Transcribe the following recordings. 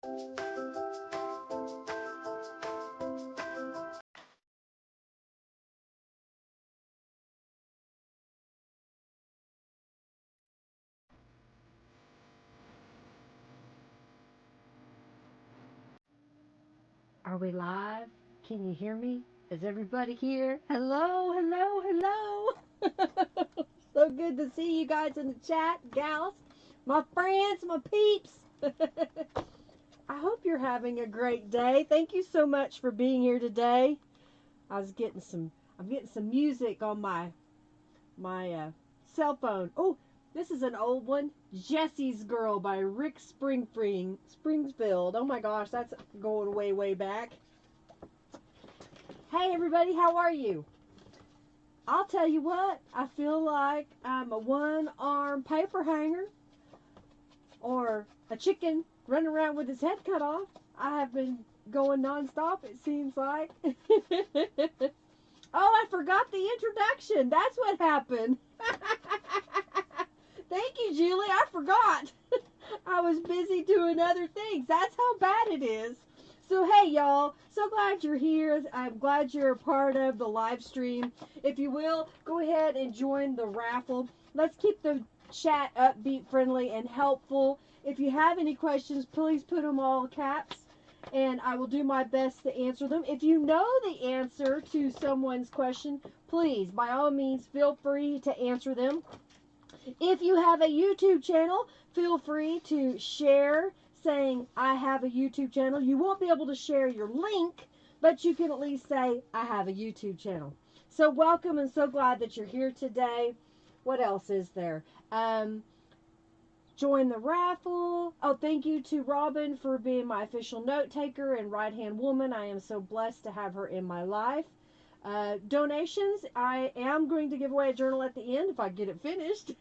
Are we live? Can you hear me? Is everybody here? Hello, hello, hello. So good to see you guys in the chat, gals, my friends, my peeps. I hope you're having a great day. Thank you so much for being here today. I'm getting some music on my cell phone. Oh, this is an old one. Jesse's Girl by Rick Springfield. Oh my gosh, that's going way, way back. Hey everybody, how are you? I'll tell you what, I feel like I'm a one-arm paper hanger or a chicken running around with his head cut off. I have been going nonstop, it seems like. Oh, I forgot the introduction. That's what happened. Thank you, Julie. I forgot. I was busy doing other things. That's how bad it is. So, hey, y'all. So glad you're here. I'm glad you're a part of the live stream. If you will, go ahead and join the raffle. Let's keep the chat upbeat, friendly, and helpful. If you have any questions, please put them all caps, and I will do my best to answer them. If you know the answer to someone's question, please, by all means, feel free to answer them. If you have a YouTube channel, feel free to share saying, I have a YouTube channel. You won't be able to share your link, but you can at least say, I have a YouTube channel. So welcome and so glad that you're here today. What else is there? Join the raffle. Oh, thank you to Robin for being my official note taker and right-hand woman. I am so blessed to have her in my life. Donations, I am going to give away a journal at the end if I get it finished.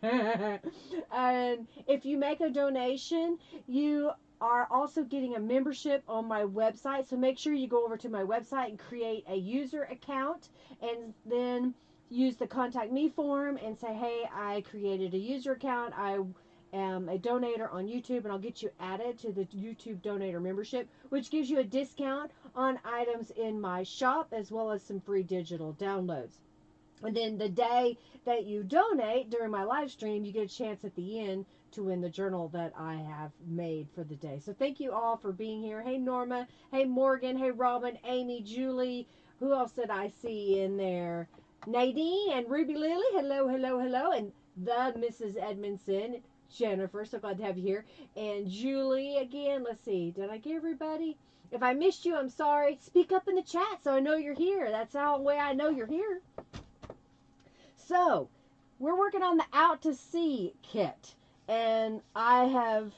And if you make a donation, you are also getting a membership on my website. So make sure you go over to my website and create a user account, and then use the contact me form and say, hey, I created a user account. I am a donator on YouTube, and I'll get you added to the YouTube donator membership, which gives you a discount on items in my shop, as well as some free digital downloads. And then the day that you donate during my live stream, you get a chance at the end to win the journal that I have made for the day. So thank you all for being here. Hey Norma, hey Morgan, hey Robin, Amy, Julie, who else did I see in there? Nadine and Ruby Lily, hello, hello, hello, and the Mrs. Edmondson, Jennifer, so glad to have you here. And Julie again. Let's see, did I get everybody? If I missed you, I'm sorry. Speak up in the chat so I know you're here. That's the way I know you're here. So, we're working on the Out to Sea kit. And I've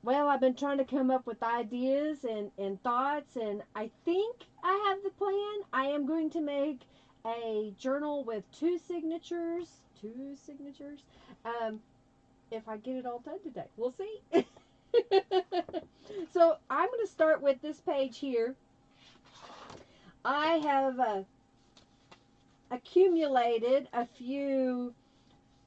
been trying to come up with ideas and thoughts, and I think I have the plan. I am going to make a journal with two signatures. If I get it all done today. We'll see. So I'm going to start with this page here. I have accumulated a few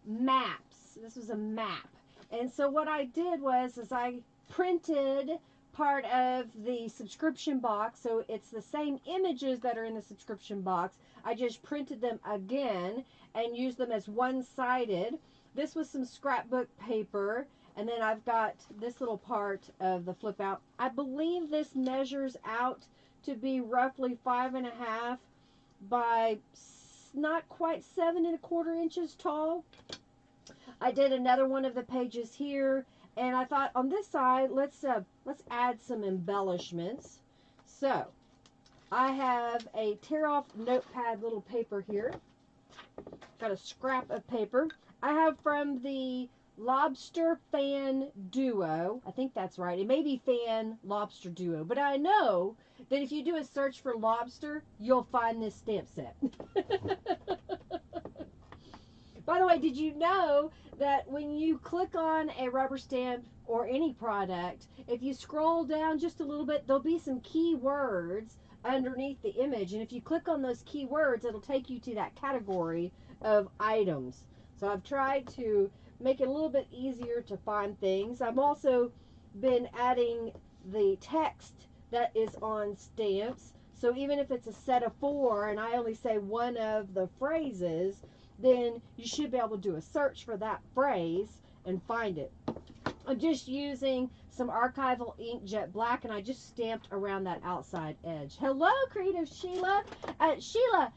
maps. This was a map. And so what I did was I printed part of the subscription box. So it's the same images that are in the subscription box. I just printed them again and used them as one-sided. This was some scrapbook paper, and then I've got this little part of the flip out. I believe this measures out to be roughly 5.5 by not quite 7.25 inches tall. I did another one of the pages here, and I thought on this side, let's add some embellishments. So I have a tear-off notepad little paper here. Got a scrap of paper. I have from the Lobster Fan Duo. I think that's right. It may be Fan Lobster Duo, but I know that if you do a search for lobster, you'll find this stamp set. By the way, did you know that when you click on a rubber stamp or any product, if you scroll down just a little bit, there'll be some keywords underneath the image, and if you click on those keywords, it'll take you to that category of items. So I've tried to make it a little bit easier to find things. I've also been adding the text that is on stamps. So even if it's a set of 4 and I only say one of the phrases, then you should be able to do a search for that phrase and find it. I'm just using some archival ink, jet black, and I just stamped around that outside edge. Hello, Creative Sheila. Sheila,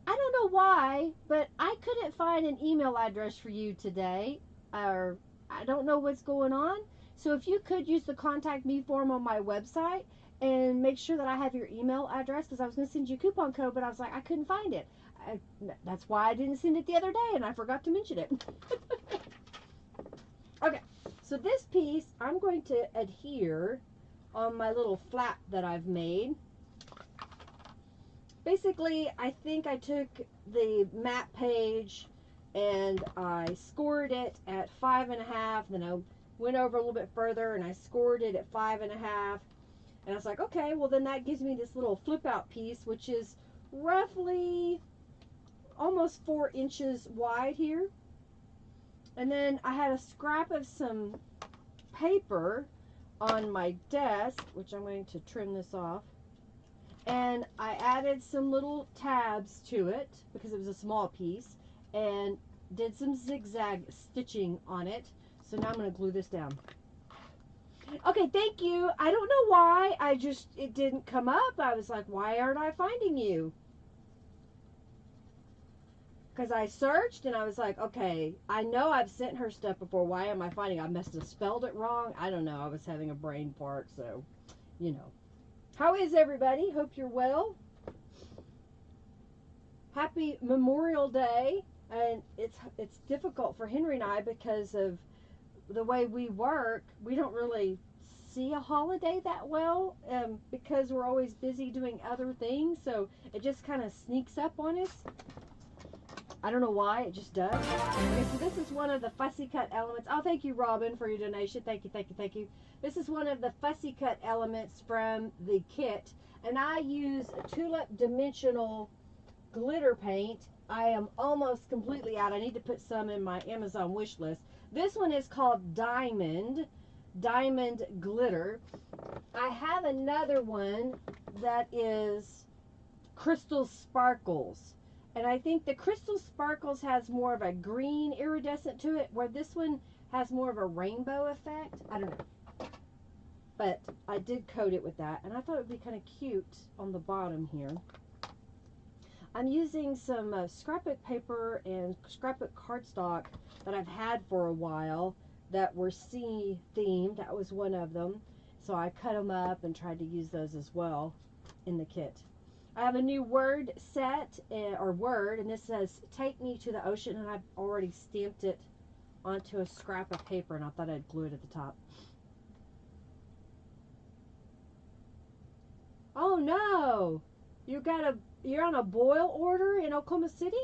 I don't know why, but I couldn't find an email address for you today, or I don't know what's going on. So if you could use the contact me form on my website and make sure that I have your email address, because I was going to send you a coupon code, but I was like, I couldn't find it. That's why I didn't send it the other day, and I forgot to mention it. Okay, so this piece I'm going to adhere on my little flap that I've made. Basically, I think I took the map page and I scored it at 5.5. Then I went over a little bit further and I scored it at 5.5. And I was like, okay, well then that gives me this little flip out piece, which is roughly almost 4 inches wide here. And then I had a scrap of some paper on my desk, which I'm going to trim this off. And I added some little tabs to it because it was a small piece, and did some zigzag stitching on it. So now I'm going to glue this down. Okay, thank you. I don't know why. It didn't come up. I was like, why aren't I finding you? Because I searched and I was like, okay, I know I've sent her stuff before. Why am I finding? I must have spelled it wrong. I don't know. I was having a brain fart, so, you know. How is everybody? Hope you're well. Happy Memorial Day. And it's difficult for Henry and I because of the way we work. We don't really see a holiday that well because we're always busy doing other things. So it just kind of sneaks up on us. I don't know why, it just does. Okay, so this is one of the fussy cut elements. Oh, thank you, Robin, for your donation. Thank you, thank you, thank you. This is one of the fussy cut elements from the kit. And I use a Tulip Dimensional glitter paint. I am almost completely out. I need to put some in my Amazon wish list. This one is called Diamond Glitter. I have another one that is Crystal Sparkles. And I think the Crystal Sparkles has more of a green iridescent to it, where this one has more of a rainbow effect. I don't know. But I did coat it with that, and I thought it would be kind of cute on the bottom here. I'm using some scrapbook paper and scrapbook cardstock that I've had for a while that were sea themed. That was one of them. So I cut them up and tried to use those as well in the kit. I have a new word set, or word, and this says, take me to the ocean, and I've already stamped it onto a scrap of paper, and I thought I'd glue it at the top. Oh no! You're on a boil order in Oklahoma City?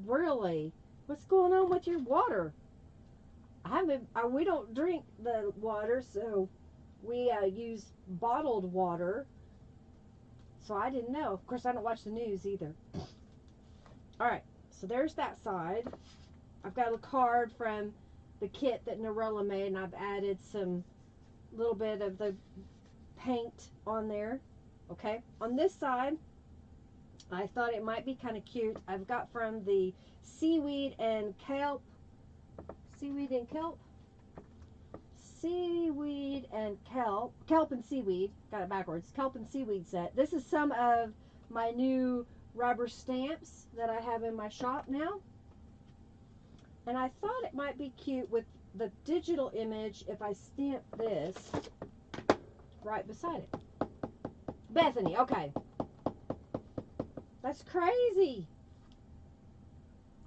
Really? What's going on with your water? We don't drink the water, so we use bottled water. So I didn't know. Of course, I don't watch the news either. Alright, so there's that side. I've got a card from the kit that Norella made, and I've added some little bit of the paint on there. Okay, on this side, I thought it might be kind of cute. I've got from the Seaweed and Kelp. Seaweed and Kelp? Seaweed and Kelp. Kelp and Seaweed. Got it backwards. Kelp and Seaweed set. This is some of my new rubber stamps that I have in my shop now. And I thought it might be cute with the digital image if I stamp this right beside it. Bethany, okay. That's crazy.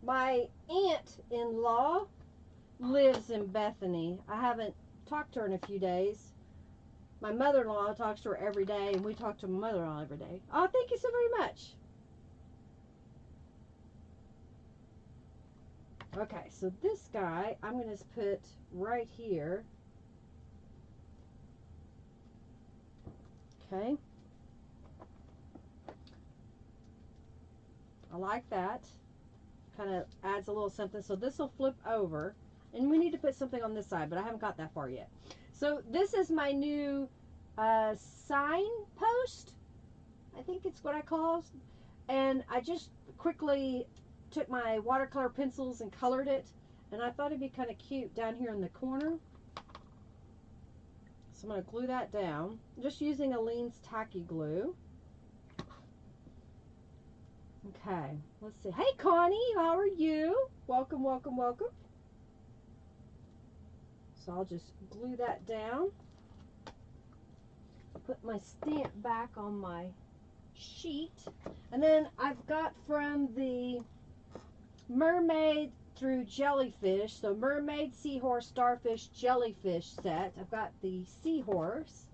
My aunt-in-law lives in Bethany. I haven't talked to her in a few days. My mother-in-law talks to her every day, and we talk to my mother-in-law every day. Oh, thank you so very much. Okay, so this guy I'm going to put right here. Okay. I like that. Kind of adds a little something. So this will flip over. And we need to put something on this side, but I haven't got that far yet. So this is my new signpost, I think it's what I call. And I just quickly took my watercolor pencils and colored it, and I thought it'd be kind of cute down here in the corner. So I'm going to glue that down, just using Aleene's tacky glue. Okay, let's see. Hey Connie, how are you? Welcome, welcome, welcome. So I'll just glue that down. Put my stamp back on my sheet. And then I've got from the Mermaid through Jellyfish, so Mermaid, Seahorse, Starfish, Jellyfish set. I've got the Seahorse.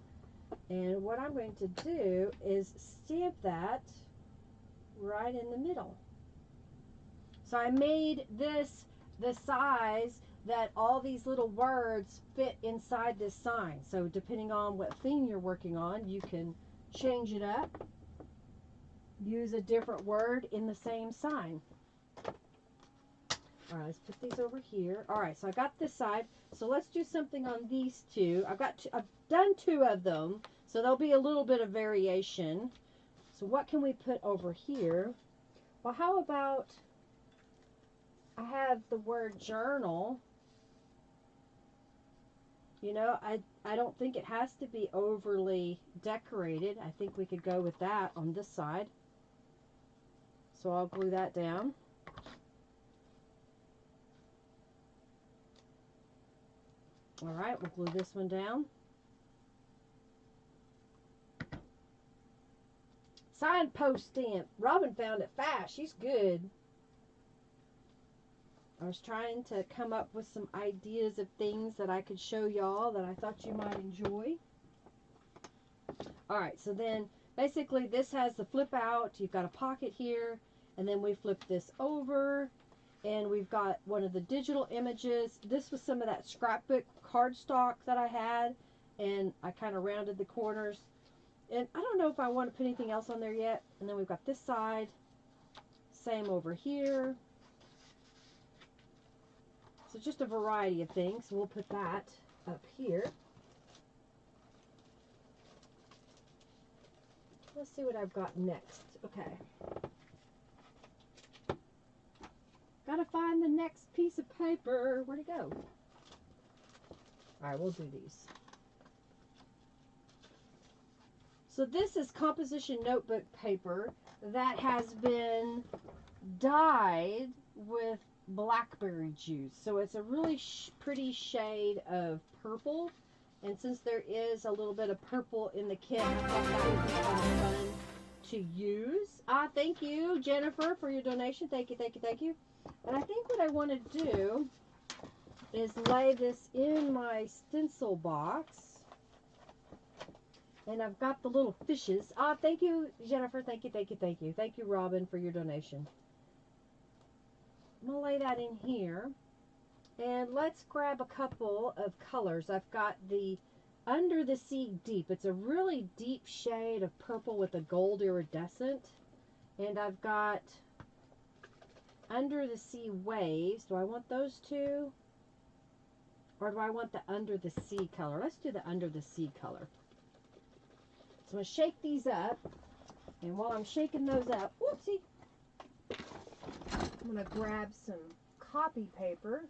And what I'm going to do is stamp that right in the middle. So I made this the size that all these little words fit inside this sign. So depending on what theme you're working on, you can change it up, use a different word in the same sign. All right, let's put these over here. All right, so I got this side. So let's do something on these two. I've done two of them, so there'll be a little bit of variation. So what can we put over here? Well, how about I have the word journal. You know, I don't think it has to be overly decorated. I think we could go with that on this side. So I'll glue that down. All right, we'll glue this one down. Signpost stamp. Robin found it fast. She's good. I was trying to come up with some ideas of things that I could show y'all that I thought you might enjoy. All right, so then basically this has the flip out. You've got a pocket here, and then we flip this over, and we've got one of the digital images. This was some of that scrapbook cardstock that I had, and I kind of rounded the corners. And I don't know if I want to put anything else on there yet. And then we've got this side, same over here. So just a variety of things. We'll put that up here. Let's see what I've got next. Okay. Gotta find the next piece of paper. Where'd it go? Alright, we'll do these. So this is composition notebook paper that has been dyed with blackberry juice. So it's a really pretty shade of purple. And since there is a little bit of purple in the kit, I thought that would be kind of fun to use. Thank you, Jennifer, for your donation. Thank you, thank you, thank you. And I think what I want to do is lay this in my stencil box. And I've got the little fishes. Thank you, Jennifer. Thank you, thank you, thank you. Thank you, Robin, for your donation. I'm going to lay that in here. And let's grab a couple of colors. I've got the Under the Sea Deep. It's a really deep shade of purple with a gold iridescent. And I've got Under the Sea Waves. Do I want those two? Or do I want the Under the Sea color? Let's do the Under the Sea color. So I'm going to shake these up. And while I'm shaking those up, whoopsie, I'm going to grab some copy paper.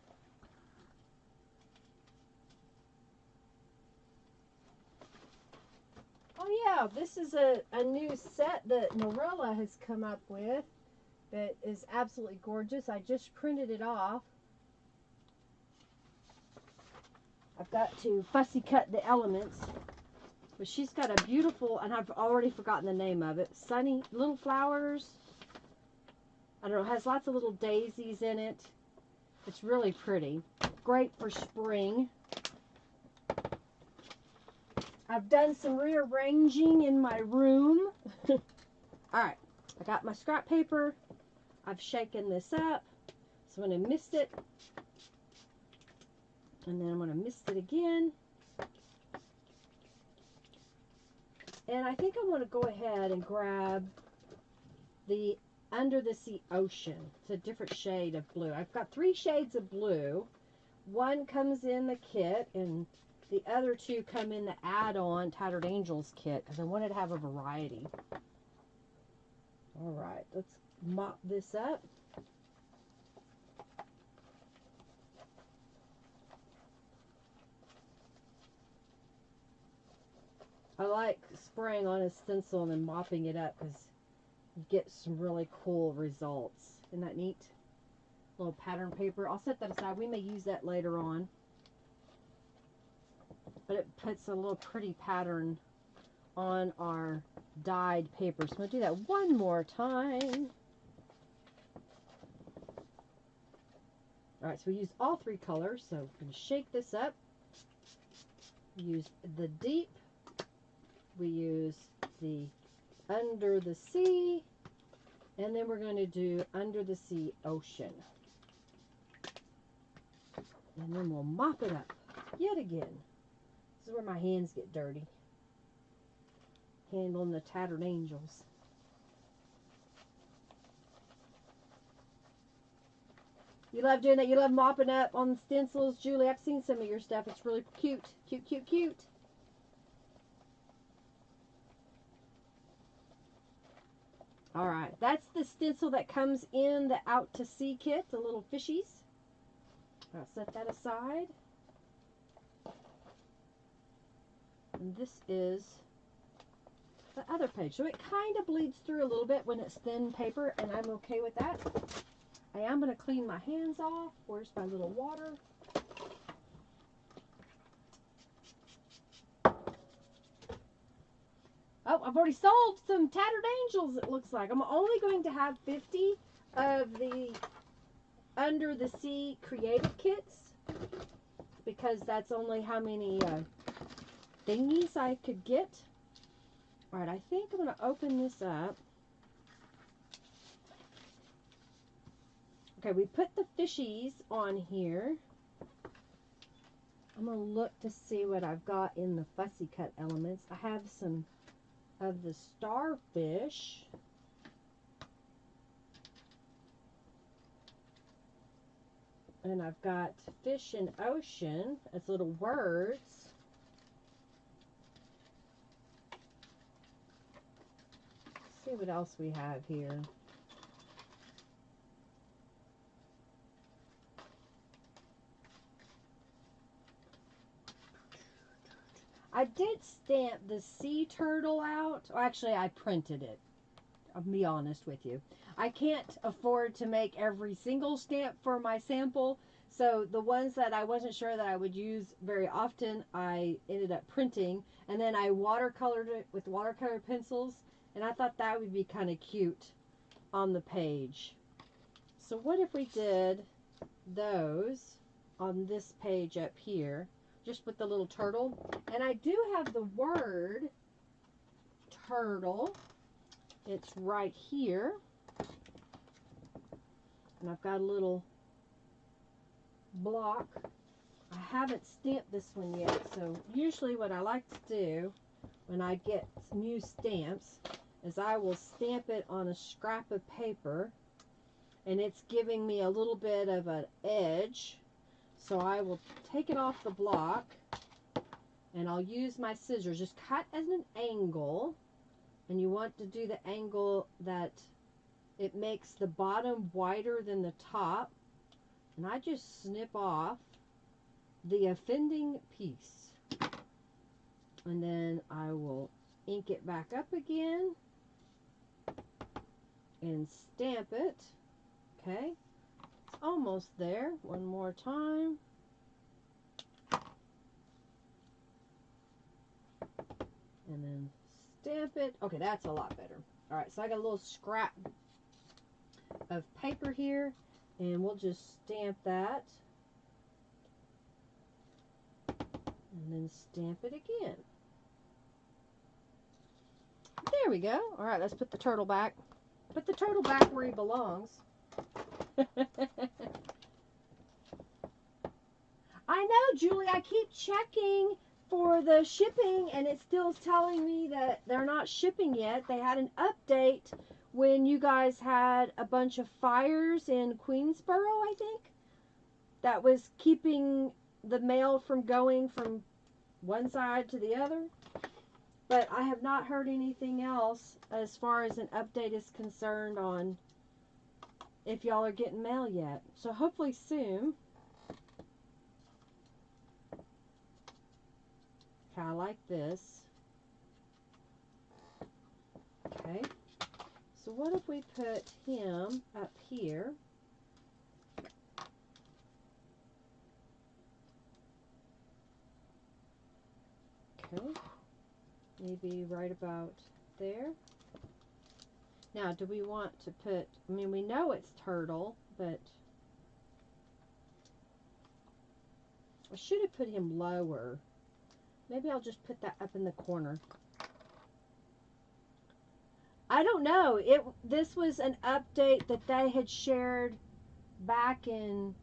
Oh yeah, this is a new set that Norella has come up with that is absolutely gorgeous. I just printed it off. I've got to fussy cut the elements. But she's got a beautiful, and I've already forgotten the name of it, Sunny Little Flowers. I don't know, it has lots of little daisies in it. It's really pretty. Great for spring. I've done some rearranging in my room. Alright, I got my scrap paper. I've shaken this up. So I'm going to mist it. And then I'm going to mist it again. And I think I want to go ahead and grab the Under the Sea Ocean. It's a different shade of blue. I've got 3 shades of blue. One comes in the kit, and the other two come in the add-on Tattered Angels kit because I wanted to have a variety. All right, let's mop this up. I like spraying on a stencil and then mopping it up because you get some really cool results. Isn't that neat? Little pattern paper. I'll set that aside. We may use that later on. But it puts a little pretty pattern on our dyed paper. So I'm going to do that one more time. Alright, so we use all three colors. So I'm going to shake this up. Use the deep. We use the Under the Sea. And then we're going to do Under the Sea Ocean. And then we'll mop it up yet again. This is where my hands get dirty. Handling the Tattered Angels. You love doing that? You love mopping up on the stencils? Julie, I've seen some of your stuff. It's really cute. Cute, cute, cute. Alright, that's the stencil that comes in the Out to Sea kit, the little fishies. I'll set that aside. And this is the other page. So it kind of bleeds through a little bit when it's thin paper, and I'm okay with that. I am going to clean my hands off. Where's my little water? Oh, I've already sold some Tattered Angels, it looks like. I'm only going to have 50 of the Under the Sea creative kits because that's only how many thingies I could get. Alright, I think I'm going to open this up. Okay, we put the fishies on here. I'm going to look to see what I've got in the fussy cut elements. I have some of the starfish. And I've got fish and ocean as little words. Let's see what else we have here. I did stamp the sea turtle out. Well, actually, I printed it. I'll be honest with you. I can't afford to make every single stamp for my sample. So the ones that I wasn't sure that I would use very often, I ended up printing. And then I watercolored it with watercolor pencils. And I thought that would be kind of cute on the page. So what if we did those on this page up here? Just with the little turtle. And I do have the word turtle. It's right here. And I've got a little block. I haven't stamped this one yet. So usually what I like to do when I get new stamps is I will stamp it on a scrap of paper. And it's giving me a little bit of an edge. So I will take it off the block and I'll use my scissors. Just cut at an angle, and you want to do the angle that it makes the bottom wider than the top. And I just snip off the offending piece. And then I will ink it back up again and stamp it. Okay. Almost there. One more time. And then stamp it. Okay, that's a lot better. Alright, so I got a little scrap of paper here. And we'll just stamp that. And then stamp it again. There we go. Alright, let's put the turtle back. Put the turtle back where he belongs. I know, Julie, I keep checking for the shipping and it's still telling me that they're not shipping yet. They had an update when you guys had a bunch of fires in Queensboro, I think, that was keeping the mail from going from one side to the other. But I have not heard anything else as far as an update is concerned on if y'all are getting mail yet. So hopefully soon. Okay, I like this. Okay. So what if we put him up here? Okay. Maybe right about there. Now, do we want to put, I mean, we know it's turtle, but I should have put him lower. Maybe I'll just put that up in the corner. I don't know. This was an update that they had shared back in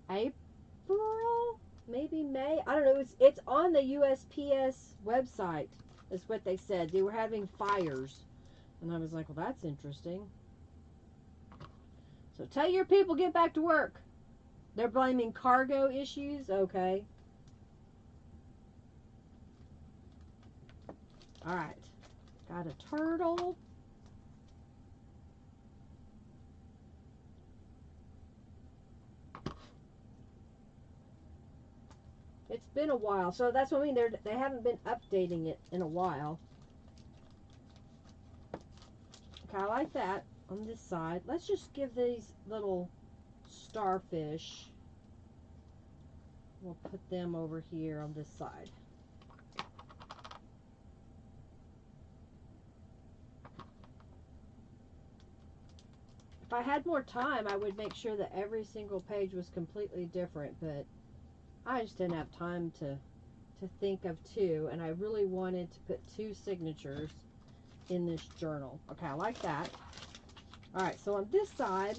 April, maybe May. I don't know. It's on the USPS website, is what they said. They were having fires. And I was like, well, that's interesting. So tell your people, get back to work. They're blaming cargo issues? Okay. Alright. Got a turtle. It's been a while. So that's what I mean. They haven't been updating it in a while. Okay, I like that on this side. Let's just give these little starfish. We'll put them over here on this side. If I had more time, I would make sure that every single page was completely different, but I just didn't have time to think of two, and I really wanted to put two signatures in this journal. Okay, I like that. Alright, so on this side,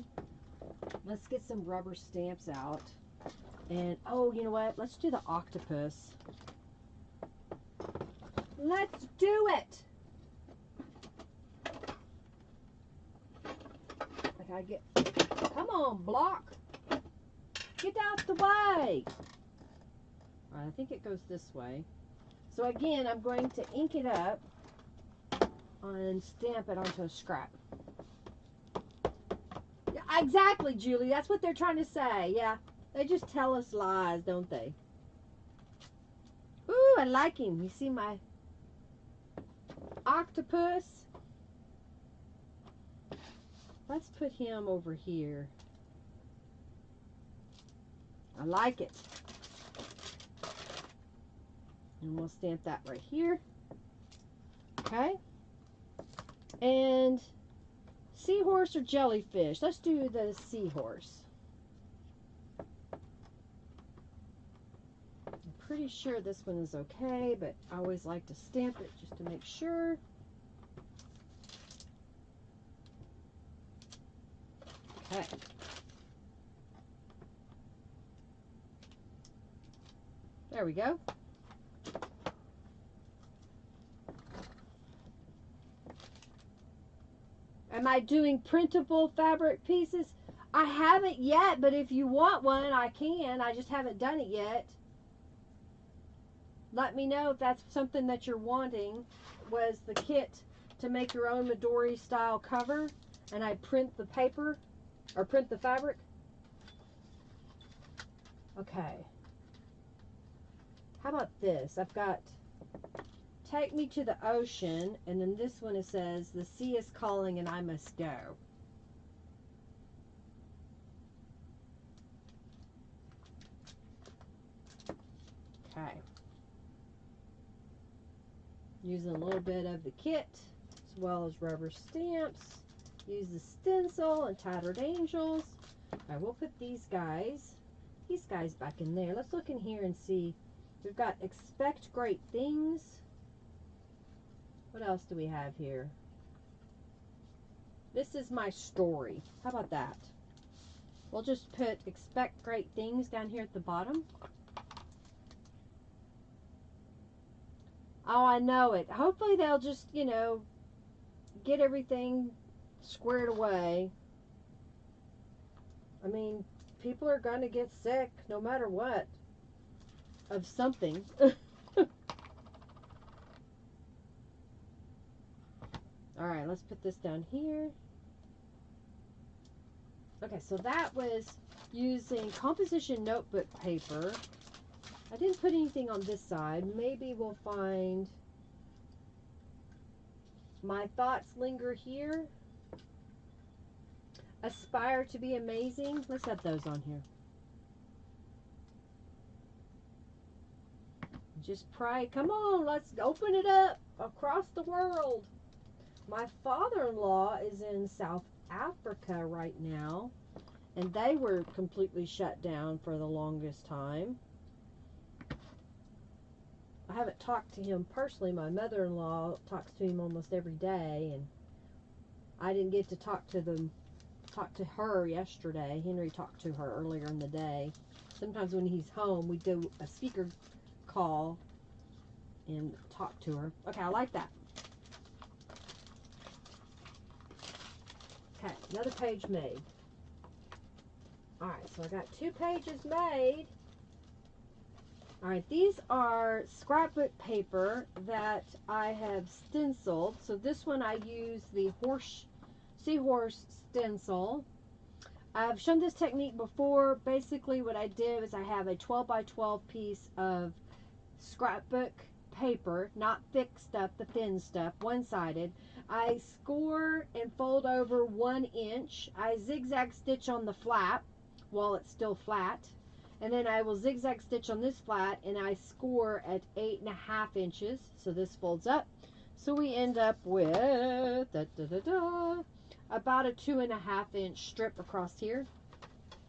let's get some rubber stamps out. And, oh, you know what? Let's do the octopus. Let's do it! I gotta get... Come on, block! Get out the way! Alright, I think it goes this way. So again, I'm going to ink it up and stamp it onto a scrap. Yeah, exactly, Julie. That's what they're trying to say. Yeah, they just tell us lies, don't they? Ooh, I like him. You see my octopus? Let's put him over here. I like it. And we'll stamp that right here. Okay. And seahorse or jellyfish? Let's do the seahorse. I'm pretty sure this one is okay, but I always like to stamp it just to make sure. Okay. There we go. Am I doing printable fabric pieces? I haven't yet, but if you want one, I can. I just haven't done it yet. Let me know if that's something that you're wanting. Was the kit to make your own Midori style cover, and I print the paper, or print the fabric. Okay. How about this? I've got take me to the ocean, and then this one it says, the sea is calling and I must go. Okay. Using a little bit of the kit, as well as rubber stamps. Use the stencil and Tattered Angels. I will put these guys back in there. Let's look in here and see. We've got expect great things. What else do we have here? This is my story. How about that? We'll just put expect great things down here at the bottom. Oh, I know it. Hopefully they'll just, you know, get everything squared away. I mean, people are going to get sick no matter what of something. Alright, let's put this down here. Okay, so that was using composition notebook paper. I didn't put anything on this side. Maybe we'll find My Thoughts Linger Here. Aspire to be Amazing. Let's have those on here. Just pray. Come on, let's open it up across the world. My father-in-law is in South Africa right now, and they were completely shut down for the longest time. I haven't talked to him personally. My mother-in-law talks to him almost every day, and I didn't get to talk to her yesterday. Henry talked to her earlier in the day. Sometimes when he's home, we do a speaker call and talk to her. Okay, I like that. Okay, another page made. Alright, so I got 2 pages made. Alright, these are scrapbook paper that I have stenciled. So this one I use the seahorse stencil. I've shown this technique before. Basically what I did is I have a 12 by 12 piece of scrapbook paper, not thick stuff, the thin stuff, one-sided. I score and fold over 1 inch. I zigzag stitch on the flap while it's still flat, and then I will zigzag stitch on this flat, and I score at 8.5 inches. So this folds up, so we end up with about a 2.5 inch strip across here.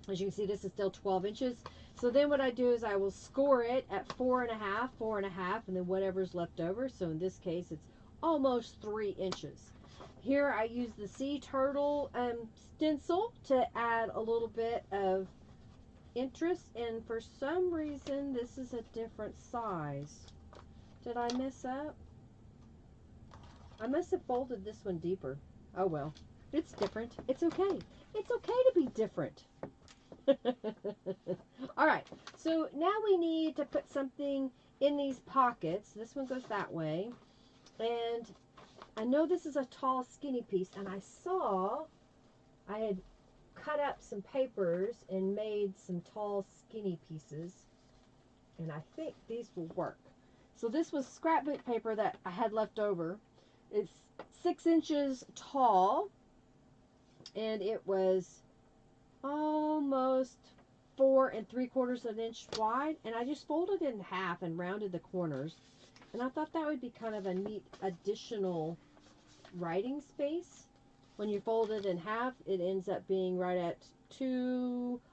As you can see, this is still 12 inches. So then what I do is I will score it at 4.5, and then whatever's left over. So in this case, it's almost 3 inches. Here I use the sea turtle stencil to add a little bit of interest, and for some reason this is a different size. Did I mess up? I must have folded this one deeper. Oh well, it's different. It's okay. It's okay to be different. Alright, so now we need to put something in these pockets. This one goes that way, and I know this is a tall skinny piece, and I saw I had cut up some papers and made some tall skinny pieces, and I think these will work. So this was scrapbook paper that I had left over. It's 6 inches tall, and it was almost 4 3/4 inch wide, and I just folded it in half and rounded the corners, and I thought that would be kind of a neat additional writing space. When you fold it in half, it ends up being right at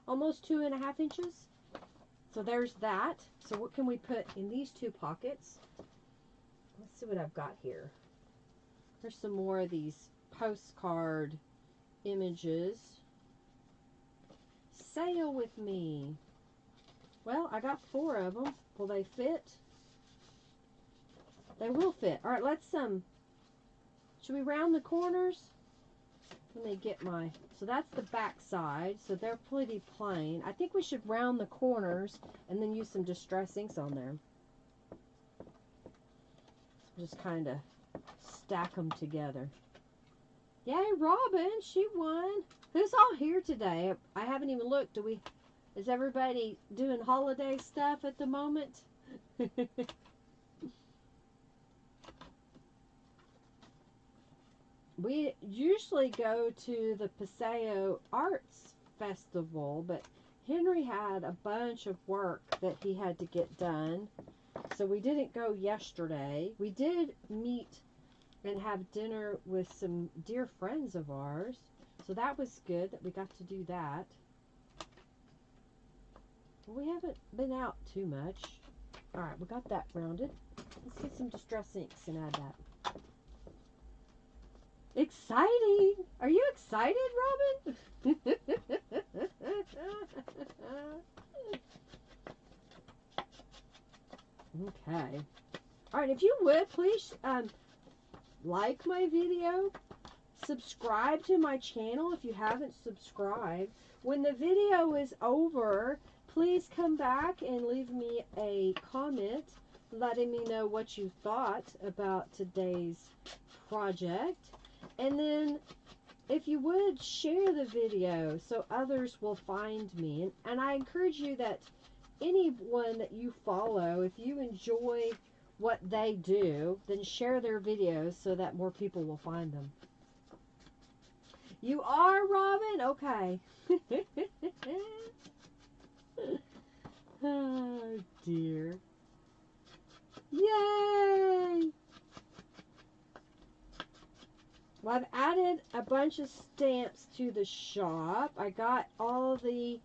almost 2.5 inches. So there's that. So what can we put in these 2 pockets? Let's see what I've got here. There's some more of these postcard images. Sail with me. Well, I got 4 of them. Will they fit? They will fit. All right, let's should we round the corners? Let me get so that's the back side, so they're pretty plain. I think we should round the corners and then use some distress inks on there. Just kind of stack them together. Yay, Robin, she won. Who's all here today? I haven't even looked. Is everybody doing holiday stuff at the moment? We usually go to the Paseo Arts Festival, but Henry had a bunch of work that he had to get done, so we didn't go yesterday. We did meet and have dinner with some dear friends of ours, so that was good that we got to do that. We haven't been out too much. Alright, we got that rounded. Let's get some distress inks and add that. Exciting! Are you excited, Robin? Okay. Alright, if you would, please like my video. Subscribe to my channel if you haven't subscribed. When the video is over, please come back and leave me a comment letting me know what you thought about today's project. And then if you would share the video so others will find me. And I encourage you that anyone that you follow, if you enjoy what they do, then share their videos so that more people will find them. You are, Robin? Okay. Oh, dear. Yay! Well, I've added a bunch of stamps to the shop. I got all the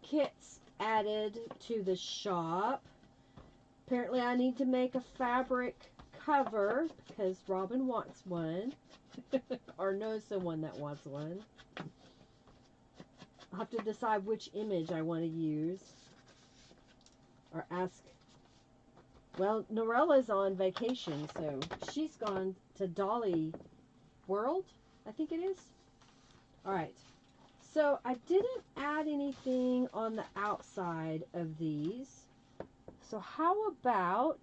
kits added to the shop. Apparently I need to make a fabric cover because Robin wants one. Or knows someone that wants one. I'll have to decide which image I want to use. Or ask. Well, Norella's on vacation, so she's gone to Dolly World, I think it is. Alright. So I didn't add anything on the outside of these. So how about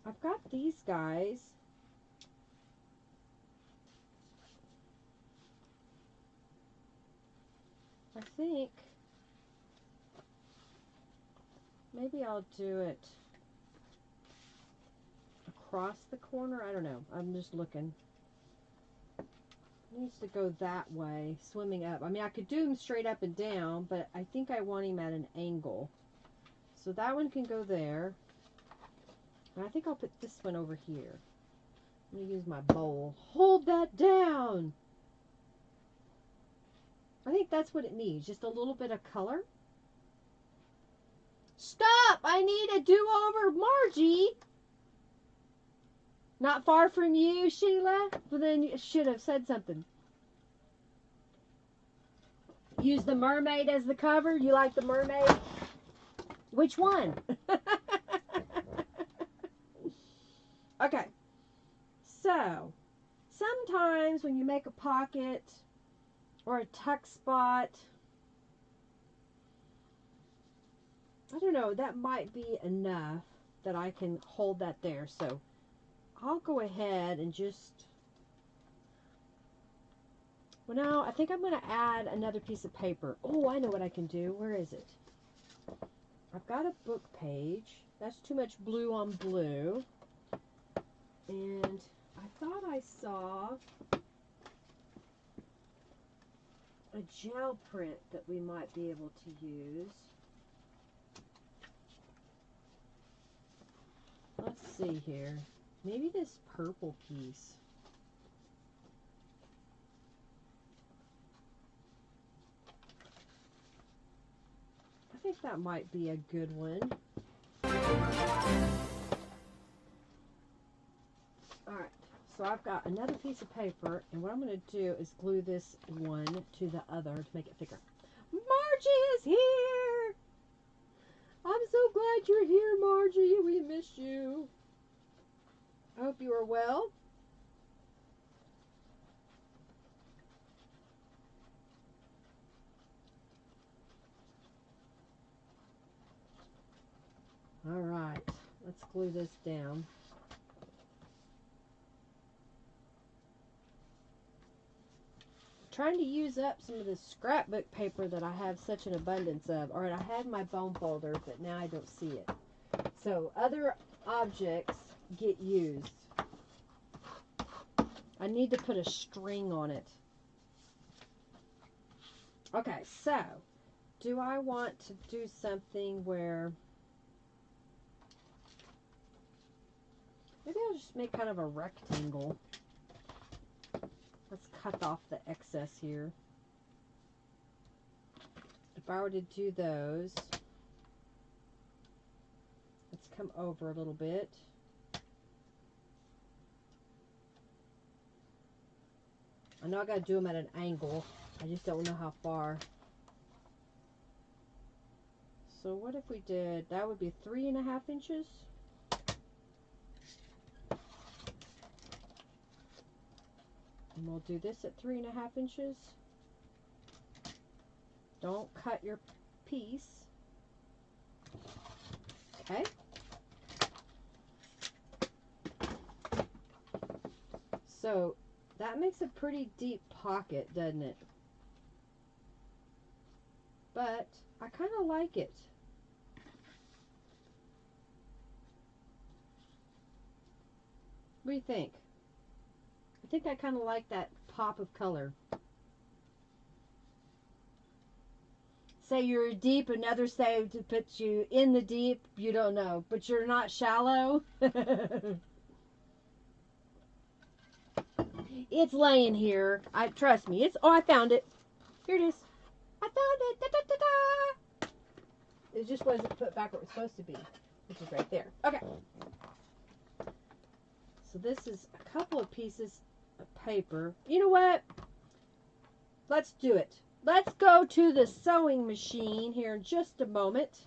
I've got these guys. I think maybe I'll do it across the corner. I don't know. I'm just looking. It needs to go that way, swimming up. I mean, I could do him straight up and down, but I think I want him at an angle. So that one can go there. And I think I'll put this one over here. I'm going to use my bowl. Hold that down! I think that's what it needs. Just a little bit of color. Stop! I need a do-over, Margie! Not far from you, Sheila? Well, then you should have said something. Use the mermaid as the cover? You like the mermaid? Which one? Okay. So, sometimes when you make a pocket or a tuck spot, I don't know, that might be enough that I can hold that there. So, I'll go ahead and just, well, now I think I'm going to add another piece of paper. Oh, I know what I can do. Where is it? I've got a book page. That's too much blue on blue. And I thought I saw a gel print that we might be able to use. Let's see here. Maybe this purple piece. I think that might be a good one. Alright, so I've got another piece of paper, and what I'm going to do is glue this one to the other to make it thicker. Margie is here! I'm so glad you're here, Margie. We miss you. I hope you are well. Alright, let's glue this down. Trying to use up some of this scrapbook paper that I have such an abundance of. Alright, I had my bone folder, but now I don't see it. So, other objects get used. I need to put a string on it. Okay, so, do I want to do something where, maybe I'll just make kind of a rectangle. Let's cut off the excess here. If I were to do those, let's come over a little bit. I know I gotta do them at an angle. I just don't know how far. So what if we did, that would be 3.5 inches. And we'll do this at 3.5 inches. Don't cut your piece. Okay. So that makes a pretty deep pocket, doesn't it? But I kind of like it. What do you think? I think I kind of like that pop of color. Say you're deep, another say to put you in the deep. You don't know, but you're not shallow. It's laying here. Trust me. It's I found it. Here it is. I found it. Da, da, da, da. It just wasn't put back where it was supposed to be, which is right there. Okay. So this is a couple of pieces of paper. You know what? Let's do it. Let's go to the sewing machine here in just a moment.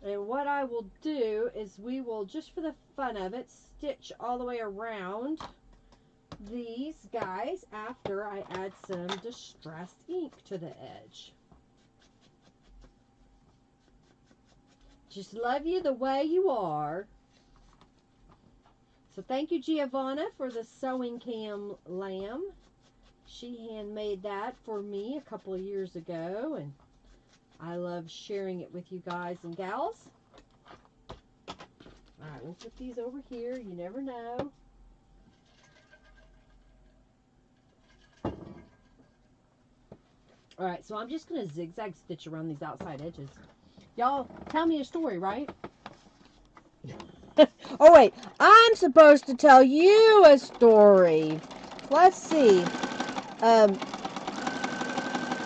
And what I will do is we will, just for the fun of it, stitch all the way around these guys after I add some distressed ink to the edge. Just love you the way you are. So thank you, Giovanna, for the sewing cam lamb. She handmade that for me a couple of years ago, and I love sharing it with you guys and gals. Alright, we'll put these over here. You never know. Alright, so I'm just going to zigzag stitch around these outside edges. Y'all, tell me a story, right? Oh, wait. I'm supposed to tell you a story. Let's see.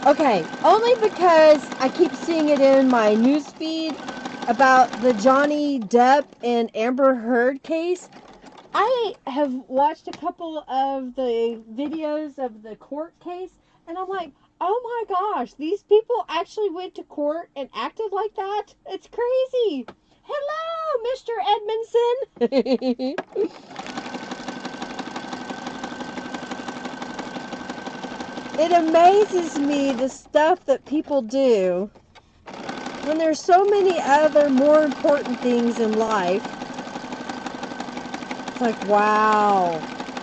Okay, only because I keep seeing it in my news feed about the Johnny Depp and Amber Heard case. I have watched a couple of the videos of the court case, and I'm like, oh my gosh, these people actually went to court and acted like that? It's crazy. Hello, Mr. Edmondson. It amazes me the stuff that people do when there's so many other more important things in life. It's like, wow.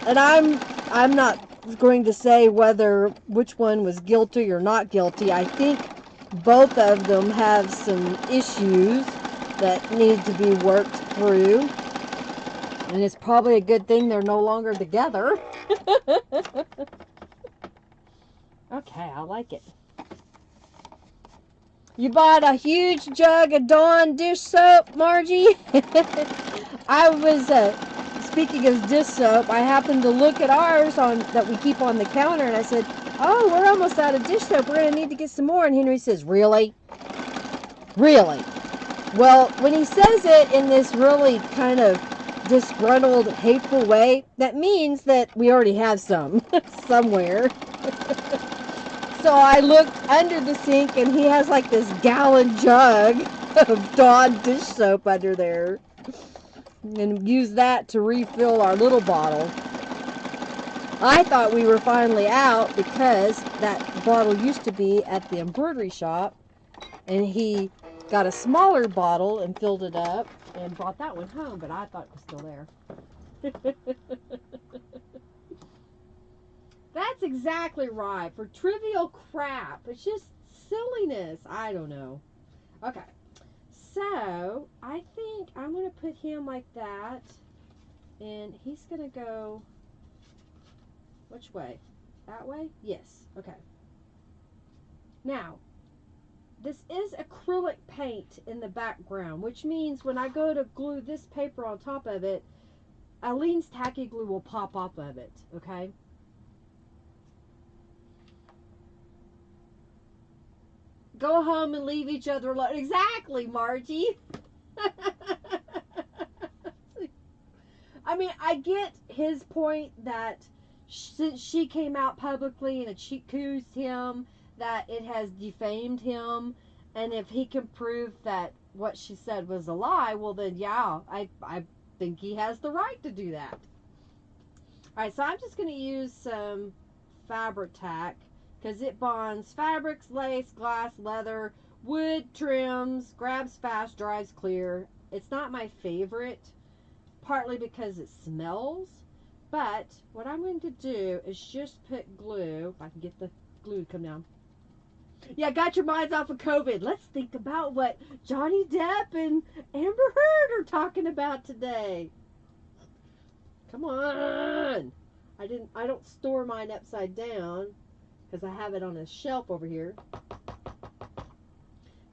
And I'm not going to say which one was guilty or not guilty. I think both of them have some issues that need to be worked through. And it's probably a good thing they're no longer together. Okay, I like it. You bought a huge jug of Dawn dish soap, Margie? I was, speaking of dish soap, I happened to look at ours that we keep on the counter, and I said, oh, we're almost out of dish soap. We're going to need to get some more. And Henry says, really? Really? Well, when he says it in this really kind of disgruntled, hateful way, that means that we already have some somewhere. So I looked under the sink, and he has like this gallon jug of Dawn dish soap under there. And used that to refill our little bottle. I thought we were finally out because that bottle used to be at the embroidery shop. And he got a smaller bottle and filled it up and brought that one home, but I thought it was still there. That's exactly right. For trivial crap. It's just silliness. I don't know. Okay. So, I think I'm going to put him like that. And he's going to go... Which way? That way? Yes. Okay. Now, this is acrylic paint in the background, which means when I go to glue this paper on top of it, Eileen's tacky glue will pop off of it. Okay? Go home and leave each other alone. Exactly, Margie. I mean, I get his point that since she came out publicly and accused him, that it has defamed him. And if he can prove that what she said was a lie, well then, yeah, I think he has the right to do that. Alright, so I'm just going to use some fabric tack. Because it bonds fabrics, lace, glass, leather, wood, trims, grabs fast, dries clear. It's not my favorite, partly because it smells, But what I'm going to do is just put glue, if I can get the glue to come down. Yeah, got your minds off of COVID. Let's think about what Johnny Depp and Amber Heard are talking about today. Come on. I don't store mine upside down because I have it on a shelf over here.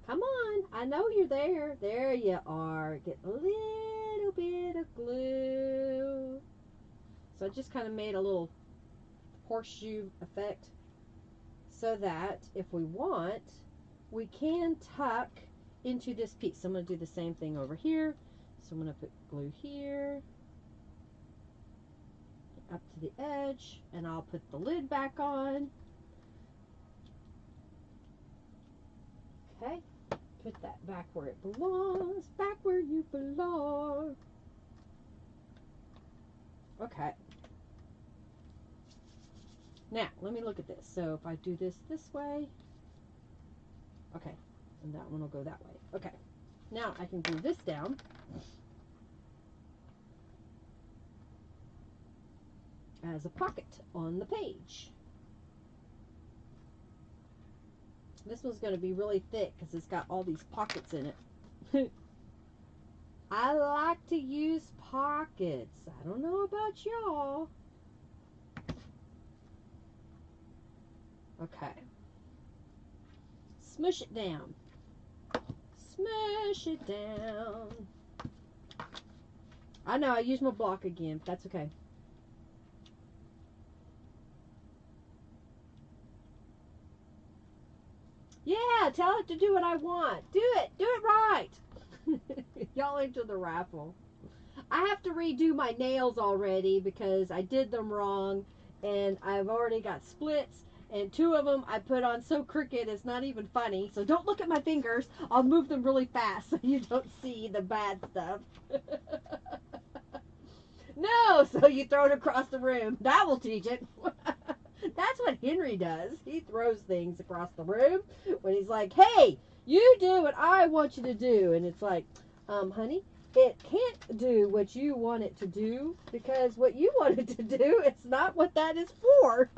Come on. I know you're there. There you are. Get a little bit of glue. So I just kind of made a little horseshoe effect so that if we want, we can tuck into this piece. So I'm going to do the same thing over here. So I'm going to put glue here, up to the edge, and I'll put the lid back on. Okay, put that back where it belongs, back where you belong. Okay. Now, let me look at this. So if I do this way, okay, and that one will go that way. Okay, now I can glue this down. As a pocket on the page. This one's going to be really thick because it's got all these pockets in it. I like to use pockets. I don't know about y'all. Okay. Smush it down. Smush it down. I know, I used my block again. That's okay. Yeah, tell it to do what I want. Do it. Do it right. Y'all into the raffle. I have to redo my nails already because I did them wrong. And I've already got splits. And 2 of them I put on so crooked it's not even funny. So don't look at my fingers. I'll move them really fast so you don't see the bad stuff. No, so you throw it across the room. That will teach it. That's what Henry does. He throws things across the room when he's like, hey, you do what I want you to do. And it's like, honey, it can't do what you want it to do because what you want it to do, it's not what that is for.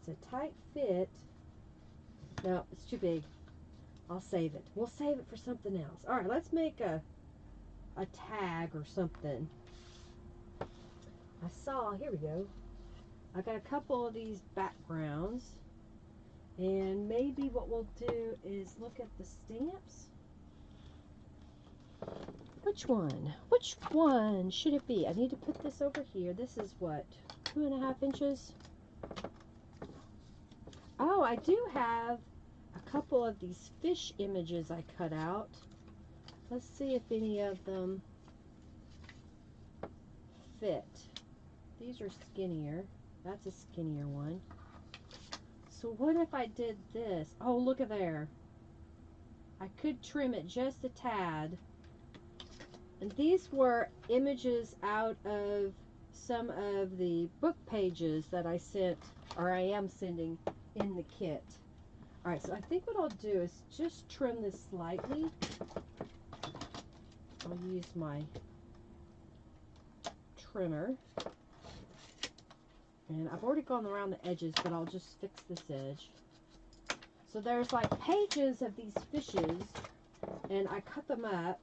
It's a tight fit. No, it's too big. I'll save it. We'll save it for something else. All right, let's make a tag or something. I saw, here we go. I got a couple of these backgrounds. And maybe what we'll do is look at the stamps. Which one? Which one should it be? I need to put this over here. This is what, 2.5 inches? Oh, I do have a couple of these fish images I cut out. Let's see if any of them fit. These are skinnier. That's a skinnier one. So what if I did this? Oh, look at there. I could trim it just a tad. And these were images out of some of the book pages that I sent, or I am sending in the kit. Alright, so I think what I'll do is just trim this slightly. I'll use my trimmer. And I've already gone around the edges, but I'll just fix this edge. So there's like pages of these fishes, and I cut them up.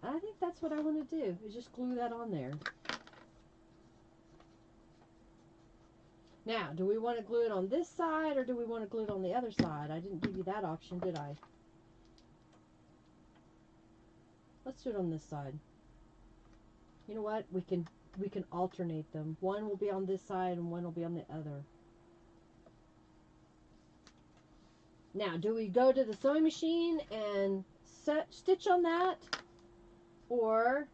I think that's what I want to do, is just glue that on there. Now, do we want to glue it on this side, or do we want to glue it on the other side? I didn't give you that option, did I? Let's do it on this side. You know what? We can alternate them. One will be on this side and one will be on the other. Now, do we go to the sewing machine and stitch on that? Or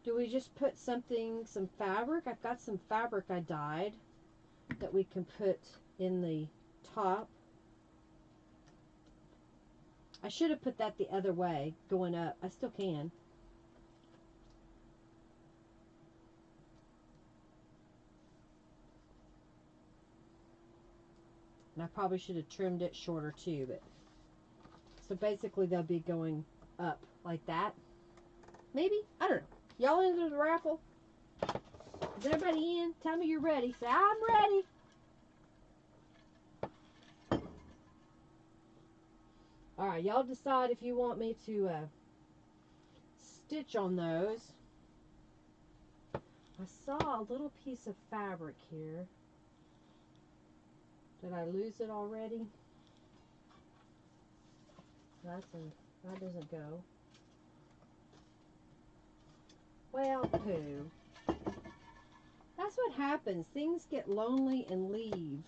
do we just put some fabric? I've got some fabric I dyed that we can put in the top. I should have put that the other way, going up. I still can. And I probably should have trimmed it shorter too, but so basically they'll be going up like that. Maybe? I don't know. Y'all into the raffle? Is everybody in? Tell me you're ready. Say, I'm ready. Alright, y'all decide if you want me to stitch on those. I saw a little piece of fabric here. Did I lose it already? That doesn't go. Well, poo. That's what happens. Things get lonely and leave.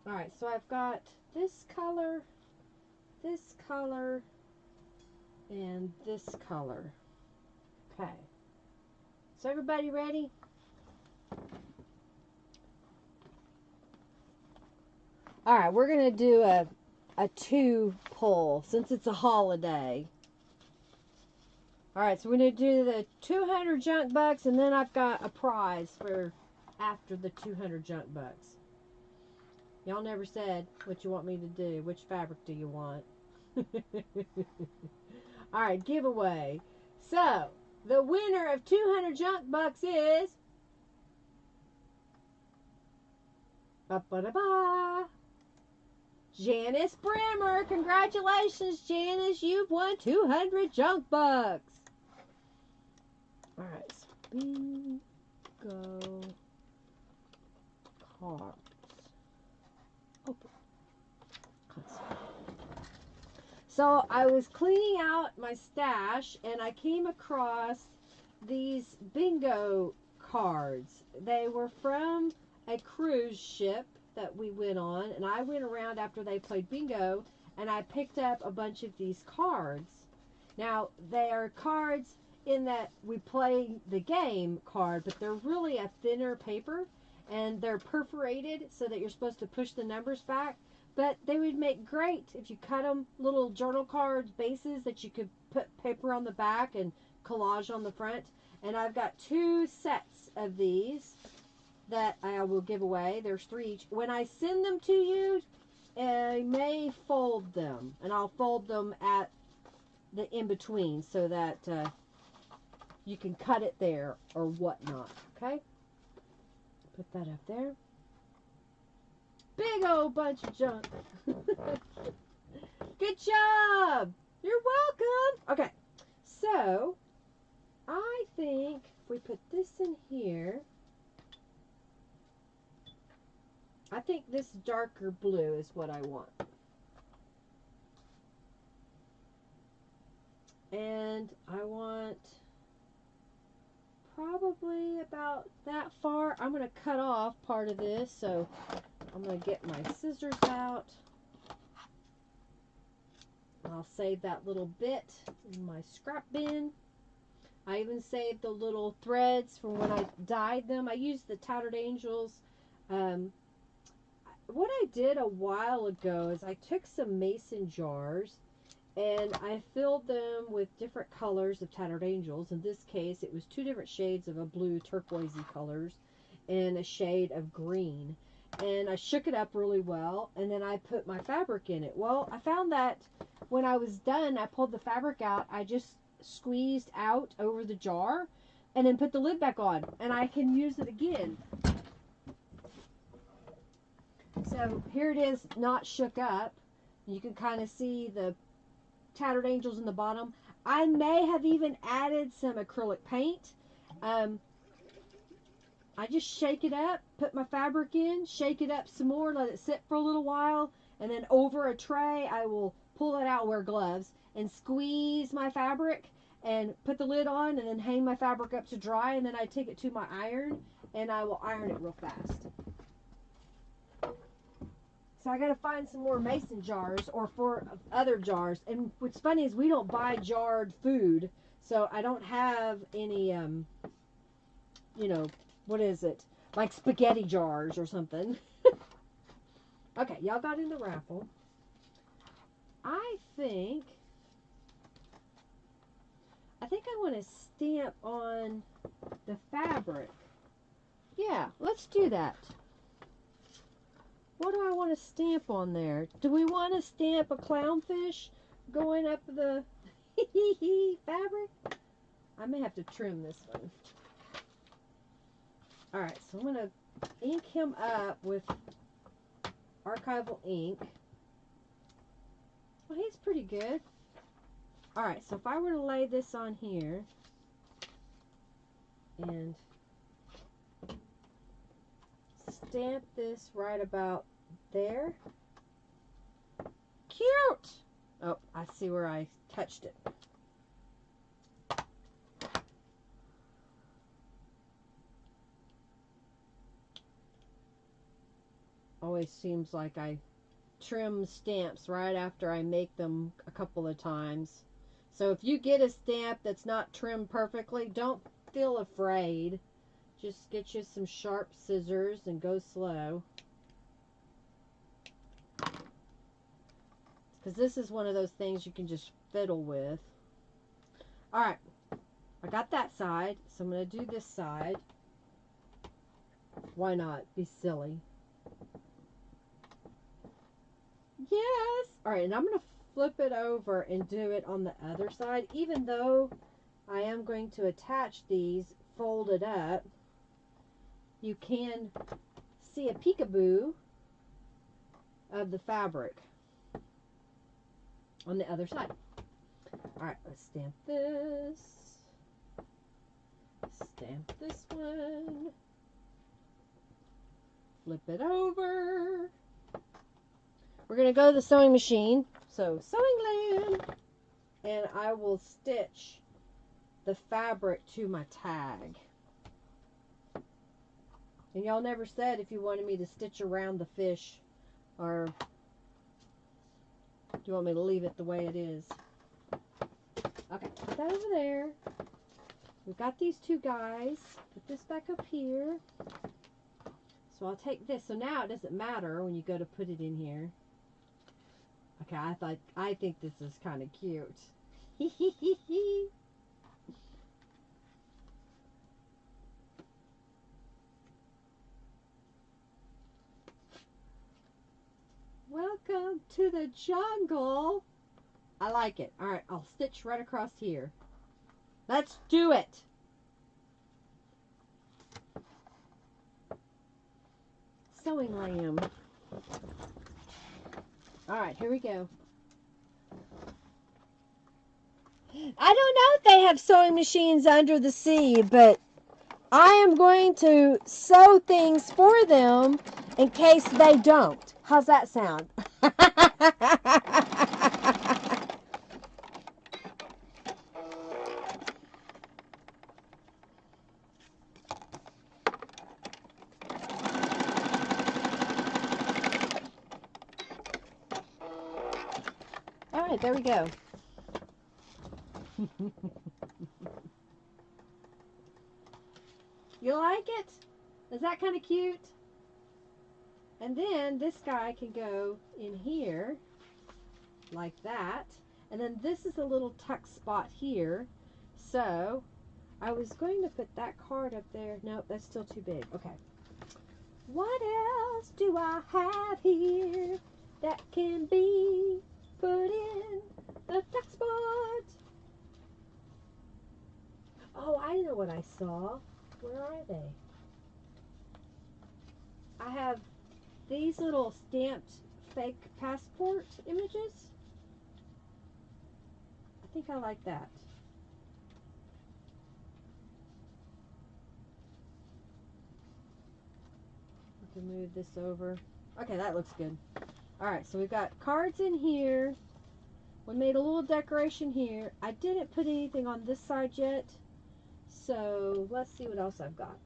Alright, so I've got this color, and this color. Okay. So everybody ready? Alright, we're going to do a 2 pull since it's a holiday. Alright, so we're going to do the 200 junk bucks, and then I've got a prize for after the 200 junk bucks. Y'all never said what you want me to do. Which fabric do you want? Alright, giveaway. So, the winner of 200 junk bucks is... Ba-ba-da-ba! Janice Brimmer. Congratulations, Janice. You've won 200 junk bucks. Alright, so bingo cards. Open. So I was cleaning out my stash and I came across these bingo cards. They were from a cruise ship that we went on, and I went around after they played bingo and I picked up a bunch of these cards. Now, they are cards in that we play the game card, but they're really a thinner paper, and they're perforated so that you're supposed to push the numbers back. But they would make great if you cut them little journal cards bases that you could put paper on the back and collage on the front. And I've got 2 sets of these that I will give away. There's 3 each. When I send them to you, I may fold them, and I'll fold them at the in-between so that you can cut it there or whatnot. Okay? Put that up there. Big old bunch of junk. Good job. You're welcome. Okay. So, I think if we put this in here, I think this darker blue is what I want. And I want probably about that far. I'm going to cut off part of this, so I'm going to get my scissors out. I'll save that little bit in my scrap bin. I even saved the little threads from when I dyed them. I used the Tattered Angels. What I did a while ago is I took some mason jars and I filled them with different colors of Tattered Angels. In this case, it was 2 different shades of a blue turquoisey colors and a shade of green. And I shook it up really well, and then I put my fabric in it. Well, I found that when I was done, I pulled the fabric out. I just squeezed out over the jar and then put the lid back on, and I can use it again. So here it is, not shook up. You can kind of see the Tattered Angels in the bottom. I may have even added some acrylic paint. I just shake it up, put my fabric in, shake it up some more, let it sit for a little while, and then over a tray I will pull it out, wear gloves, and squeeze my fabric and put the lid on, and then hang my fabric up to dry, and then I take it to my iron and I will iron it real fast. So I got to find some more mason jars or for other jars. And what's funny is we don't buy jarred food, so I don't have any, you know, what is it? Like spaghetti jars or something. Okay, y'all got in the raffle. I think I want to stamp on the fabric. Yeah, let's do that. What do I want to stamp on there? Do we want to stamp a clownfish going up the... Fabric. I may have to trim this one. Alright, so I'm going to ink him up with archival ink. Well, he's pretty good. Alright, so if I were to lay this on here and stamp this right about there. Cute! Oh, I see where I touched it. Always seems like I trim stamps right after I make them a couple of times. So if you get a stamp that's not trimmed perfectly, don't feel afraid. Just get you some sharp scissors and go slow. Because this is one of those things you can just fiddle with. Alright, I got that side, so I'm going to do this side. Why not? Be silly. Yes! Alright, and I'm going to flip it over and do it on the other side. Even though I am going to attach these folded up, you can see a peekaboo of the fabric on the other side. Alright, let's stamp this. Stamp this one. Flip it over. We're going to go to the sewing machine. So, sewing land. And I will stitch the fabric to my tag. And y'all never said if you wanted me to stitch around the fish, or do you want me to leave it the way it is? Okay, put that over there. We've got these two guys. Put this back up here. So I'll take this. So now it doesn't matter when you go to put it in here. Okay, I think this is kind of cute. Welcome to the jungle. I like it. Alright, I'll stitch right across here. Let's do it. Sewing lamb. Alright, here we go. I don't know if they have sewing machines under the sea, but I am going to sew things for them in case they don't. How's that sound? All right, there we go. You like it? Is that kind of cute? And then this guy can go in here like that. And then this is a little tuck spot here. So I was going to put that card up there. Nope, that's still too big. Okay. What else do I have here that can be put in the tuck spot? Oh, I know what I saw. Where are they? I have these little stamped fake passport images. I think I like that. I can move this over. Okay, that looks good. Alright, so we've got cards in here. We made a little decoration here. I didn't put anything on this side yet. So let's see what else I've got.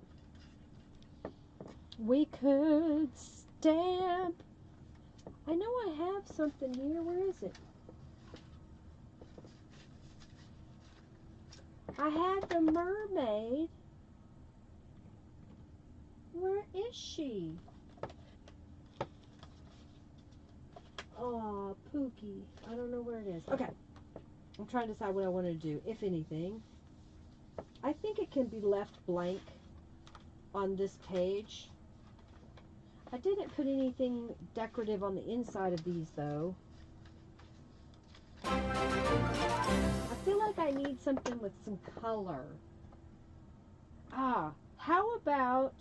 We could stamp. I know I have something here. Where is it? I had the mermaid. Where is she? Oh, Pookie. I don't know where it is. Okay. I'm trying to decide what I want to do, if anything. I think it can be left blank on this page. I didn't put anything decorative on the inside of these, though. I think like I need something with some color. How about...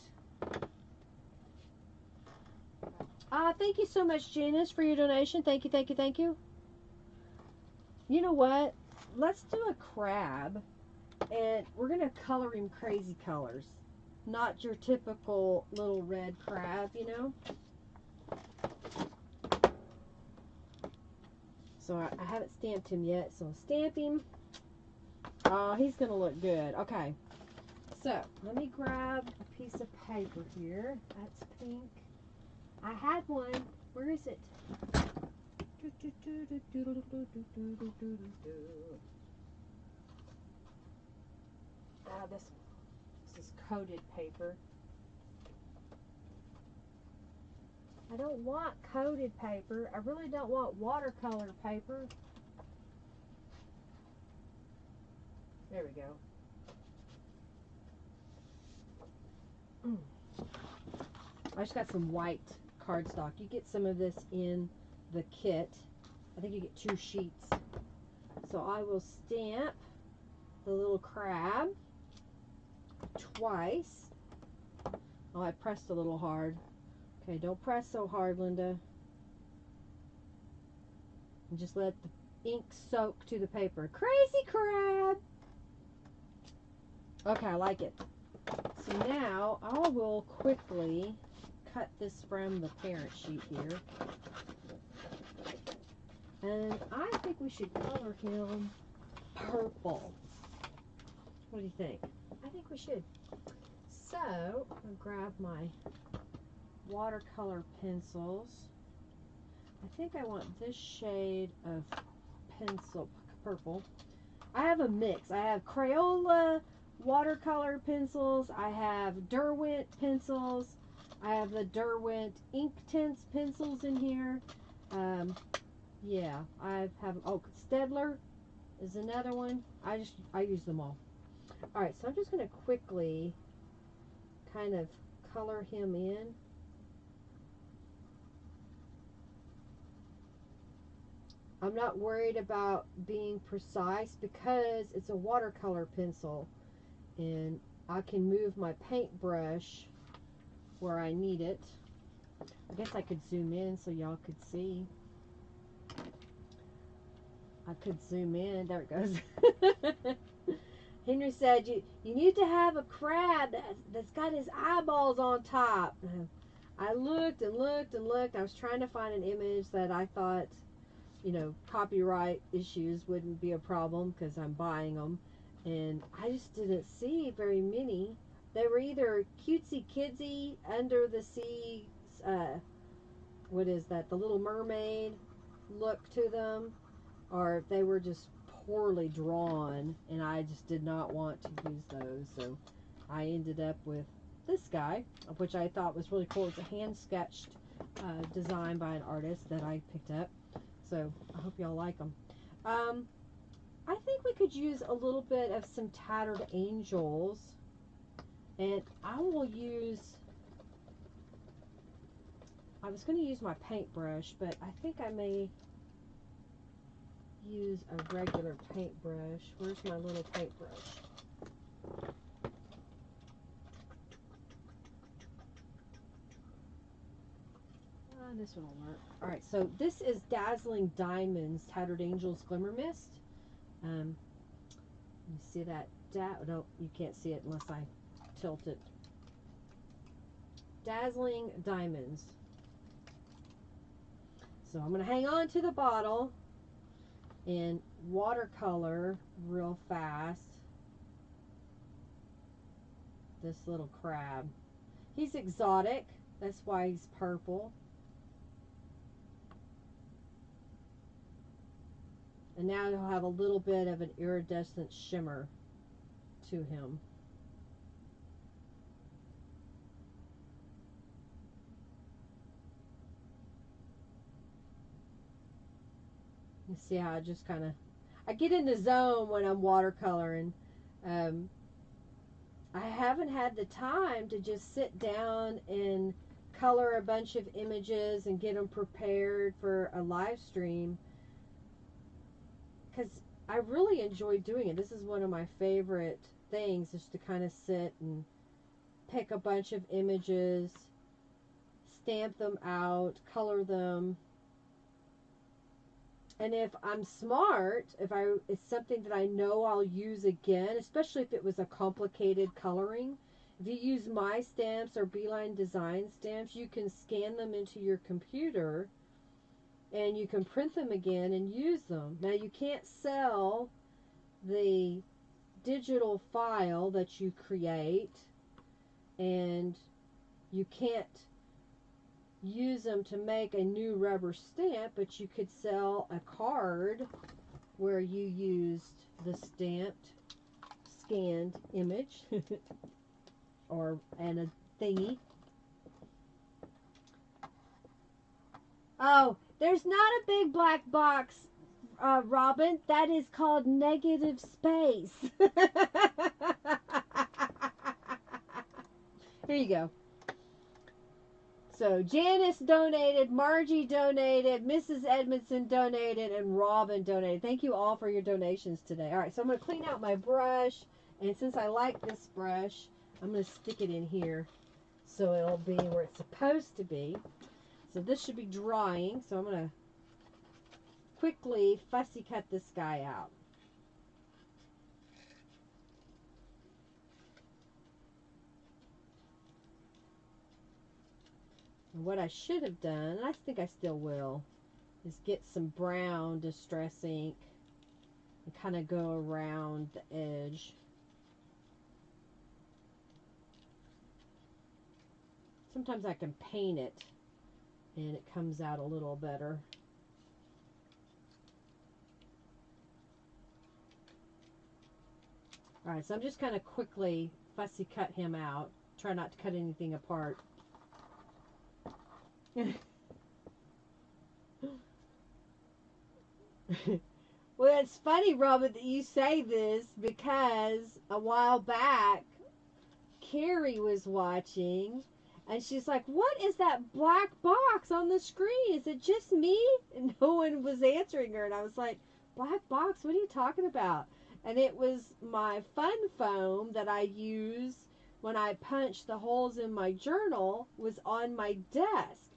thank you so much, Janice, for your donation. Thank you, thank you, thank you. You know what? Let's do a crab, and we're going to color him crazy colors. Not your typical little red crab, you know? So I haven't stamped him yet, so I'll stamp him. Oh, he's going to look good. Okay. So, let me grab a piece of paper here. That's pink. I had one. Where is it? This is coated paper. I don't want coated paper. I really don't want watercolor paper. There we go. I just got some white cardstock. You get some of this in the kit. I think you get 2 sheets. So I will stamp the little crab twice. Oh, I pressed a little hard. Okay, don't press so hard, Linda. And just let the ink soak to the paper. Crazy crab! Okay, I like it. So now I will quickly cut this from the parent sheet here. And I think we should color him purple. What do you think? I think we should. So, I'll grab my watercolor pencils. I think I want this shade of pencil purple. I have a mix. I have Crayola watercolor pencils. I have Derwent pencils. I have the Derwent Inktense pencils in here. Yeah, I have, oh, Stedler is another one. I use them all. Alright, so I'm just going to quickly kind of color him in. I'm not worried about being precise because it's a watercolor pencil and I can move my paintbrush where I need it. I guess I could zoom in so y'all could see. I could zoom in. There it goes. Henry said, you need to have a crab that's got his eyeballs on top. I looked and looked and looked. I was trying to find an image that I thought, you know, copyright issues wouldn't be a problem because I'm buying them. And I just didn't see very many. They were either cutesy kidsy, under the sea, what is that, the Little Mermaid look to them, or they were just poorly drawn, and I just did not want to use those. So I ended up with this guy, which I thought was really cool. It's a hand-sketched design by an artist that I picked up. So I hope y'all like them. I think we could use a little bit of some Tattered Angels. And I will use, I was going to use my paintbrush, but I think I may use a regular paintbrush. Where's my little paintbrush? This one will work. Alright, so this is Dazzling Diamonds Tattered Angels Glimmer Mist. You see that? No, you can't see it unless I tilt it. Dazzling Diamonds. So I'm going to hang on to the bottle and watercolor real fast this little crab. He's exotic. That's why he's purple. And now he'll have a little bit of an iridescent shimmer to him. You see how I just kind of, I get in the zone when I'm watercoloring. I haven't had the time to just sit down and color a bunch of images and get them prepared for a live stream, because I really enjoy doing it. This is one of my favorite things, is to kind of sit and pick a bunch of images, stamp them out, color them. And if I'm smart, if it's something that I know I'll use again, especially if it was a complicated coloring, if you use my stamps or Beeline Design stamps, you can scan them into your computer and you can print them again and use them. Now, you can't sell the digital file that you create, and you can't use them to make a new rubber stamp, but you could sell a card where you used the scanned image and a thingy. Oh, there's not a big black box, Robin. That is called negative space. Here you go. So Janice donated, Margie donated, Mrs. Edmondson donated, and Robin donated. Thank you all for your donations today. All right, so I'm going to clean out my brush, and since I like this brush, I'm going to stick it in here so it'll be where it's supposed to be. So this should be drying, so I'm going to quickly fussy cut this guy out. And what I should have done, and I think I still will, is get some brown distress ink and kind of go around the edge. Sometimes I can paint it and it comes out a little better. Alright, so I'm just kind of quickly fussy cut him out. Try not to cut anything apart. Well, it's funny, Robin, that you say this, because a while back Carrie was watching and she's like, what is that black box on the screen? Is it just me? And no one was answering her, and I was like, black box? What are you talking about? And it was my fun foam that I use when I punch the holes in my journal was on my desk.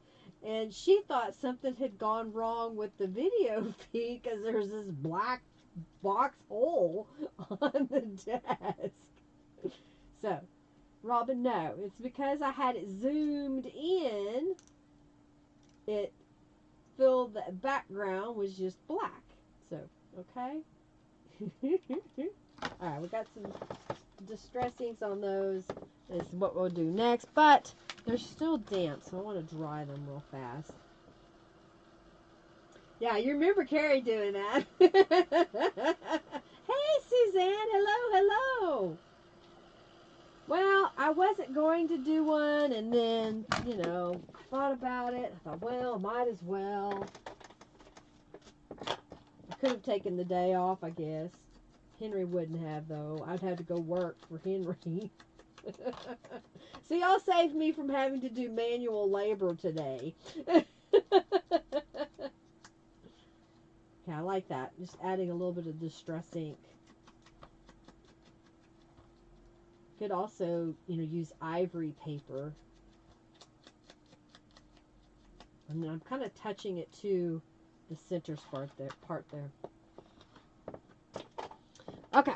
And she thought something had gone wrong with the video feed because there's this black box hole on the desk. So, Robin, no. It's because I had it zoomed in. It filled the background was just black. So, okay. Alright, we got some distress inks on those. This is what we'll do next. But they're still damp, so I want to dry them real fast. Yeah, you remember Carrie doing that. Hey, Suzanne. Hello, hello. Well, I wasn't going to do one, and then, you know, I thought about it. I thought, well, might as well. I could have taken the day off, I guess. Henry wouldn't have, though. I'd have to go work for Henry. So y'all saved me from having to do manual labor today. Yeah, I like that. Just adding a little bit of distress ink. Could also, you know, use ivory paper. And then I'm kind of touching it to the center part there. Okay.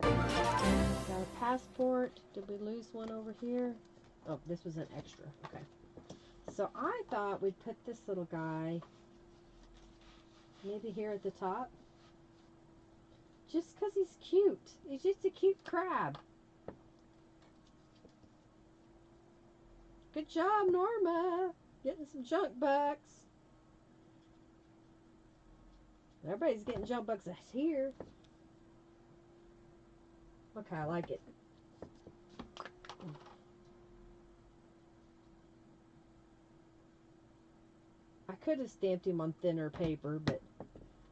Got a passport. Did we lose one over here? Oh, this was an extra. Okay. So I thought we'd put this little guy maybe here at the top. Just because he's cute. He's just a cute crab. Good job, Norma. Getting some junk bucks. Everybody's getting junk bucks here. Okay, I like it. I could have stamped him on thinner paper, but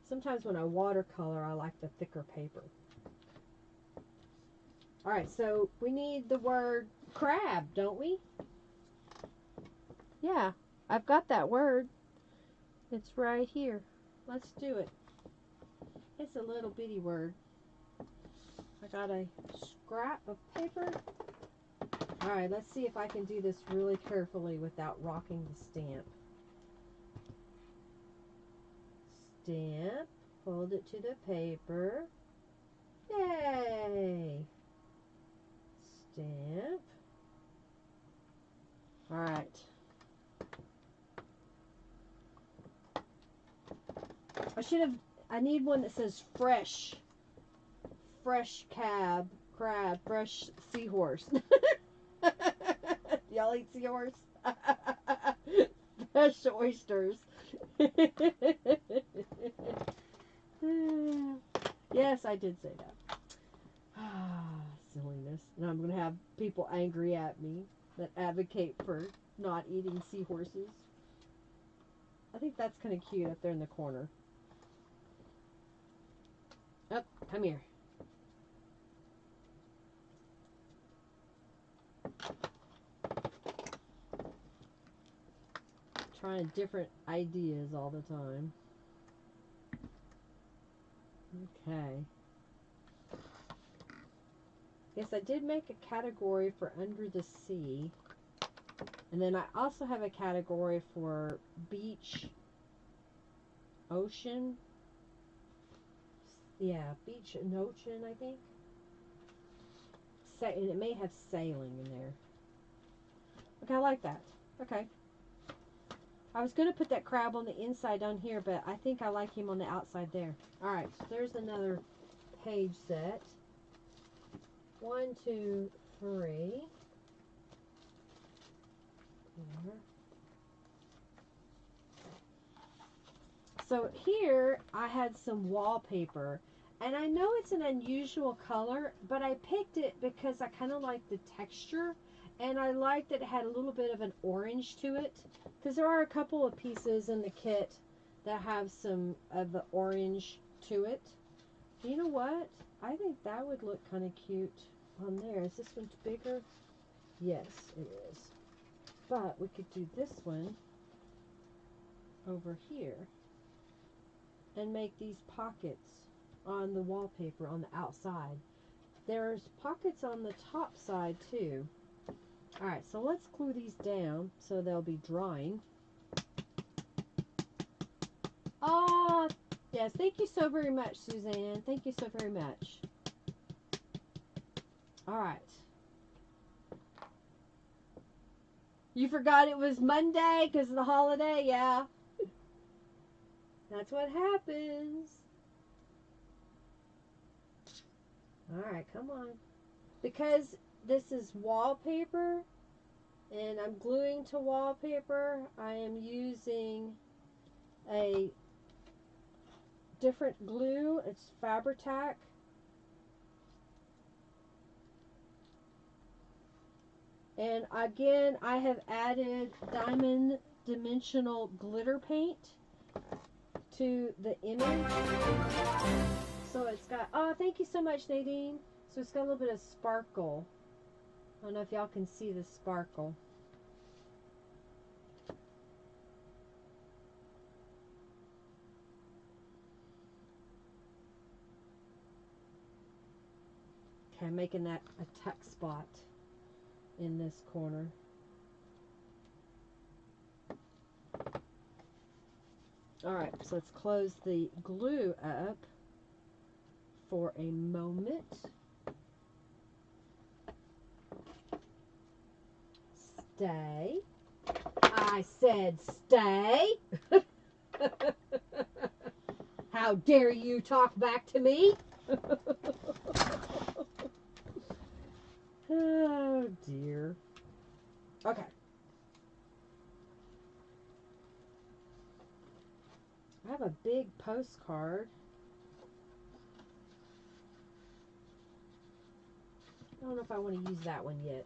sometimes when I watercolor, I like the thicker paper. Alright, so we need the word crab, don't we? Yeah, I've got that word. It's right here. Let's do it. It's a little bitty word. I got a scrap of paper. Alright, let's see if I can do this really carefully without rocking the stamp. Stamp. Hold it to the paper. Yay! Stamp. Alright. I need one that says fresh. Fresh crab, fresh seahorse. Y'all eat seahorse? Fresh oysters. Yes, I did say that. Silliness. And I'm going to have people angry at me that advocate for not eating seahorses. I think that's kind of cute up there in the corner. Oh, come here. Trying different ideas all the time. Okay. Yes, I did make a category for Under the Sea. And then I also have a category for Beach, Ocean. Yeah, Beach and Ocean, I think. And it may have sailing in there. Okay, I like that. Okay. I was going to put that crab on the inside down here, but I think I like him on the outside there. Alright, so there's another page set. 1, 2, 3. 4. So here I had some wallpaper. And I know it's an unusual color, but I picked it because I kind of like the texture. And I liked that it had a little bit of an orange to it. Because there are a couple of pieces in the kit that have some of the orange to it. You know what? I think that would look kind of cute on there. Is this one bigger? Yes, it is. But we could do this one over here and make these pockets on the wallpaper on the outside. There's pockets on the top side too. Alright, so let's glue these down so they'll be drying. Oh, yes, thank you so very much, Suzanne. Thank you so very much. Alright. You forgot it was Monday because of the holiday? Yeah. That's what happens. Alright, come on. Because this is wallpaper and I'm gluing to wallpaper, I am using a different glue. It's Tack. And again, I have added diamond dimensional glitter paint to the image. So it's got, oh, thank you so much, Nadine. So it's got a little bit of sparkle. I don't know if y'all can see the sparkle. Okay, I'm making that a tuck spot in this corner. Alright, so let's close the glue up for a moment. Stay. I said stay. How dare you talk back to me? Oh dear. Okay. I have a big postcard. I don't know if I want to use that one yet.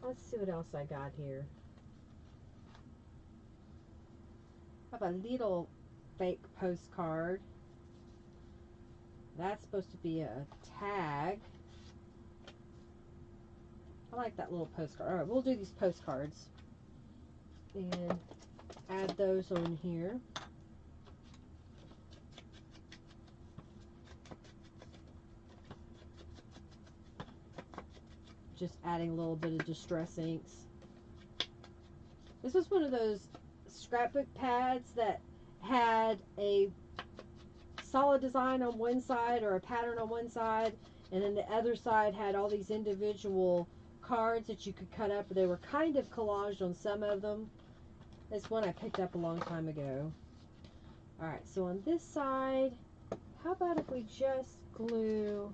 Let's see what else I got here. I have a little fake postcard. That's supposed to be a tag. I like that little postcard. Alright, we'll do these postcards. And add those on here. just adding a little bit of distress inks. This was one of those scrapbook pads that had a solid design on one side or a pattern on one side, and then the other side had all these individual cards that you could cut up. They were kind of collaged on some of them. This one I picked up a long time ago. Alright, so on this side, how about if we just glue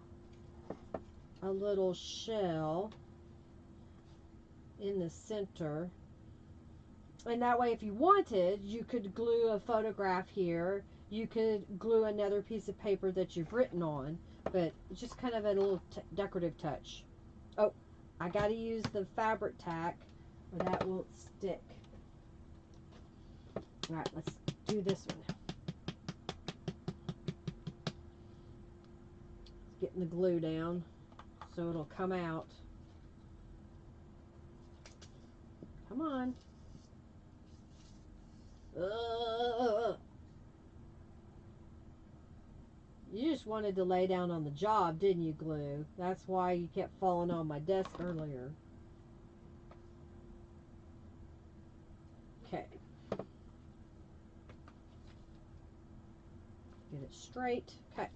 a little shell in the center, and that way if you wanted, you could glue a photograph here, you could glue another piece of paper that you've written on, but just kind of a little decorative touch. Oh, I gotta use the fabric tack or that won't stick. Alright, let's do this one. Getting the glue down so it'll come out. Come on. You just wanted to lay down on the job, didn't you, glue? That's why you kept falling on my desk earlier. Okay. Get it straight. Okay.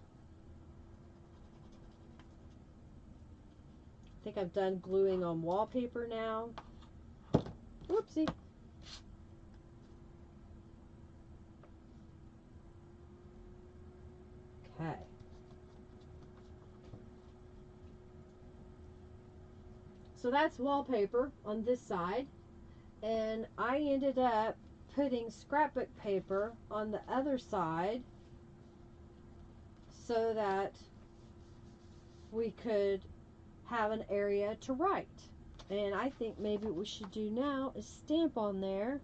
I think I've done gluing on wallpaper now. Whoopsie. Okay. So that's wallpaper on this side. And I ended up putting scrapbook paper on the other side so that we could have an area to write. And I think maybe what we should do now is stamp on there.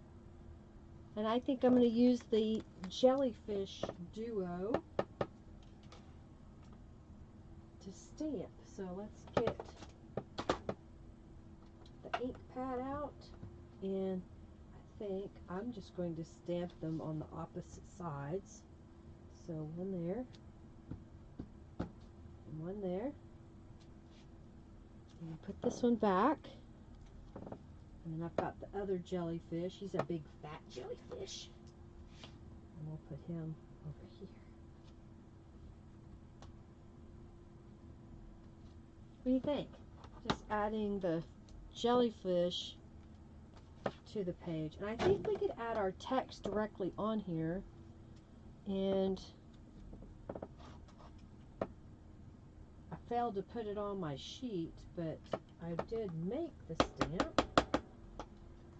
And I think I'm going to use the Jellyfish Duo to stamp. So let's get the ink pad out, and I think I'm just going to stamp them on the opposite sides. So one there, and one there. And put this one back. And then I've got the other jellyfish. He's a big fat jellyfish. And we'll put him over here. What do you think? Just adding the jellyfish to the page. And I think we could add our text directly on here. And I failed to put it on my sheet, but I did make the stamp.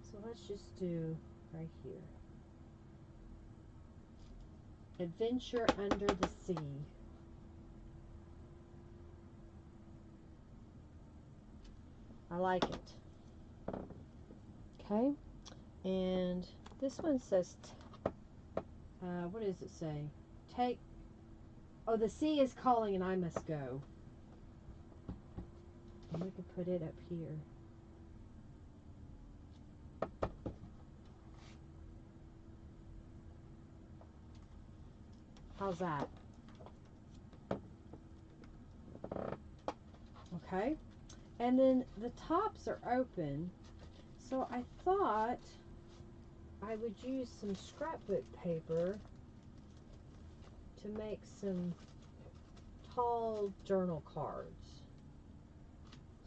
So let's just do right here. Adventure Under the Sea. I like it. Okay. And this one says, what does it say? Take, oh, the sea is calling and I must go. And we can put it up here. How's that? Okay. And then the tops are open. So I thought I would use some scrapbook paper to make some tall journal cards.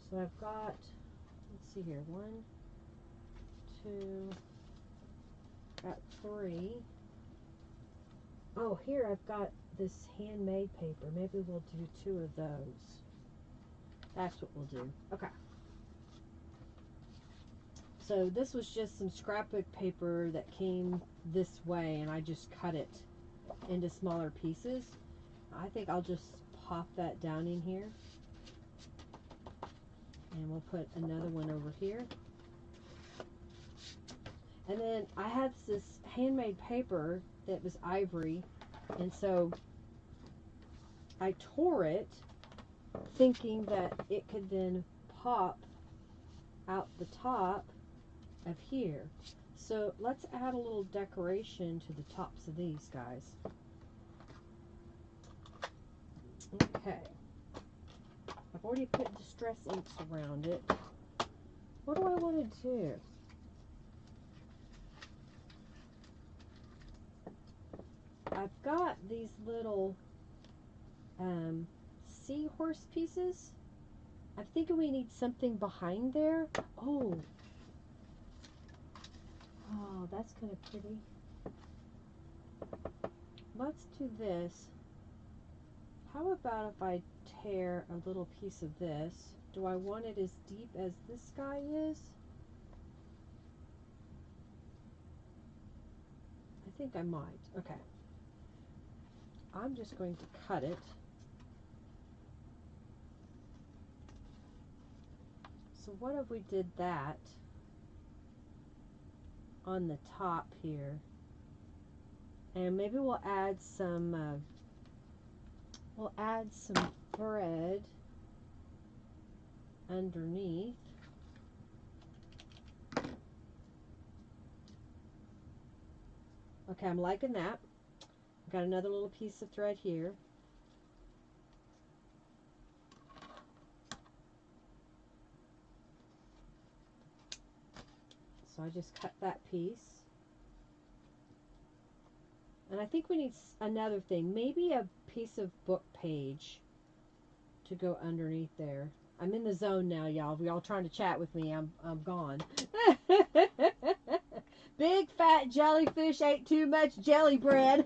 So I've got, let's see here, 1, 2, got 3. Oh, here I've got this handmade paper. Maybe we'll do 2 of those. That's what we'll do. Okay. So this was just some scrapbook paper that came this way, and I just cut it into smaller pieces. I think I'll just pop that down in here. And we'll put another one over here. And then I had this handmade paper that was ivory, and so I tore it thinking that it could then pop out the top of here. So let's add a little decoration to the tops of these guys. Okay. I've already put Distress Inks around it. What do I want to do? I've got these little seahorse pieces. I'm thinking we need something behind there. Oh, that's kind of pretty. Let's do this. How about if I tear a little piece of this? Do I want it as deep as this guy is? I think I might. Okay. I'm just going to cut it. So what if we did that on the top here? And maybe we'll add some thread underneath. Okay, I'm liking that. Got another little piece of thread here. So I just cut that piece. And I think we need another thing. Maybe a piece of book page to go underneath there. I'm in the zone now, y'all. If y'all trying to chat with me, I'm gone. Big fat jellyfish ate too much jelly bread.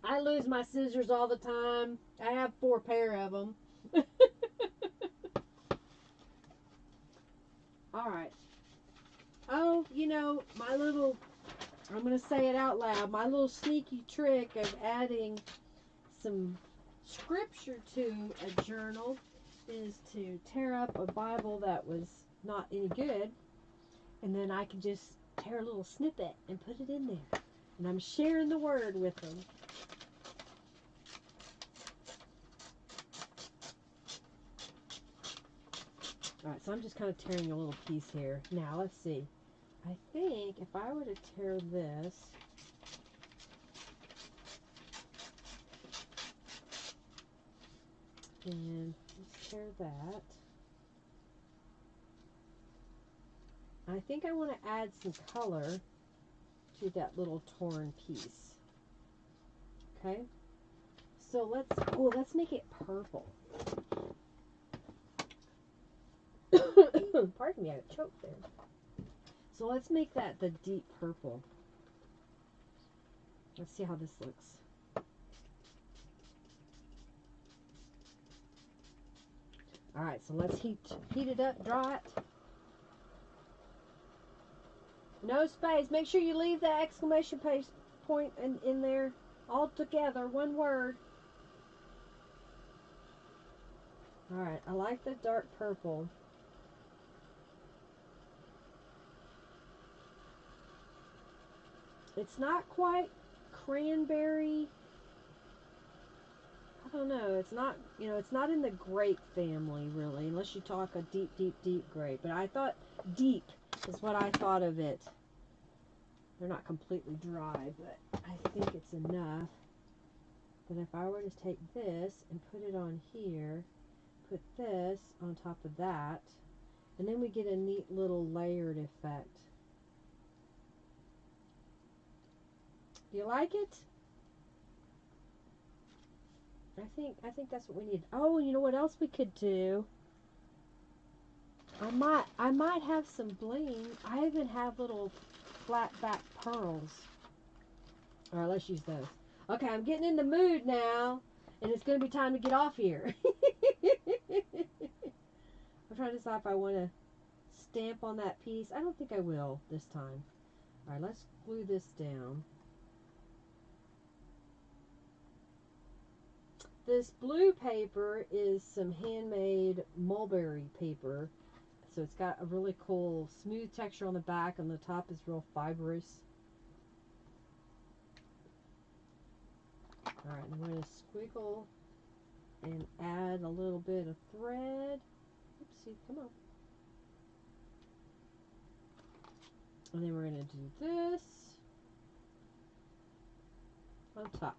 I lose my scissors all the time. I have 4 pair of them. All right. Oh, you know, my little, I'm going to say it out loud, my little sneaky trick of adding some scripture to a journal is to tear up a Bible that was not any good, and then I can just tear a little snippet and put it in there. And I'm sharing the word with them. Alright, so I'm just kind of tearing a little piece here. Now, let's see. I think if I were to tear this, and let's tear that. I think I want to add some color to that little torn piece. Okay? So let's make it purple. Pardon me, I choked there. So let's make that the deep purple. Let's see how this looks. Alright, so let's heat it up, draw it. No space. Make sure you leave that exclamation point in there all together, one word. Alright, I like the dark purple. It's not quite cranberry. I don't know. It's not, it's not in the grape family, really, unless you talk a deep, deep, deep grape. But I thought deep is what I thought of it. They're not completely dry, but I think it's enough that if I were to take this and put it on here, put this on top of that, and then we get a neat little layered effect. Do you like it? I think that's what we need. Oh, you know what else we could do? I might have some bling. I even have little flat back pearls. All right, let's use those. Okay, I'm getting in the mood now, and it's going to be time to get off here. I'm trying to decide if I want to stamp on that piece. I don't think I will this time. All right, let's glue this down. This blue paper is some handmade mulberry paper. So it's got a really cool smooth texture on the back, and the top is real fibrous. Alright, I'm going to squiggle and add a little bit of thread. Oopsie, come on. And then we're going to do this. on top.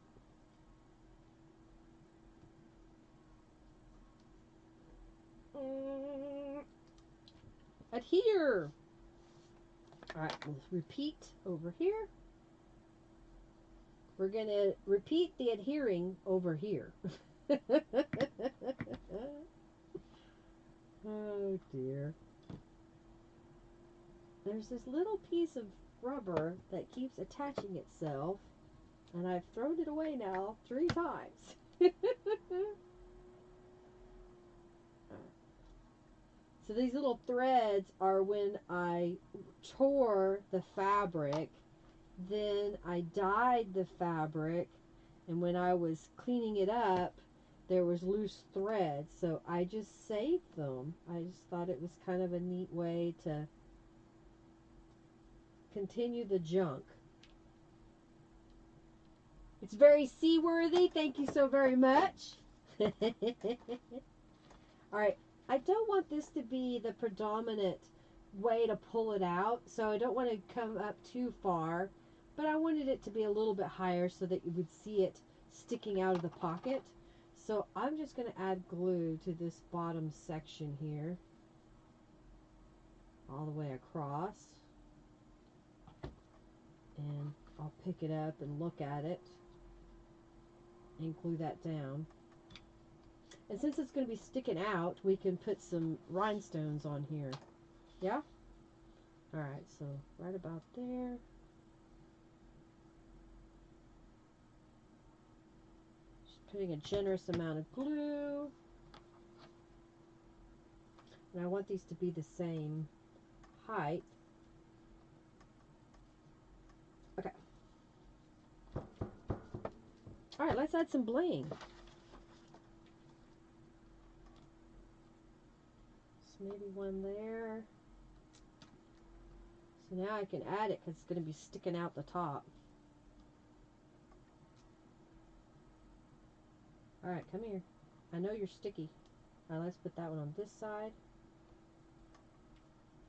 Adhere. Alright, we'll repeat over here. We're going to repeat the adhering over here. Oh dear. There's this little piece of rubber that keeps attaching itself, and I've thrown it away now 3 times. So these little threads are when I tore the fabric, then I dyed the fabric, and when I was cleaning it up, there was loose threads, so I just saved them. I just thought it was kind of a neat way to continue the junk. It's very seaworthy. Thank you so very much. Alright, I don't want this to be the predominant way to pull it out, so I don't want to come up too far, but I wanted it to be a little bit higher so that you would see it sticking out of the pocket. So I'm just going to add glue to this bottom section here, all the way across, and I'll pick it up and look at it and glue that down. And since it's going to be sticking out, we can put some rhinestones on here. Yeah? Alright, so right about there. Just putting a generous amount of glue. And I want these to be the same height. Okay. Alright, let's add some bling. Maybe one there. So now I can add it because it's going to be sticking out the top. Alright, come here. I know you're sticky. Alright, let's put that one on this side.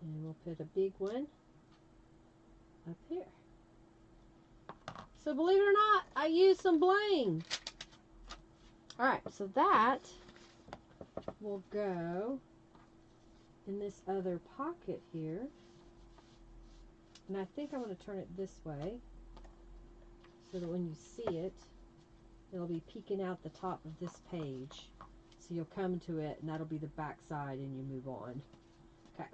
And we'll put a big one up here. So believe it or not, I used some bling. Alright, so that will go in this other pocket here, and I think I'm going to turn it this way so that when you see it, it'll be peeking out the top of this page, so you'll come to it and that'll be the back side and you move on. Okay.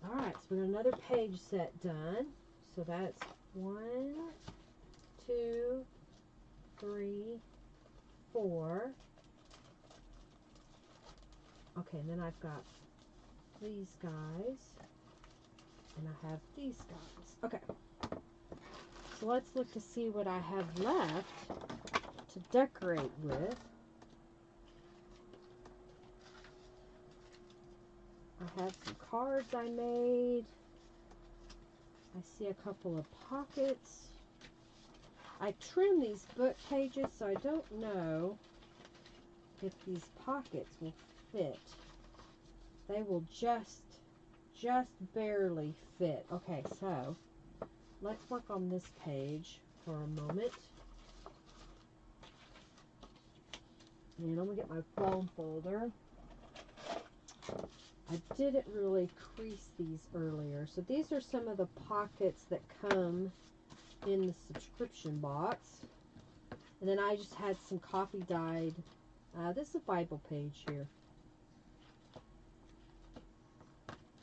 Alright, so we got another page set done, so that's 1, 2, 3, 4. Okay, and then I've got these guys, and I have these guys. Okay, so let's look to see what I have left to decorate with. I have some cards I made. I see a couple of pockets. I trimmed these book pages, so I don't know if these pockets will fit. They will just barely fit. Okay, so let's work on this page for a moment. And I'm going to get my foam folder. I didn't really crease these earlier. So these are some of the pockets that come in the subscription box. And then I just had some coffee dyed. This is a Bible page here.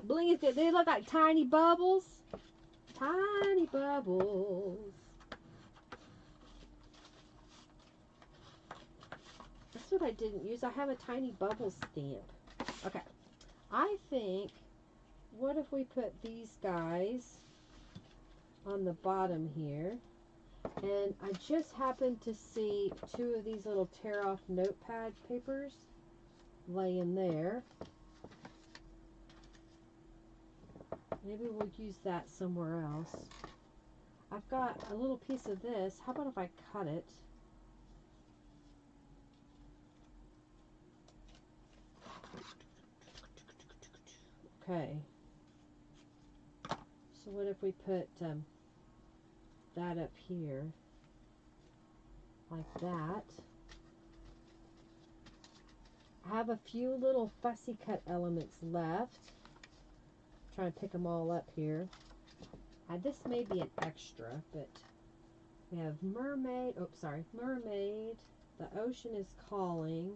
Bling, they look like tiny bubbles. Tiny bubbles. That's what I didn't use. I have a tiny bubble stamp. Okay. I think, what if we put these guys on the bottom here? And I just happened to see 2 of these little tear-off notepad papers laying there. Maybe we'll use that somewhere else. I've got a little piece of this. How about if I cut it? Okay. So what if we put that up here like that? I have a few little fussy cut elements left. Try and pick them all up here. This may be an extra, but we have mermaid. Oh, sorry, mermaid. The ocean is calling.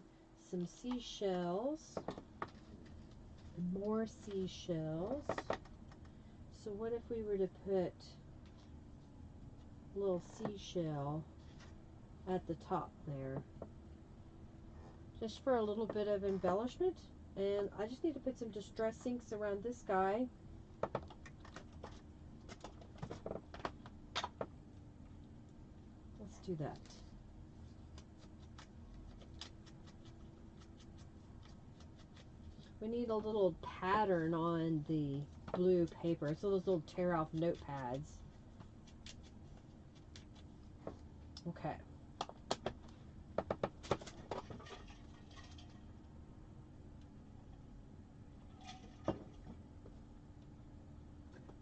Some seashells. More seashells. So what if we were to put a little seashell at the top there? Just for a little bit of embellishment. And I just need to put some distress inks around this guy. Let's do that. We need a little pattern on the blue paper. So those little tear off notepads. Okay.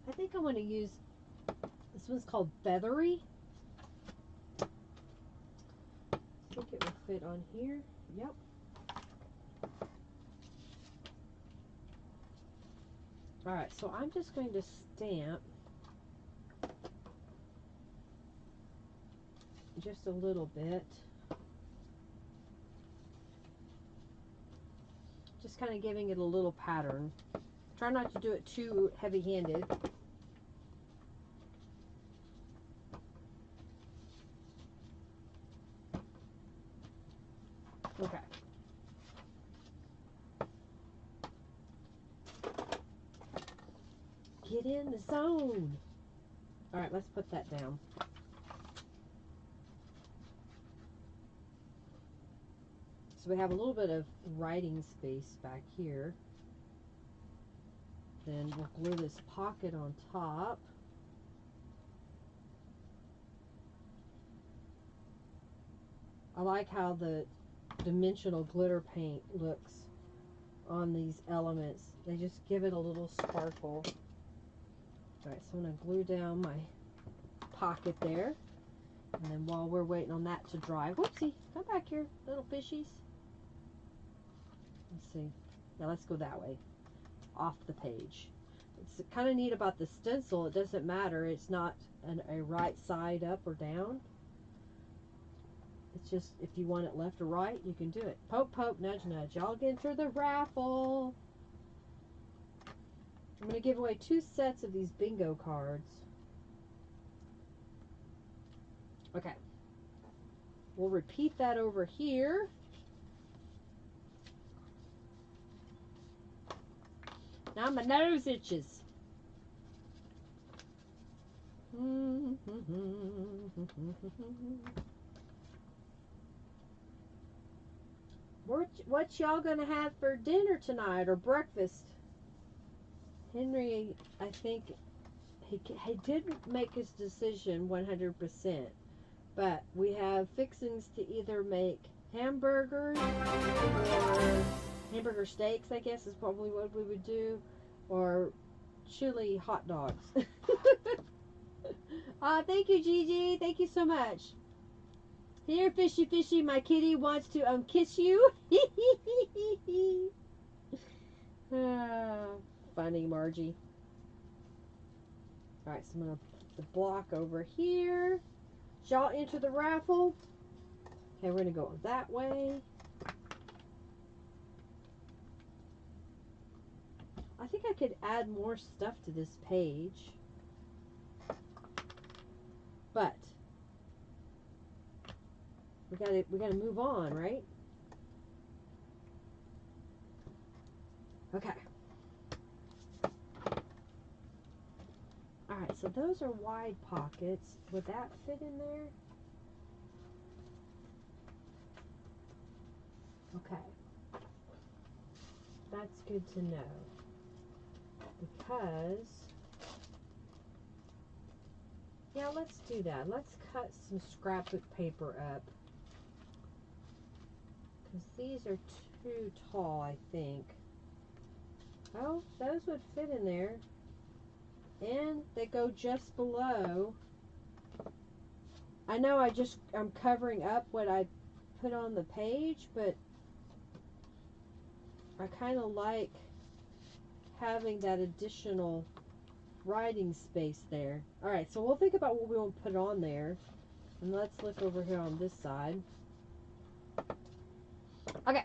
I think I want to use, this one's called Feathery. I think it will fit on here. Yep. Alright, so I'm just going to stamp just a little bit. Just kind of giving it a little pattern. Try not to do it too heavy-handed. Okay. Get in the zone. Alright, let's put that down. So we have a little bit of writing space back here. Then we'll glue this pocket on top. I like how the dimensional glitter paint looks on these elements. They just give it a little sparkle. Alright, so I'm going to glue down my pocket there. And then while we're waiting on that to dry, whoopsie, come back here, little fishies. Let's see. Now let's go that way, off the page. It's kind of neat about the stencil. It doesn't matter. It's not a right side up or down. It's just if you want it left or right, you can do it. Poke, poke, nudge, nudge. Y'all get into the raffle. I'm going to give away 2 sets of these bingo cards. Okay. We'll repeat that over here. Now my nose itches. What y'all gonna have for dinner tonight or breakfast? Henry, I think he didn't make his decision 100%, but we have fixings to either make hamburgers or hamburger steaks, I guess is probably what we would do, or chili hot dogs. Thank you, Gigi. Thank you so much. Here, fishy, fishy, my kitty wants to kiss you. Funny, Margie. Alright, so I'm going to put the block over here. Y'all enter the raffle. Okay, we're going to go that way. I think I could add more stuff to this page. But we gotta move on, right? Okay. Alright, so those are wide pockets. Would that fit in there? Okay. That's good to know. Because, yeah, let's do that. Let's cut some scrapbook paper up. Because these are too tall, I think. Oh, those would fit in there. And they go just below. I know I'm covering up what I put on the page, but I kind of like having that additional writing space there. Alright, so we'll think about what we want to put on there. And let's look over here on this side. Okay.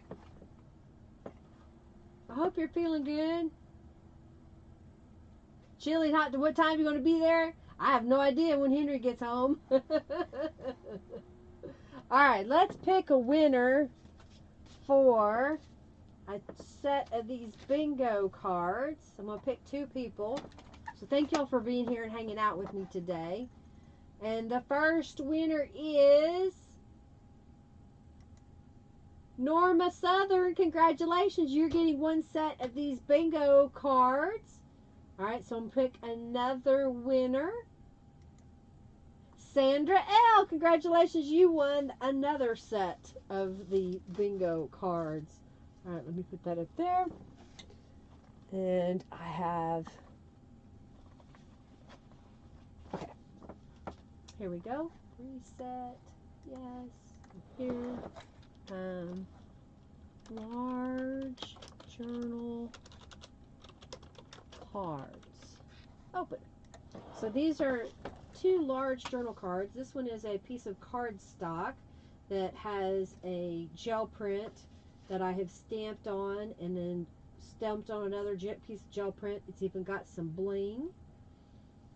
I hope you're feeling good. Chilly and hot. What time are you going to be there? I have no idea when Henry gets home. Alright, let's pick a winner for a set of these bingo cards. I'm going to pick 2 people. So thank y'all for being here and hanging out with me today. And the first winner is Norma Southern. Congratulations. You're getting 1 set of these bingo cards. Alright, so I'm going to pick another winner. Sandra L. Congratulations. You won another set of the bingo cards. Alright, let me put that up there. And I have... Okay. Here we go. Reset. Yes. Here. Large journal cards. Open. So these are 2 large journal cards. This one is a piece of cardstock that has a gel print that I have stamped on and then stamped on another piece of gel print. It's even got some bling.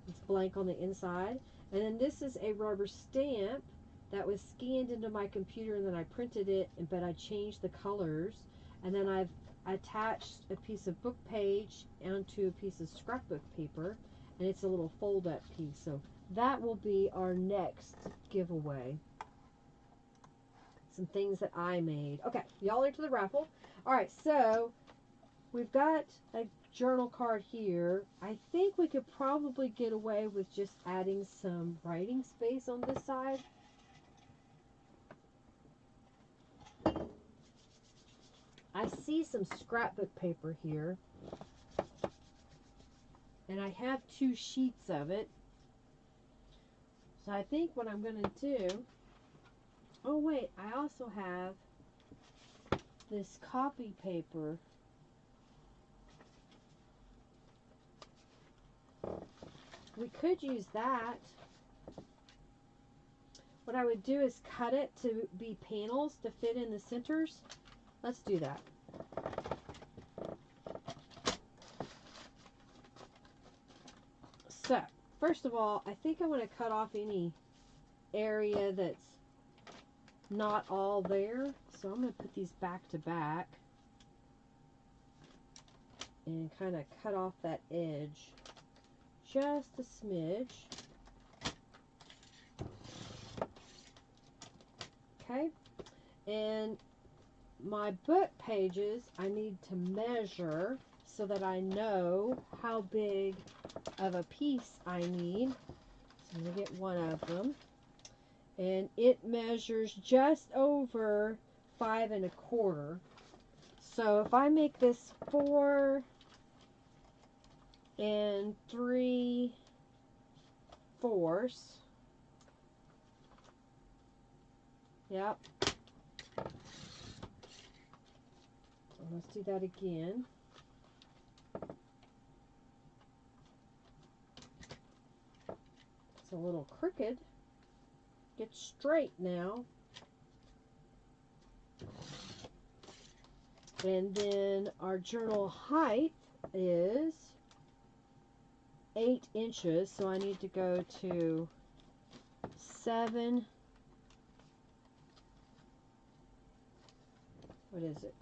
It's blank on the inside. And then this is a rubber stamp that was scanned into my computer and then I printed it, but I changed the colors. And then I've attached a piece of book page onto a piece of scrapbook paper, and it's a little fold up piece. So that will be our next giveaway. Some things that I made. Okay, y'all into the raffle. Alright, so we've got a journal card here. I think we could probably get away with just adding some writing space on this side. I see some scrapbook paper here. And I have 2 sheets of it. So I think what I'm going to do... Oh wait, I also have this copy paper. We could use that. What I would do is cut it to be panels to fit in the centers. Let's do that. So, first of all, I think I want to cut off any area that's not all there. So I'm going to put these back to back and kind of cut off that edge just a smidge. Okay, and my book pages I need to measure so that I know how big of a piece I need. So I'm going to get one of them. And it measures just over 5 1/4. So if I make this 4 3/4, yep. Let's do that again. It's a little crooked. Get straight now. And then our journal height is 8 inches, so I need to go to 7. What is it?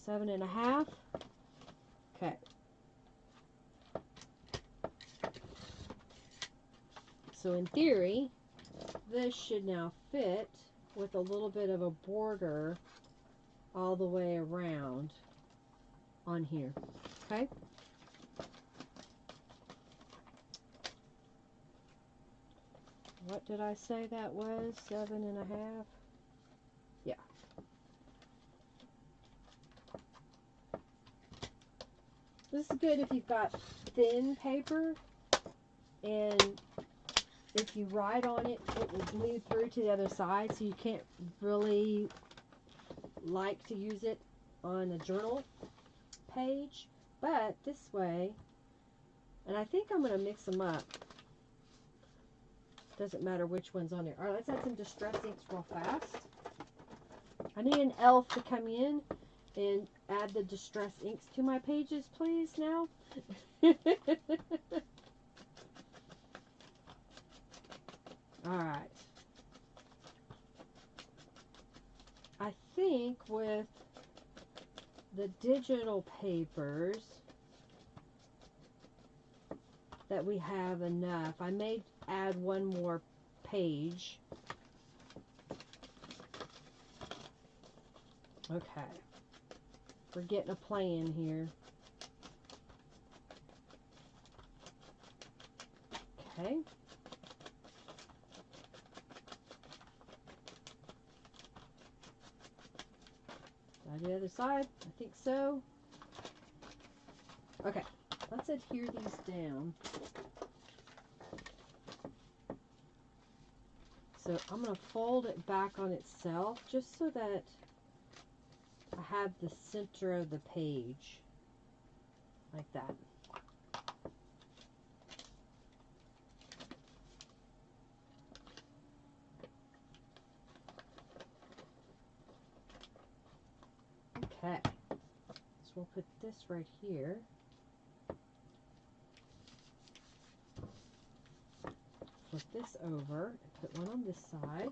7 1/2. Okay. So in theory, this should now fit with a little bit of a border all the way around on here. Okay? What did I say that was? 7 1/2? Yeah. This is good if you've got thin paper, and if you write on it, it will bleed through to the other side, so you can't really like to use it on a journal page. But this way, and I think I'm going to mix them up. Doesn't matter which one's on there. All right, let's add some distress inks real fast. I need an elf to come in and add the distress inks to my pages, please, now. Alright. I think with the digital papers that we have enough. I may add one more page. Okay. We're getting a plan here. Okay. The other side, I think so. Okay, let's adhere these down. So I'm going to fold it back on itself just so that I have the center of the page like that. Okay, so we'll put this right here. Flip this over and put one on this side.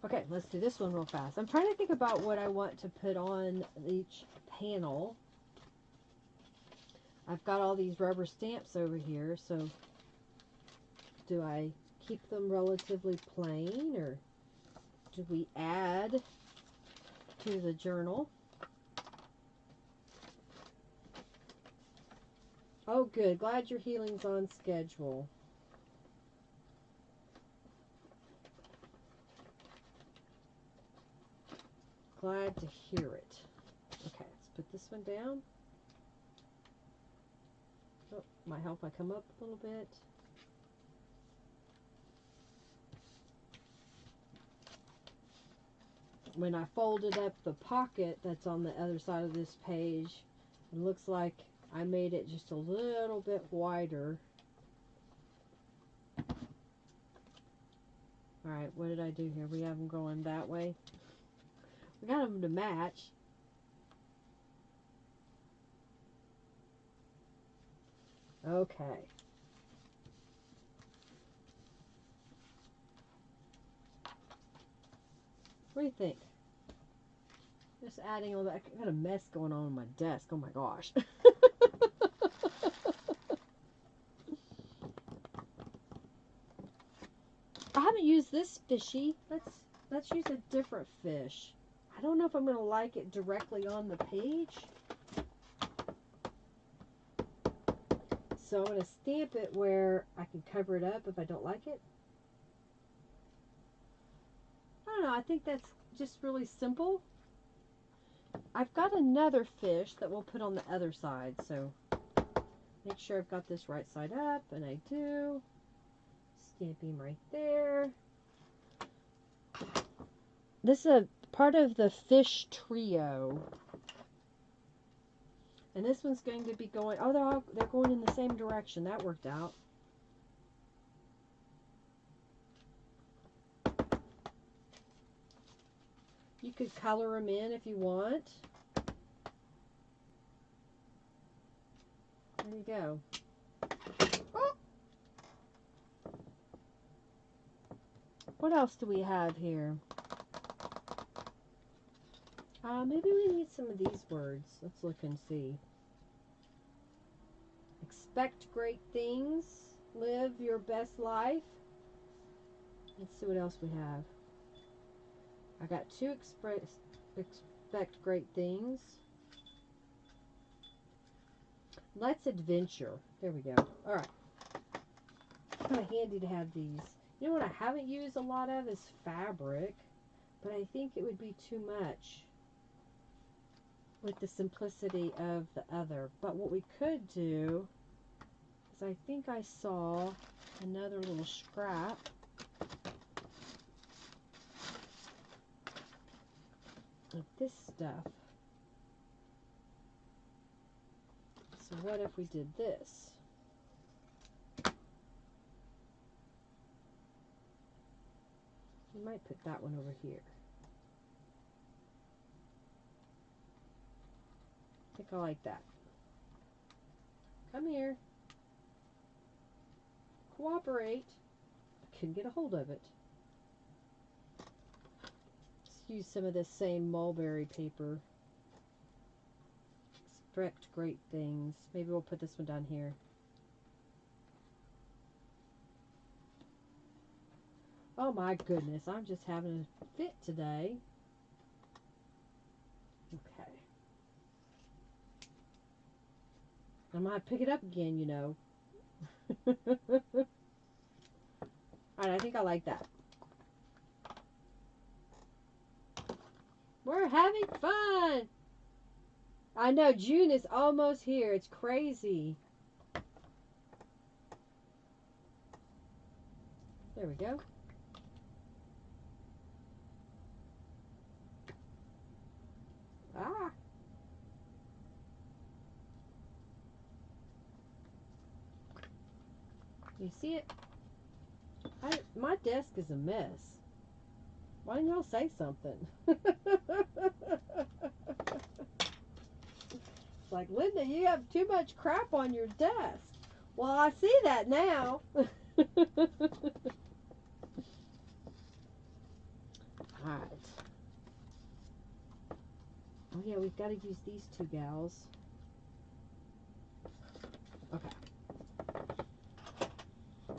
Okay, let's do this one real fast. I'm trying to think about what I want to put on each panel. I've got all these rubber stamps over here, so do I keep them relatively plain, or do we add to the journal? Oh, good. Glad your healing's on schedule. Glad to hear it. Okay, let's put this one down. Oh, might help I come up a little bit. When I folded up the pocket that's on the other side of this page, it looks like I made it just a little bit wider. Alright, what did I do here? We have them going that way. We got them to match. Okay. What do you think? Just adding a little bit. I got a mess going on my desk. Oh my gosh. I haven't used this fishy. Let's use a different fish. I don't know if I'm going to like it directly on the page. So I'm going to stamp it where I can cover it up if I don't like it. I don't know. I think that's just really simple. I've got another fish that we'll put on the other side. So make sure I've got this right side up, and I do. Stamp him right there. This is a part of the fish trio. And this one's going to be going, oh, they're going in the same direction. That worked out. You could color them in if you want. There you go. Oh! What else do we have here? Maybe we need some of these words. Let's look and see. Expect great things. Live your best life. Let's see what else we have. I got two expect great things. Let's adventure. There we go. All right. It's kind of handy to have these. You know what I haven't used a lot of is fabric, but I think it would be too much with the simplicity of the other. But what we could do is, I think I saw another little scrap. Of this stuff. So what if we did this? We might put that one over here. I think I like that. Come here. Cooperate. I couldn't get a hold of it. Let's use some of this same mulberry paper. Expect great things. Maybe we'll put this one down here. Oh my goodness, I'm just having a fit today. Okay. I might pick it up again, you know. Alright, I think I like that. We're having fun! I know, June is almost here. It's crazy. There we go. Ah! You see it? My desk is a mess. Why didn't y'all say something? It's like, Linda, you have too much crap on your desk. Well, I see that now. Alright. Oh yeah, we've got to use these two gals. Okay.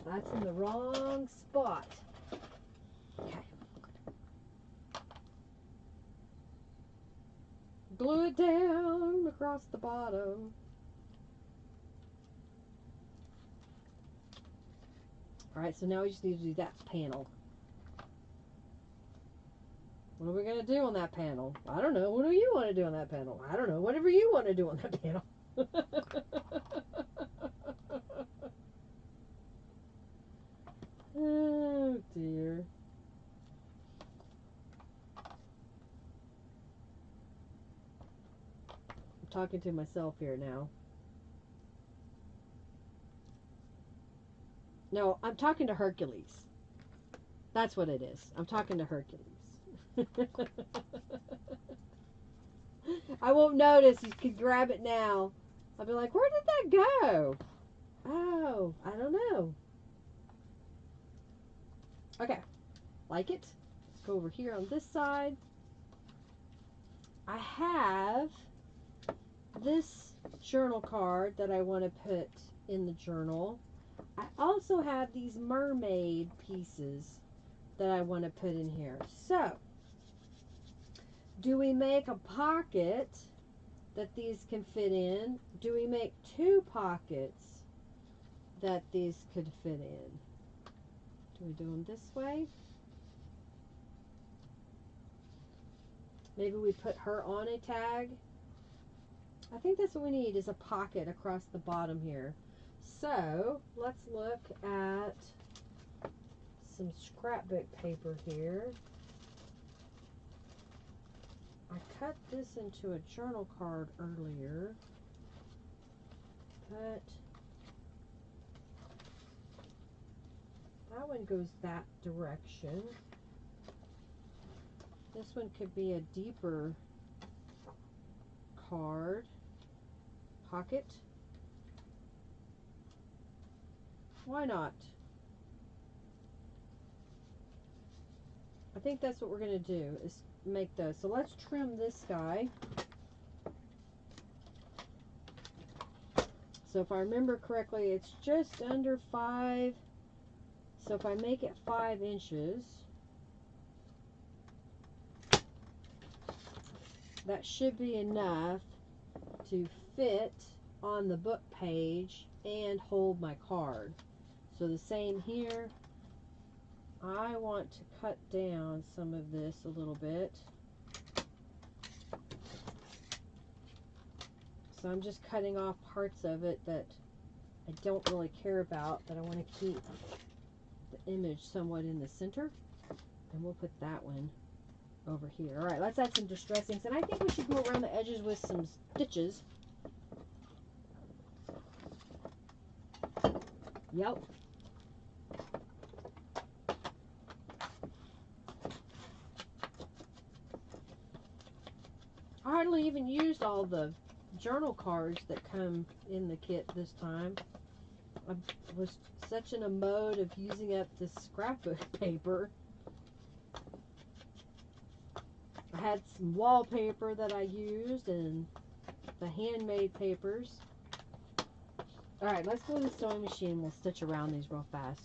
That's in the wrong spot. Okay. Glue it down across the bottom. Alright, so now we just need to do that panel. What are we going to do on that panel? I don't know. What do you want to do on that panel? I don't know. Whatever you want to do on that panel. Oh, dear. I'm talking to myself here now. No, I'm talking to Hercules. That's what it is. I'm talking to Hercules. I won't notice. You can grab it now. I'll be like, where did that go? Oh, I don't know. Okay. Like it? Let's go over here on this side. I have this journal card that I want to put in the journal. I also have these mermaid pieces that I want to put in here. So, do we make a pocket that these can fit in? Do we make two pockets that these could fit in? Do we do them this way? Maybe we put her on a tag. I think that's what we need, is a pocket across the bottom here. So, let's look at some scrapbook paper here. I cut this into a journal card earlier, but that one goes that direction. This one could be a deeper card pocket. Why not? I think that's what we're going to do, is make those. So let's trim this guy. So if I remember correctly, it's just under 5. So if I make it 5 inches, that should be enough to fit on the book page and hold my card. So the same here. I want to cut down some of this a little bit. So I'm just cutting off parts of it that I don't really care about, that I want to keep the image somewhat in the center. And we'll put that one over here. All right, let's add some distress inks. And I think we should go around the edges with some stitches. Yep. I hardly even used all the journal cards that come in the kit this time. I was such in a mode of using up this scrapbook paper. I had some wallpaper that I used and the handmade papers. Alright, let's go to the sewing machine. We'll stitch around these real fast.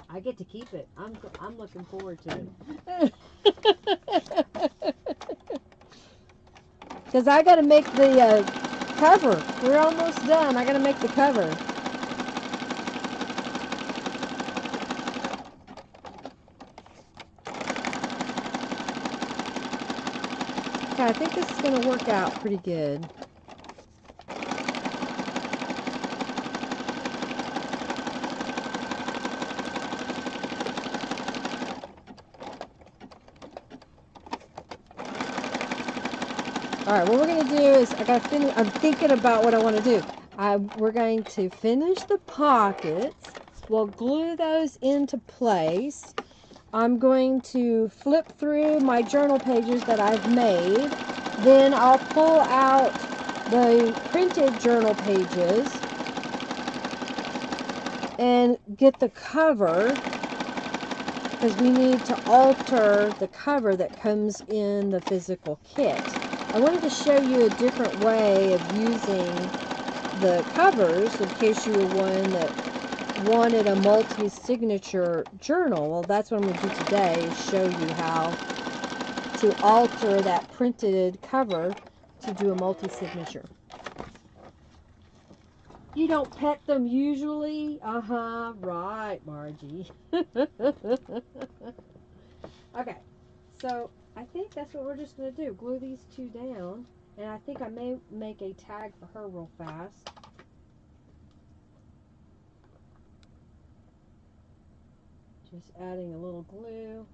I get to keep it. I'm looking forward to it. Because I got to make the cover. We're almost done. I got to make the cover. Okay, I think this is going to work out pretty good. Alright, what we're going to do is, I'm thinking about what I want to do. We're going to finish the pockets. We'll glue those into place. I'm going to flip through my journal pages that I've made. Then I'll pull out the printed journal pages and get the cover, because we need to alter the cover that comes in the physical kit. I wanted to show you a different way of using the covers in case you were one that wanted a multi-signature journal. Well, that's what I'm going to do today, is show you how to alter that printed cover to do a multi-signature. You don't pet them usually? Uh-huh, right, Margie. Okay, so I think that's what we're just going to do. Glue these two down. And I think I may make a tag for her real fast. Just adding a little glue.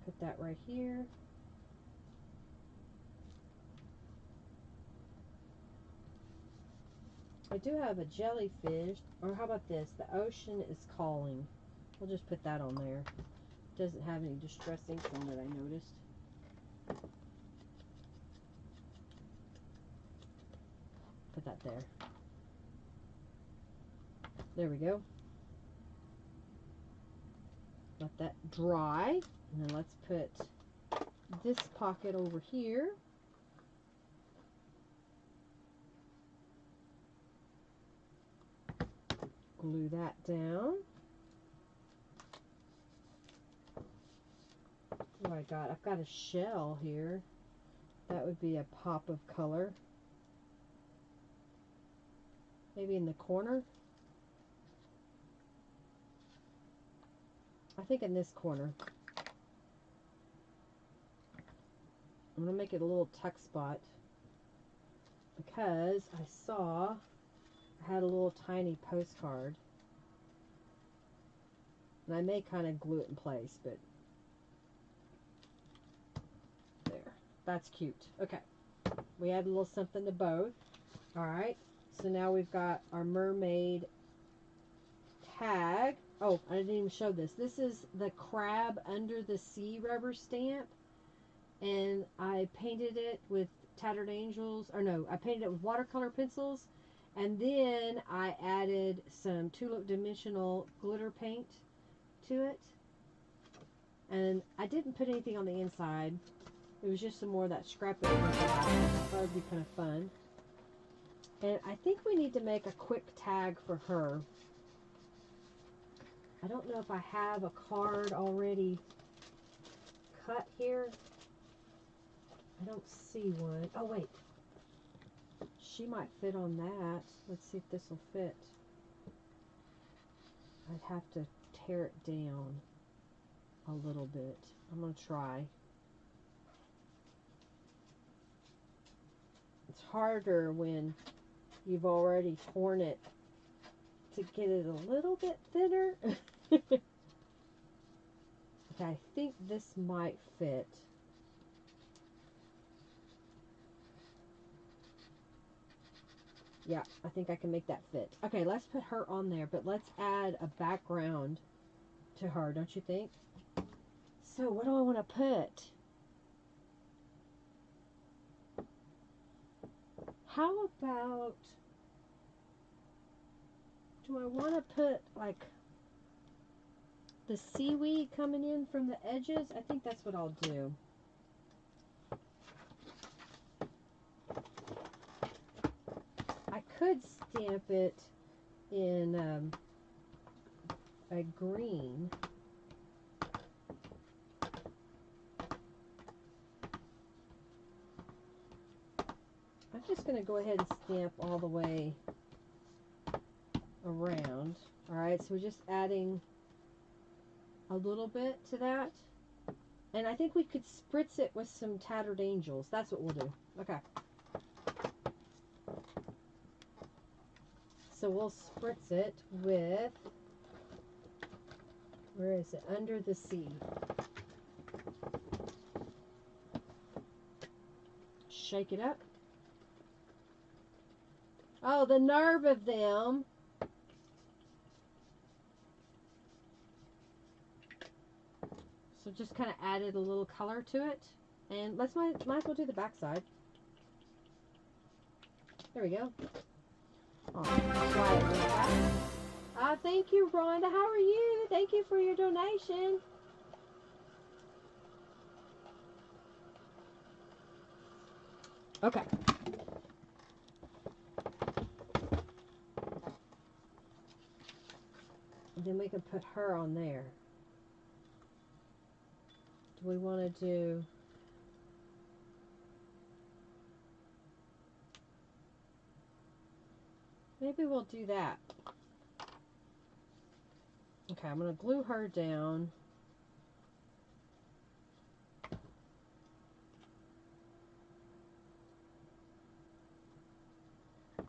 Put that right here. I do have a jellyfish. Or how about this? The ocean is calling. We'll just put that on there. Doesn't have any distress inks on it, I noticed. Put that there. There we go. Let that dry. And then let's put this pocket over here. Glue that down. Oh my God, I've got a shell here. That would be a pop of color. Maybe in the corner. I think in this corner. I'm going to make it a little tuck spot because I saw I had a little tiny postcard. And I may kind of glue it in place, but there. That's cute. Okay. We add a little something to both. Alright. So now we've got our mermaid tag. Oh, I didn't even show this. This is the crab under the sea rubber stamp. And I painted it with Tattered Angels. Or no, I painted it with watercolor pencils. And then I added some Tulip Dimensional glitter paint to it. And I didn't put anything on the inside. It was just some more of that scrapbook. That would be kind of fun. And I think we need to make a quick tag for her. I don't know if I have a card already cut here. I don't see one. Oh, wait. She might fit on that. Let's see if this will fit. I'd have to tear it down a little bit. I'm going to try. It's harder when you've already torn it to get it a little bit thinner. Okay, I think this might fit. Yeah, I think I can make that fit. Okay, let's put her on there, but let's add a background to her, don't you think? So what do I want to put? How about, do I want to put like the seaweed coming in from the edges? I think that's what I'll do. I could stamp it in a green. I'm just going to go ahead and stamp all the way around. Alright, so we're just adding a little bit to that. And I think we could spritz it with some Tattered Angels. That's what we'll do. Okay. So we'll spritz it with, where is it? Under the Sea. Shake it up. Oh, the nerve of them. So just kind of added a little color to it. And let's might as well do the back side. There we go. Oh, try it real fast. Thank you, Rhonda. How are you? Thank you for your donation. Okay. And then we can put her on there. Do we want to do... Maybe we'll do that. Okay, I'm going to glue her down.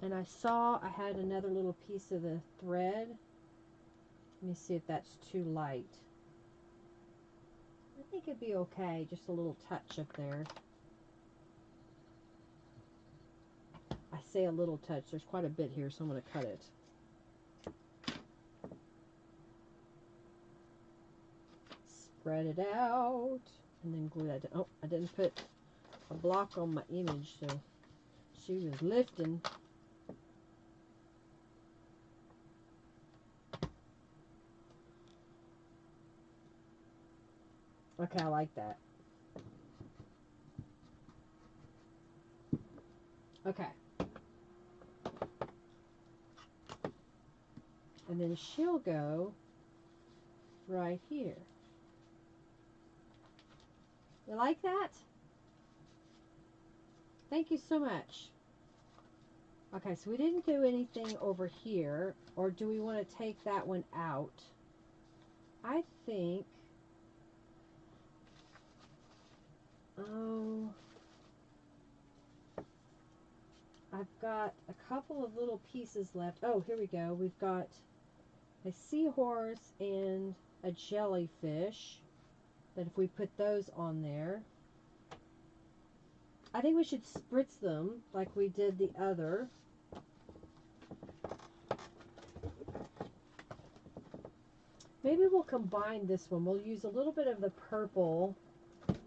And I saw I had another little piece of the thread. Let me see if that's too light. I think it'd be okay, just a little touch up there. I say a little touch, there's quite a bit here, so I'm going to cut it. Spread it out, and then glue that down. Oh, I didn't put a block on my image, so she was lifting. Okay, I like that. Okay. And then she'll go right here. You like that? Thank you so much. Okay, so we didn't do anything over here, or do we want to take that one out? I think, oh, I've got a couple of little pieces left. Oh, here we go. We've got a seahorse and a jellyfish, that if we put those on there, I think we should spritz them like we did the other. Maybe we'll combine this one. We'll use a little bit of the purple,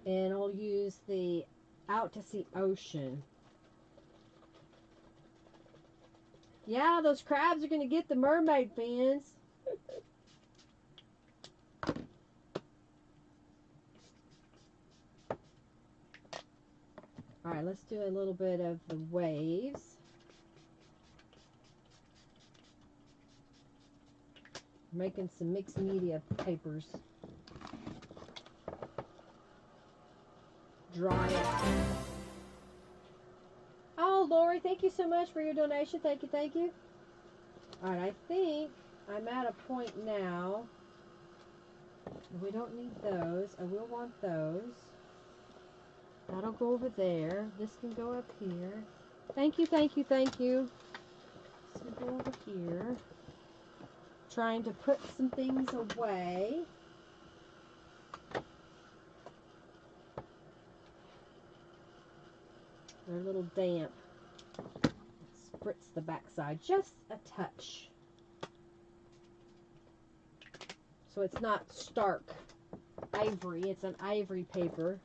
and I'll use the Out to Sea Ocean. Yeah, those crabs are going to get the mermaid fins. Alright, let's do a little bit of the waves. Making some mixed media papers. Dry it. Oh, Lori, thank thank you so much for your donation. Thank you, thank you. Alright, I think I'm at a point now. We don't need those. I will want those. That'll go over there. This can go up here. Thank you, thank you, thank you. This can go over here. Trying to put some things away. They're a little damp. Spritz the backside just a touch. So it's not stark ivory. It's an ivory paper.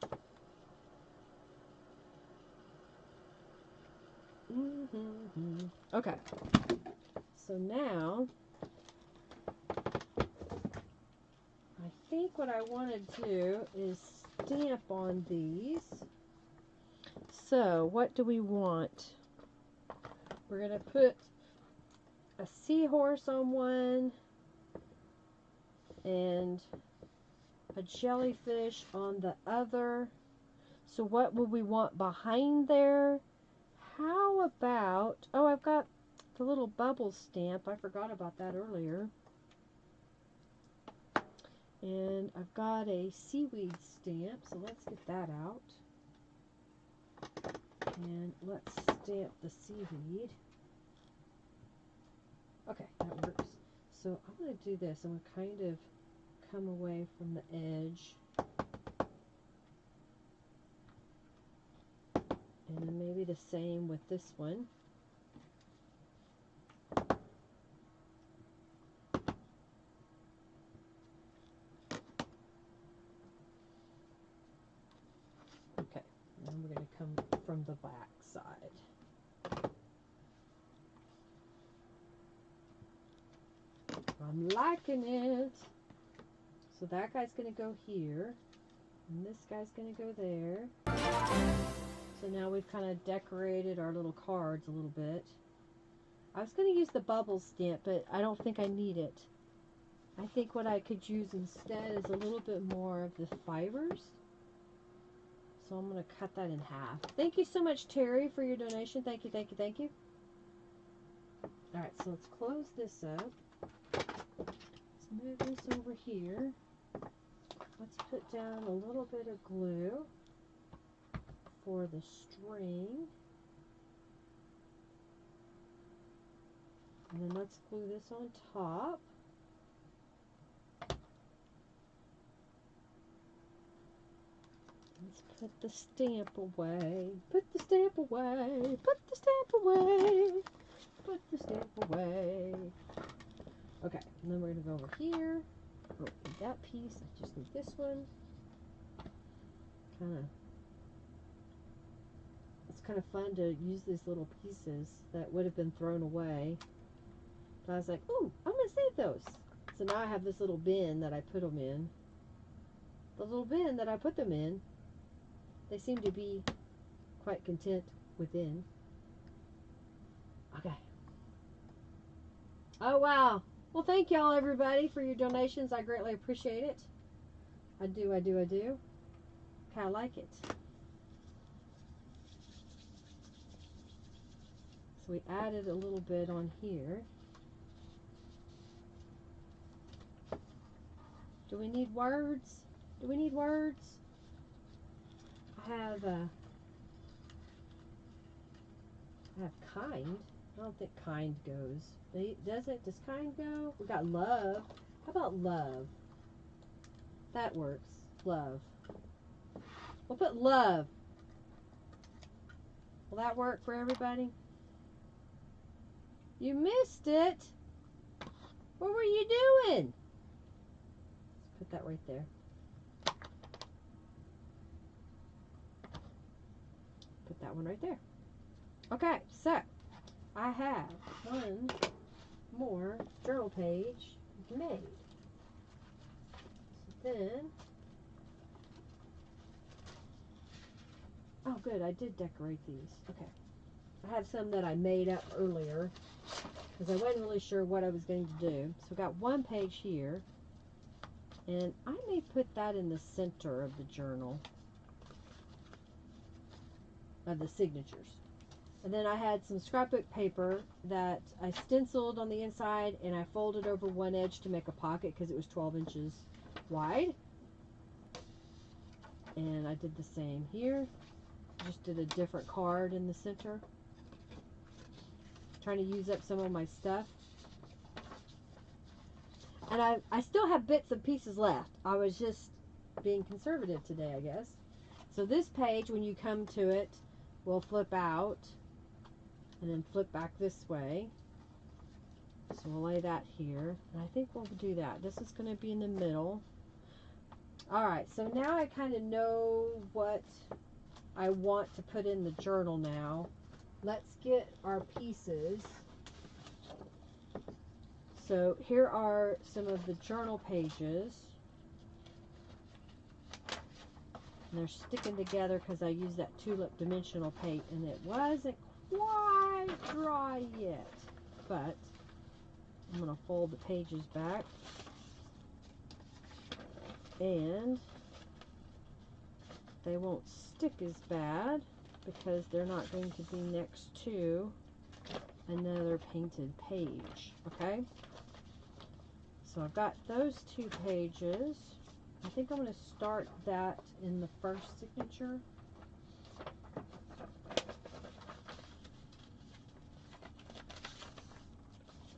Okay. So now, I think what I want to do is stamp on these. So, what do we want? We're going to put a seahorse on one and a jellyfish on the other. So what would we want behind there? How about, oh, I've got the little bubble stamp. I forgot about that earlier. And I've got a seaweed stamp, so let's get that out. And let's stamp the seaweed. Okay, that works. So I'm going to do this. I'm going to kind of come away from the edge. And then maybe the same with this one. Okay, and then we're going to come from the back side. I'm liking it. So that guy's going to go here. And this guy's going to go there. So now we've kind of decorated our little cards a little bit. I was going to use the bubble stamp, but I don't think I need it. I think what I could use instead is a little bit more of the fibers. So I'm going to cut that in half. Thank you so much, Terry, for your donation. Thank you, thank you, thank you. Alright, so let's close this up. Let's move this over here. Let's put down a little bit of glue for the string. And then let's glue this on top. Let's put the stamp away. Put the stamp away. Put the stamp away. Put the stamp away. Okay, and then we're going to go over here. Oh, need that piece. I just need this one. It's kind of fun to use these little pieces that would have been thrown away. But I was like, ooh, I'm going to save those. So now I have this little bin that I put them in. The little bin that I put them in, they seem to be quite content within. Okay. Oh, wow. Well, thank y'all, everybody, for your donations. I greatly appreciate it. I do, I do, I do. Okay, I like it. So we added a little bit on here. Do we need words? Do we need words? I have kind. I don't think kind goes. Does it? Does kind go? We got love. How about love? That works. Love. We'll put love. Will that work for everybody? You missed it. What were you doing? Let's put that right there. Put that one right there. Okay, so I have one more journal page made. So then, oh good, I did decorate these. Okay. I have some that I made up earlier because I wasn't really sure what I was going to do. So I got one page here, and I may put that in the center of the journal, of the signatures. And then I had some scrapbook paper that I stenciled on the inside and I folded over one edge to make a pocket because it was 12 inches wide. And I did the same here. Just did a different card in the center. Trying to use up some of my stuff. And I still have bits and pieces left. I was just being conservative today, I guess. So this page, when you come to it, will flip out and then flip back this way. So we'll lay that here. And I think we'll do that. This is going to be in the middle. Alright, so now I kind of know what I want to put in the journal now. Let's get our pieces. So here are some of the journal pages. And they're sticking together because I used that tulip dimensional paint and it wasn't quite dry yet. But I'm going to fold the pages back. And they won't stick as bad because they're not going to be next to another painted page. Okay? So I've got those two pages. I think I'm going to start that in the first signature.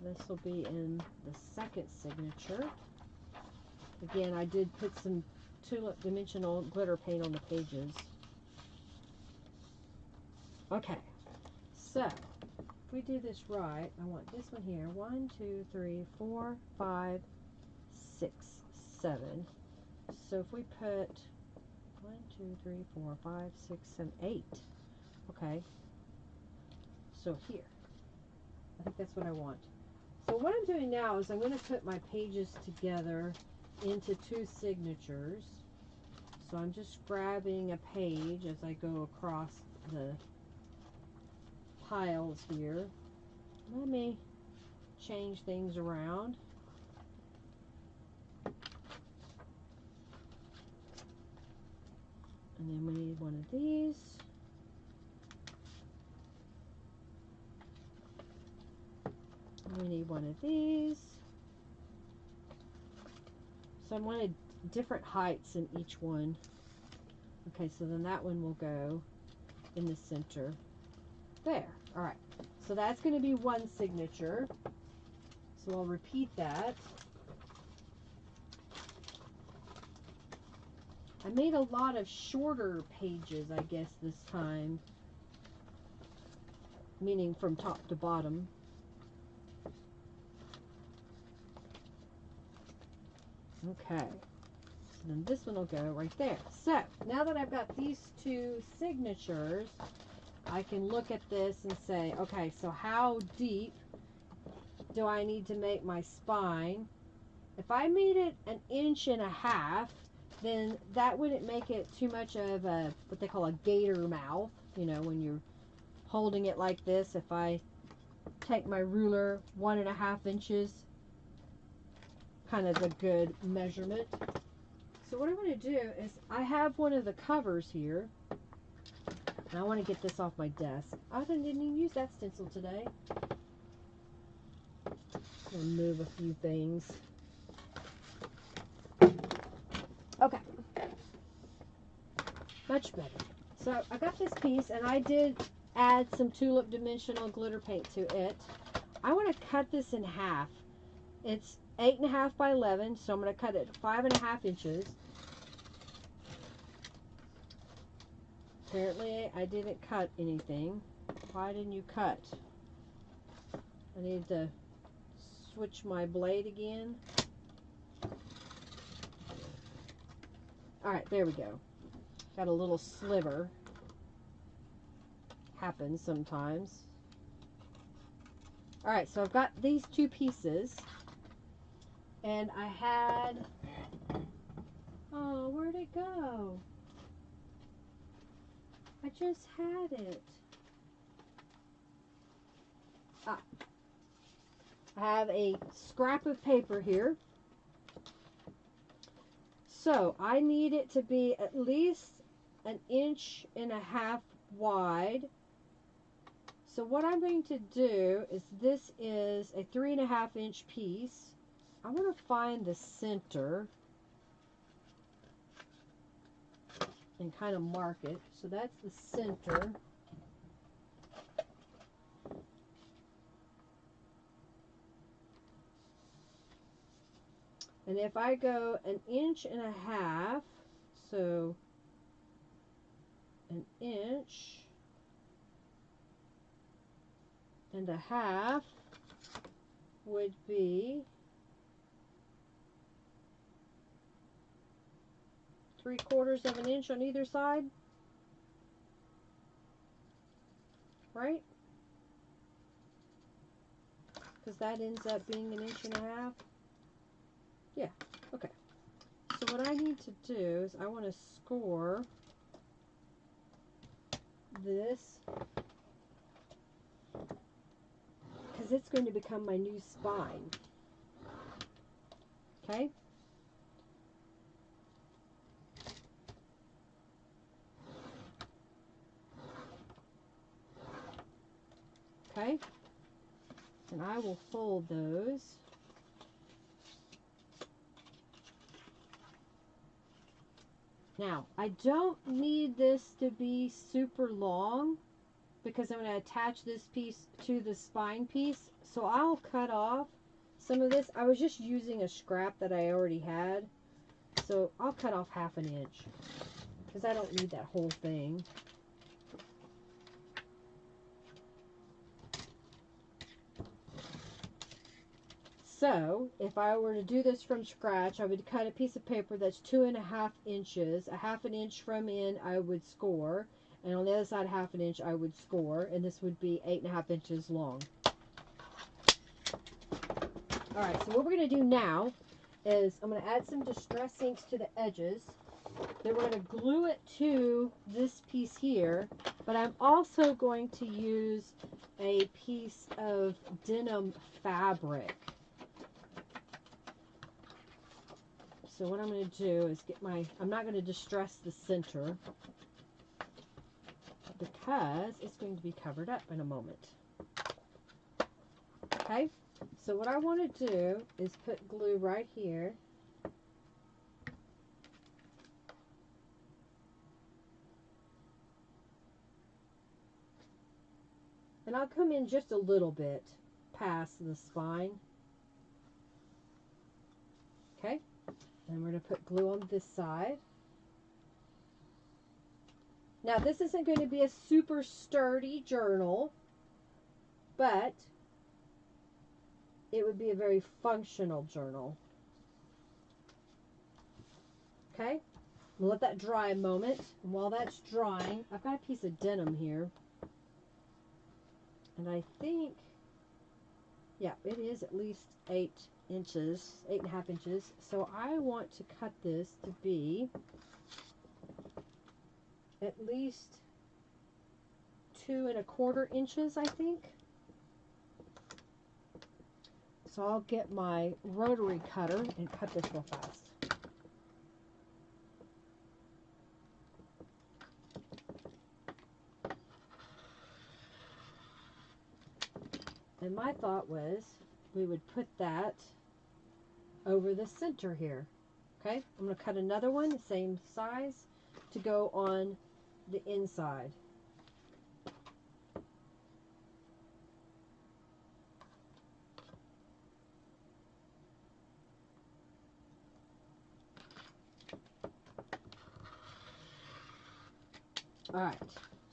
This will be in the second signature. Again, I did put some tulip dimensional glitter paint on the pages. Okay, so if we do this right, I want this one here. 1, 2, 3, 4, 5, 6, 7. So if we put 1, 2, 3, 4, 5, 6, 7, 8. Okay, so here. I think that's what I want. So what I'm doing now is I'm going to put my pages together into two signatures. So I'm just grabbing a page as I go across the piles here. Let me change things around. And then we need one of these. And we need one of these. So I wanted different heights in each one. Okay, so then that one will go in the center there. All right, so that's going to be one signature. So I'll repeat that. I made a lot of shorter pages, I guess, this time. Meaning from top to bottom. Okay. So then this one will go right there. So, now that I've got these two signatures, I can look at this and say, okay, so how deep do I need to make my spine? If I made it 1.5 inches, then that wouldn't make it too much of a, what they call a gator mouth. You know, when you're holding it like this, if I take my ruler 1.5 inches, kind of a good measurement. So what I want to do is, I have one of the covers here, and I want to get this off my desk. I didn't even use that stencil today. I'm going to move a few things. Okay. Much better. So I got this piece, and I did add some tulip dimensional glitter paint to it. I want to cut this in half. It's 8.5 by 11, so I'm going to cut it 5.5 inches. Apparently I didn't cut anything. Why didn't you cut? I need to switch my blade again. Alright, there we go. Got a little sliver. Happens sometimes. Alright, so I've got these two pieces. And I had... Oh, where'd it go? I just had it. Ah. I have a scrap of paper here. So, I need it to be at least 1.5 inches wide So what I'm going to do is, this is a 3.5 inch piece. I want to find the center and kind of mark it. So that's the center. And if I go 1.5 inches, so 1.5 inches would be 3/4 inch on either side, right? Because that ends up being 1.5 inches. Yeah, okay. So what I need to do is I want to score this, because it's going to become my new spine. Okay? Okay? And I will fold those. Now, I don't need this to be super long, because I'm going to attach this piece to the spine piece. So I'll cut off some of this. I was just using a scrap that I already had. So I'll cut off 1/2 inch, because I don't need that whole thing. So if I were to do this from scratch, I would cut a piece of paper that's 2.5 inches. 1/2 inch from in I would score, and on the other side 1/2 inch I would score, and this would be 8.5 inches long. Alright, so what we're going to do now is I'm going to add some distress inks to the edges. Then we're going to glue it to this piece here, but I'm also going to use a piece of denim fabric. So what I'm going to do is get my, I'm not going to distress the center, because it's going to be covered up in a moment. Okay, so what I want to do is put glue right here. And I'll come in just a little bit past the spine. Okay, and we're going to put glue on this side. Now this isn't going to be a super sturdy journal, but it would be a very functional journal. Okay, we'll let that dry a moment. And while that's drying, I've got a piece of denim here. And I think, yeah, it is at least 8 inches, 8.5 inches. So I want to cut this to be at least 2¼ inches, I think. So I'll get my rotary cutter and cut this real fast. And my thought was we would put that over the center here. Okay, I'm going to cut another one the same size to go on the inside. Alright,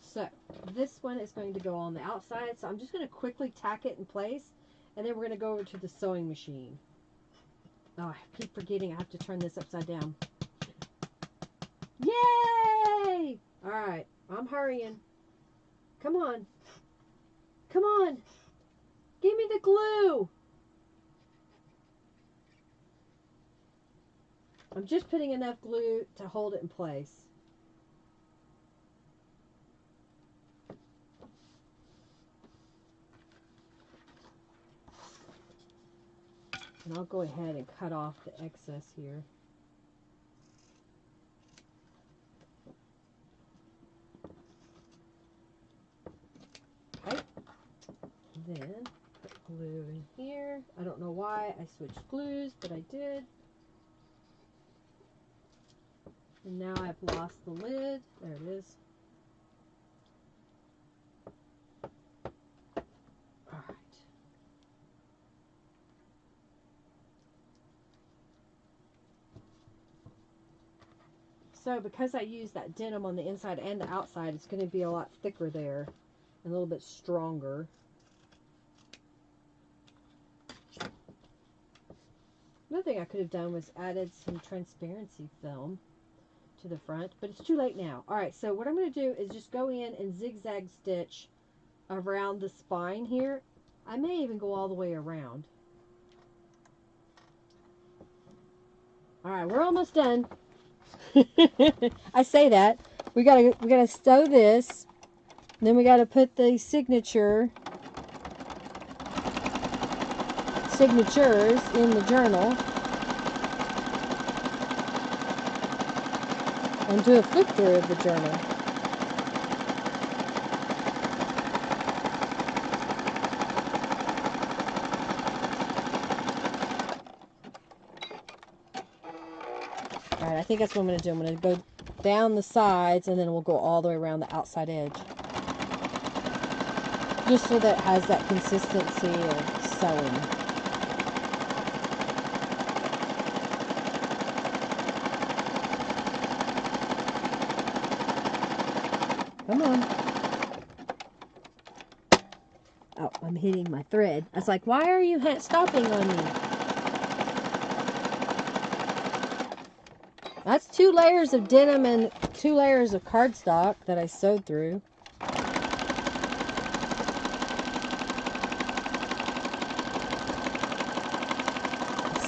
so this one is going to go on the outside, so I'm just going to quickly tack it in place, and then we're going to go over to the sewing machine. Oh, I keep forgetting I have to turn this upside down. Yay! Alright, I'm hurrying. Come on. Come on. Give me the glue. I'm just putting enough glue to hold it in place. And I'll go ahead and cut off the excess here. Okay. glue in here. I don't know why I switched glues, but I did. And now I've lost the lid. There it is. All right. So because I used that denim on the inside and the outside, it's going to be a lot thicker there and a little bit stronger. Another thing I could have done was added some transparency film to the front, but it's too late now. Alright, so what I'm going to do is just go in and zigzag stitch around the spine here. I may even go all the way around. Alright, we're almost done. I say that. We gotta sew this. Then we gotta put the signatures in the journal. And do a flip through of the journal. Alright, I think that's what I'm going to do. I'm going to go down the sides and then we'll go all the way around the outside edge. Just so that it has that consistency of sewing. Come on. Oh, I'm hitting my thread. I was like, why are you stopping on me? That's 2 layers of denim and 2 layers of cardstock that I sewed through.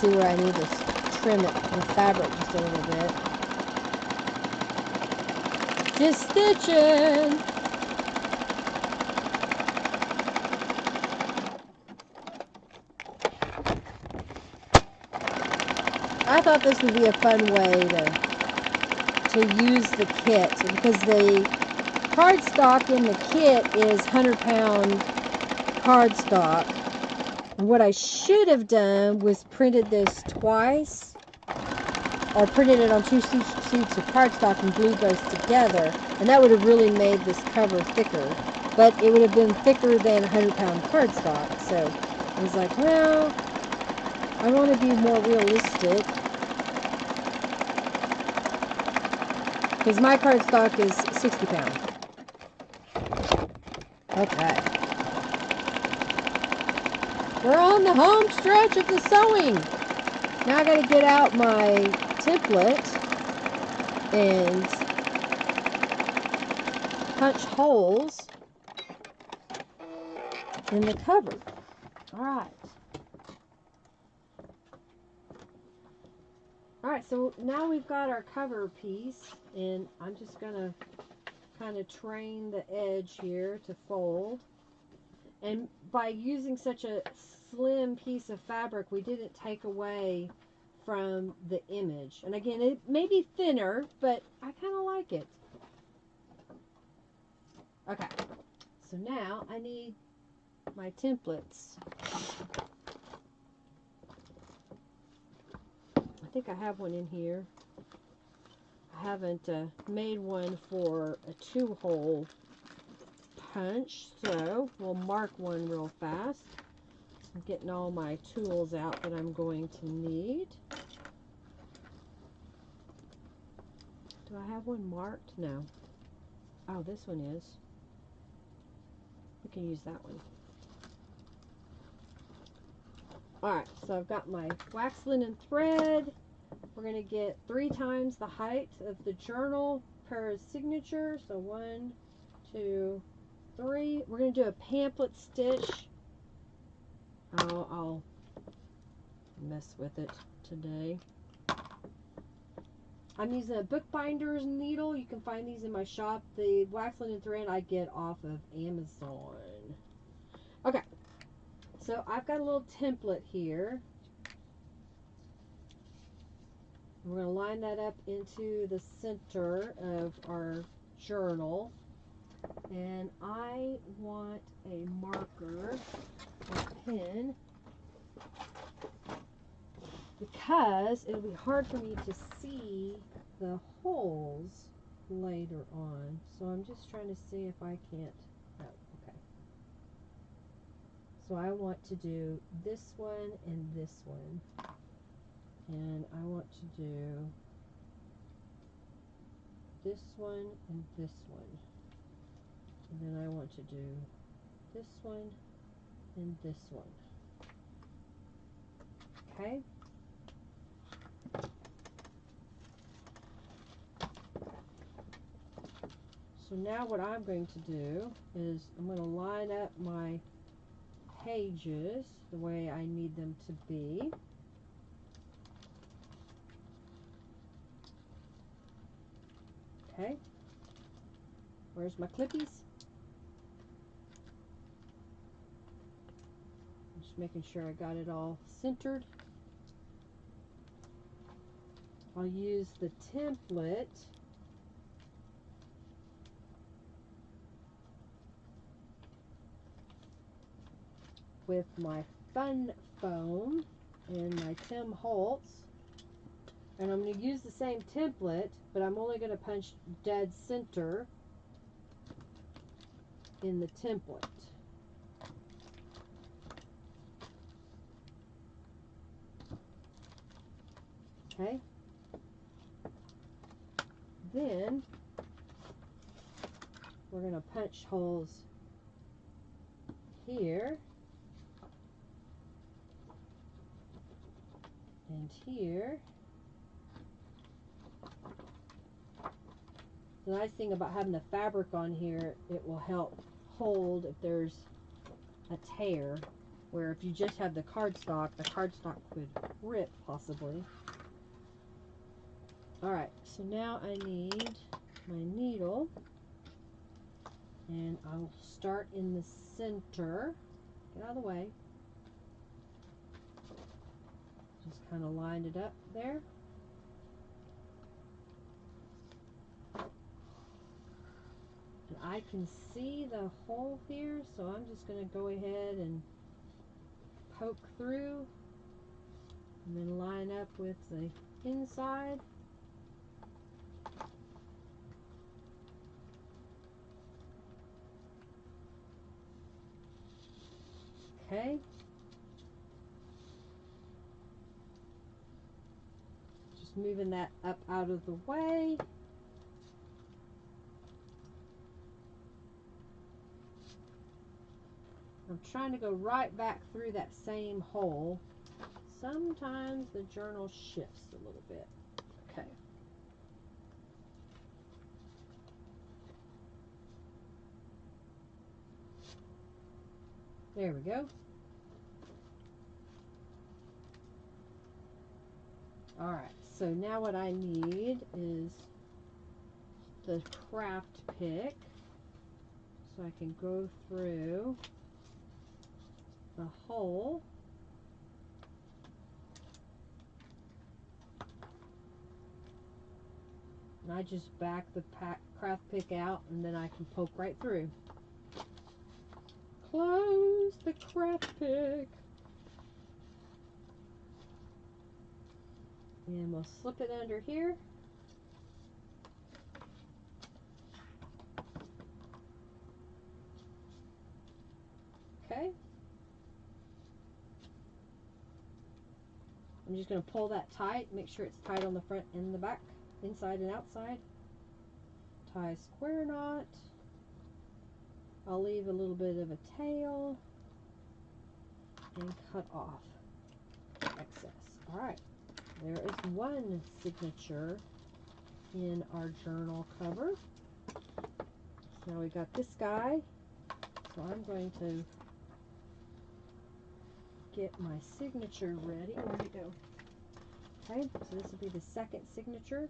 See where I need to trim it, the fabric just a little bit. Just stitching. I thought this would be a fun way to use the kit, because the cardstock in the kit is 100-pound cardstock. And what I should have done was printed this twice, or printed it on 2 sheets of cardstock and glued those together, and that would have really made this cover thicker. But it would have been thicker than 100-pound cardstock, so I was like, well, I want to be more realistic. Because my cardstock is 60 pounds. Okay. We're on the home stretch of the sewing. Now I got to get out my template and punch holes in the cover. Alright. Alright, so now we've got our cover piece, and I'm just going to kind of train the edge here to fold. And by using such a slim piece of fabric, we didn't take away from the image. And again, it may be thinner, but I kind of like it. Okay, so now I need my templates. I think I have one in here. I haven't made one for a 2-hole punch, so we'll mark one real fast. I'm getting all my tools out that I'm going to need. Do I have one marked? No. Oh, this one is. We can use that one. Alright, so I've got my wax linen thread. We're going to get 3 times the height of the journal per signature. So 1, 2, 3. We're going to do a pamphlet stitch. I'll mess with it today. I'm using a bookbinder's needle. You can find these in my shop. The wax linen thread I get off of Amazon. Okay, so I've got a little template here. We're going to line that up into the center of our journal. And I want a marker or pen because it'll be hard for me to see the holes later on. So I'm just trying to see if I can't. Oh, okay. So I want to do this one and this one. And I want to do this one and this one. And then I want to do this one and this one. Okay? So now what I'm going to do is I'm going to line up my pages the way I need them to be. Okay? Where's my clippies? Just making sure I got it all centered. I'll use the template with my fun foam and my Tim Holtz, and I'm going to use the same template, but I'm only going to punch dead center in the template. Okay. Then we're going to punch holes here and here. The nice thing about having the fabric on here, it will help hold if there's a tear, where if you just have the cardstock could rip possibly. Alright, so now I need my needle, and I'll start in the center. Get out of the way. Just kind of lined it up there. And I can see the hole here, so I'm just going to go ahead and poke through and then line up with the inside. Okay. Just moving that up out of the way. I'm trying to go right back through that same hole. Sometimes the journal shifts a little bit. Okay. There we go. Alright, so now what I need is the craft pick, so I can go through the hole. And I just back the craft pick out, and then I can poke right through. Close the craft pick. And we'll slip it under here. Okay. I'm just going to pull that tight, make sure it's tight on the front and the back, inside and outside. Tie a square knot. I'll leave a little bit of a tail and cut off excess. Alright, there is one signature in our journal cover. So now we got this guy. So I'm going to get my signature ready. Where'd it go? Okay, so this will be the second signature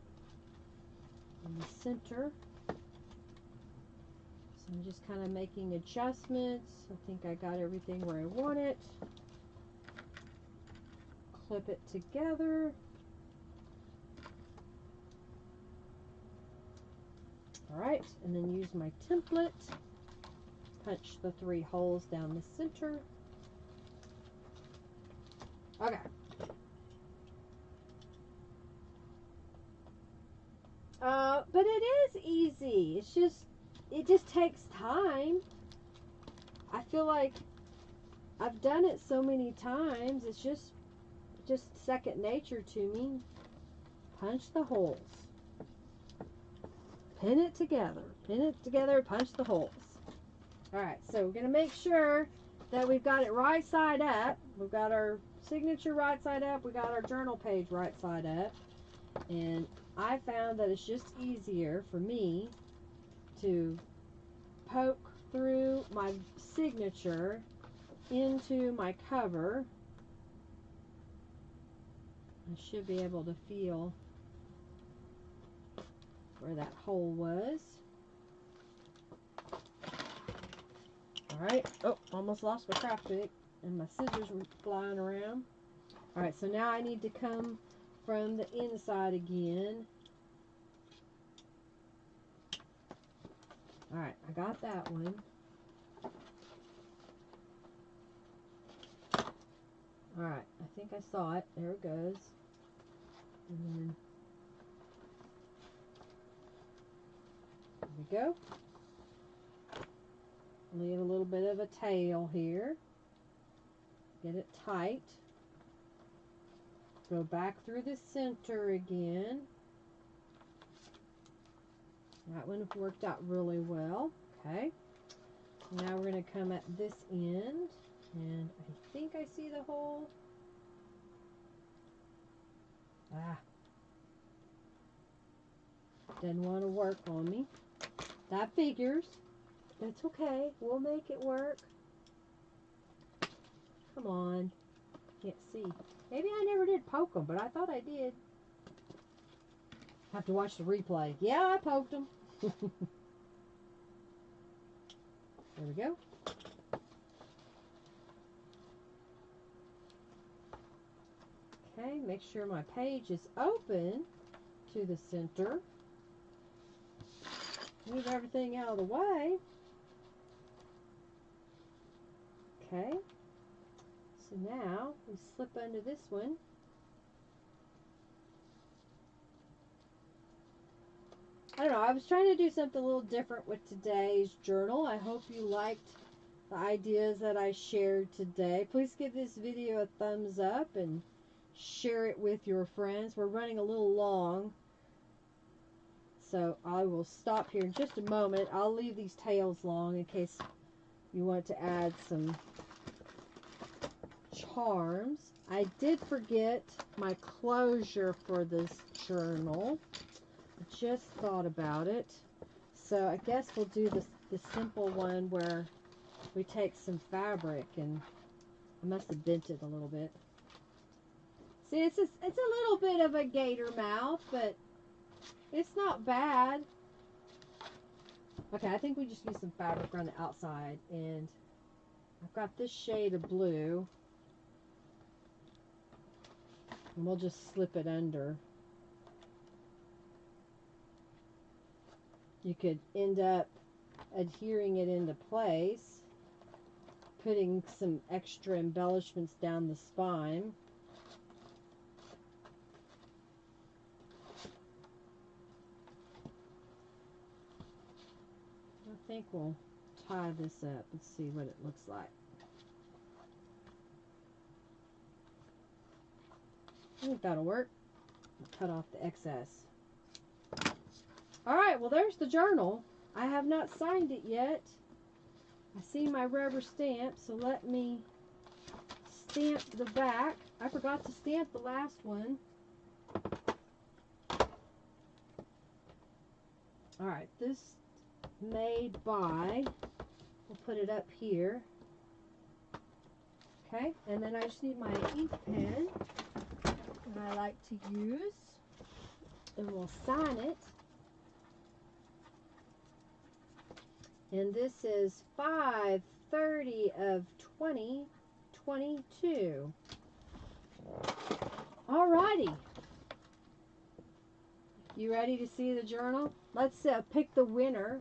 in the center. So I'm just kind of making adjustments. I think I got everything where I want it. Clip it together. Alright, and then use my template. Punch the 3 holes down the center. Okay. But it is easy. It just takes time. I feel like I've done it so many times. It's just second nature to me. Punch the holes. Pin it together, punch the holes. Alright, so we're going to make sure that we've got it right side up. We've got our signature right side up. We got our journal page right side up. And I found that it's just easier for me to poke through my signature into my cover. I should be able to feel where that hole was. Alright. Oh, almost lost my craft pick and my scissors were flying around. Alright, so now I need to come from the inside again. Alright, I got that one. Alright, I think I saw it. There it goes. And then there we go. Leave a little bit of a tail here. Get it tight. Go back through the center again. That one worked out really well. Okay. Now we're going to come at this end. And I think I see the hole. Didn't want to work on me. That figures. That's okay. We'll make it work. Come on. Can't see. Maybe I never did poke them, but I thought I did. Have to watch the replay. Yeah, I poked them. There we go. Okay, make sure my page is open to the center. Move everything out of the way. Okay, so now we slip under this one. I don't know, I was trying to do something a little different with today's journal. I hope you liked the ideas that I shared today. Please give this video a thumbs up and share it with your friends. We're running a little long, so I will stop here in just a moment. I'll leave these tails long in case you want to add some charms. I did forget my closure for this journal. I just thought about it. So I guess we'll do the simple one where we take some fabric, and I must have bent it a little bit. See, it's a little bit of a gator mouth, but it's not bad. Okay, I think we just use some fabric on the outside, and I've got this shade of blue, and we'll just slip it under. You could end up adhering it into place, putting some extra embellishments down the spine. I think we'll tie this up and see what it looks like. I think that'll work. Cut off the excess. Alright, well there's the journal. I have not signed it yet. I see my rubber stamp, so let me stamp the back. I forgot to stamp the last one. Alright, this made by, we'll put it up here. Okay, and then I just need my ink pen that I like to use, and we'll sign it. And this is 5/30 of 2022. Alrighty. You ready? ready to see the journal? Let's pick the winner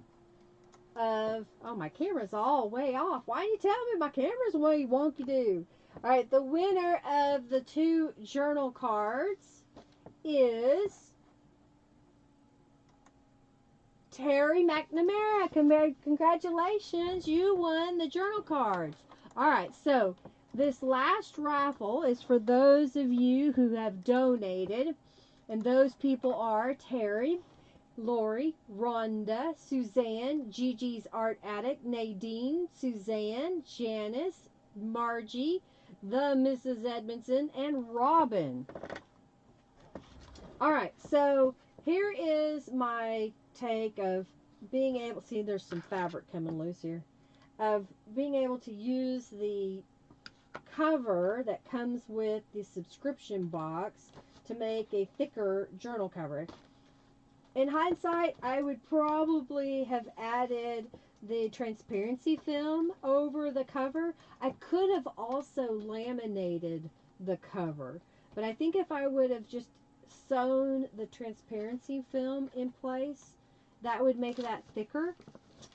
of... Oh, my camera's all way off. Why you tell me my camera's way wonky-doo? All right, the winner of the 2 journal cards is Terry McNamara. Congratulations, you won the journal cards. All right, so this last raffle is for those of you who have donated, and those people are Terry, Lori, Rhonda, Suzanne, Gigi's Art Addict, Nadine, Suzanne, Janice, Margie, the Mrs. Edmondson, and Robin. All right, so here is my take of being able, see there's some fabric coming loose here, of being able to use the cover that comes with the subscription box to make a thicker journal cover. In hindsight, I would probably have added the transparency film over the cover. I could have also laminated the cover, but I think if I would have just sewn the transparency film in place, that would make that thicker,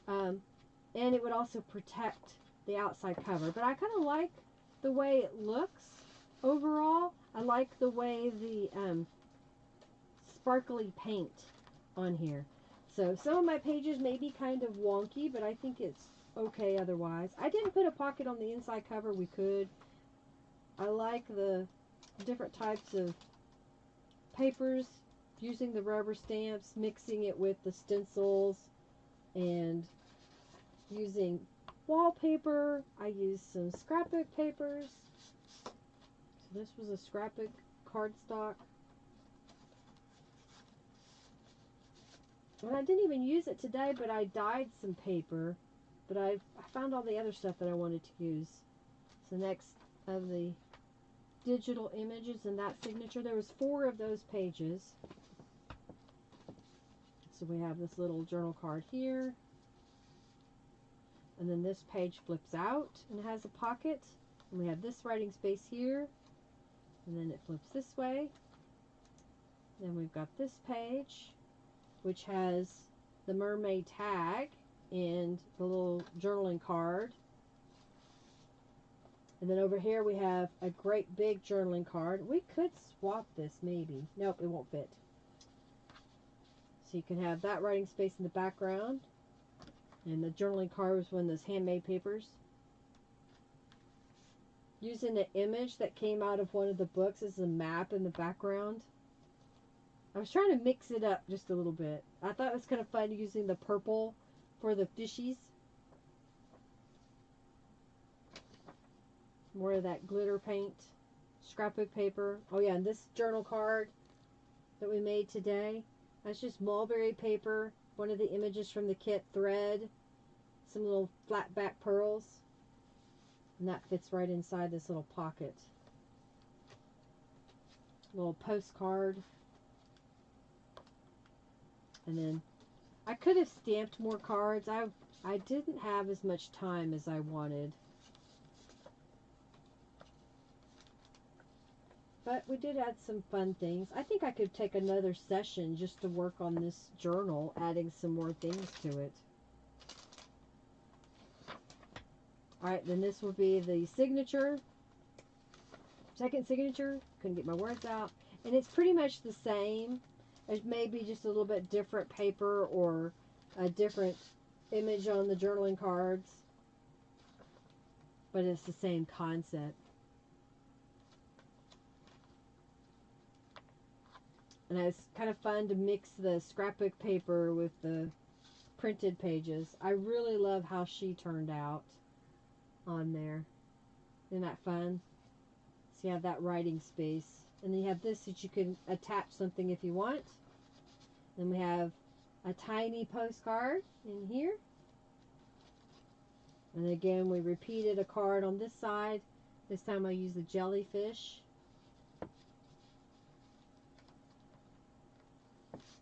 and it would also protect the outside cover. But I kind of like the way it looks overall. I like the way the sparkly paint on here. So some of my pages may be kind of wonky, but I think it's okay otherwise. I didn't put a pocket on the inside cover. We could. I like the different types of papers, using the rubber stamps, mixing it with the stencils, and using wallpaper. I used some scrapbook papers. So this was a scrapbook cardstock. And I didn't even use it today, but I dyed some paper. But I found all the other stuff that I wanted to use. So next of the digital images and that signature, there was 4 of those pages. So we have this little journal card here. And then this page flips out and it has a pocket. And we have this writing space here. And then it flips this way. Then we've got this page, which has the mermaid tag and the little journaling card. And then over here we have a great big journaling card. We could swap this maybe. Nope, it won't fit. So you can have that writing space in the background. And the journaling card was one of those handmade papers. Using the image that came out of one of the books as a map in the background. I was trying to mix it up just a little bit. I thought it was kind of fun using the purple for the fishies. More of that glitter paint. Scrapbook paper. Oh yeah, and this journal card that we made today. That's just mulberry paper. One of the images from the kit, thread. Some little flat back pearls. And that fits right inside this little pocket. Little postcard. And then I could have stamped more cards. I didn't have as much time as I wanted. But we did add some fun things. I think I could take another session just to work on this journal, adding some more things to it. Alright, then this will be the signature. Second signature. Couldn't get my words out. And it's pretty much the same. It may be just a little bit different paper or a different image on the journaling cards. But it's the same concept. And it's kind of fun to mix the scrapbook paper with the printed pages. I really love how she turned out on there. Isn't that fun? So you have that writing space. And then you have this that you can attach something if you want. Then we have a tiny postcard in here. And again, we repeated a card on this side. This time I used the jellyfish.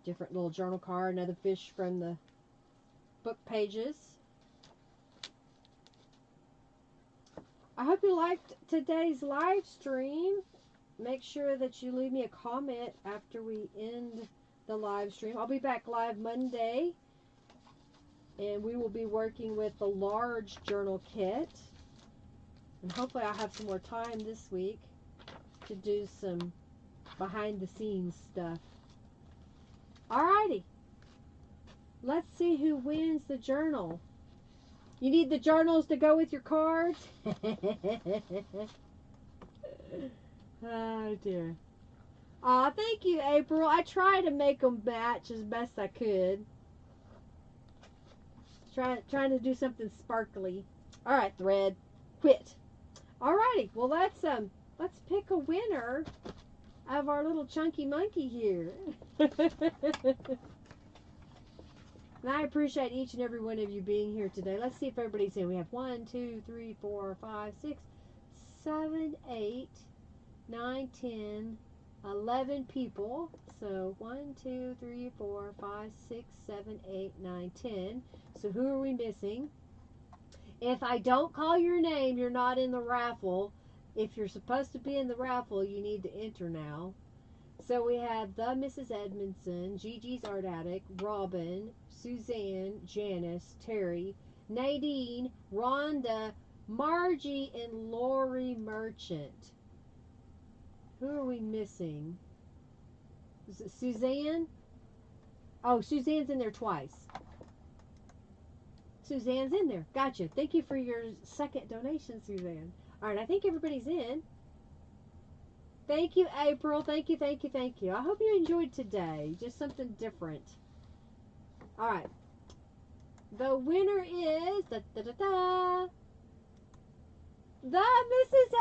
Different little journal card, another fish from the book pages. I hope you liked today's live stream. Make sure that you leave me a comment after we end the live stream. I'll be back live Monday, and we will be working with the large journal kit. And hopefully I'll have some more time this week to do some behind the scenes stuff. Alrighty. Let's see who wins the journal. You need the journals to go with your cards? Oh dear. Aw, thank you, April. I tried to make them match as best I could. Trying to do something sparkly. Alright, thread. Quit. Alrighty, well let's pick a winner of our little chunky monkey here. And I appreciate each and every one of you being here today. Let's see if everybody's in. We have 1, 2, 3, 4, 5, 6, 7, 8, 9, 10, 11 people. So 1, 2, 3, 4, 5, 6, 7, 8, 9, 10. So who are we missing? If I don't call your name, you're not in the raffle. If you're supposed to be in the raffle, you need to enter now. So we have the Mrs. Edmondson, Gigi's Art Attic, Robin, Suzanne, Janice, Terry, Nadine, Rhonda, Margie, and Lori Merchant. Who are we missing? Is it Suzanne? Oh, Suzanne's in there twice. Suzanne's in there. Gotcha. Thank you for your second donation, Suzanne. All right, I think everybody's in. Thank you, April. Thank you, thank you, thank you. I hope you enjoyed today. Just something different. All right. The winner is the Mrs.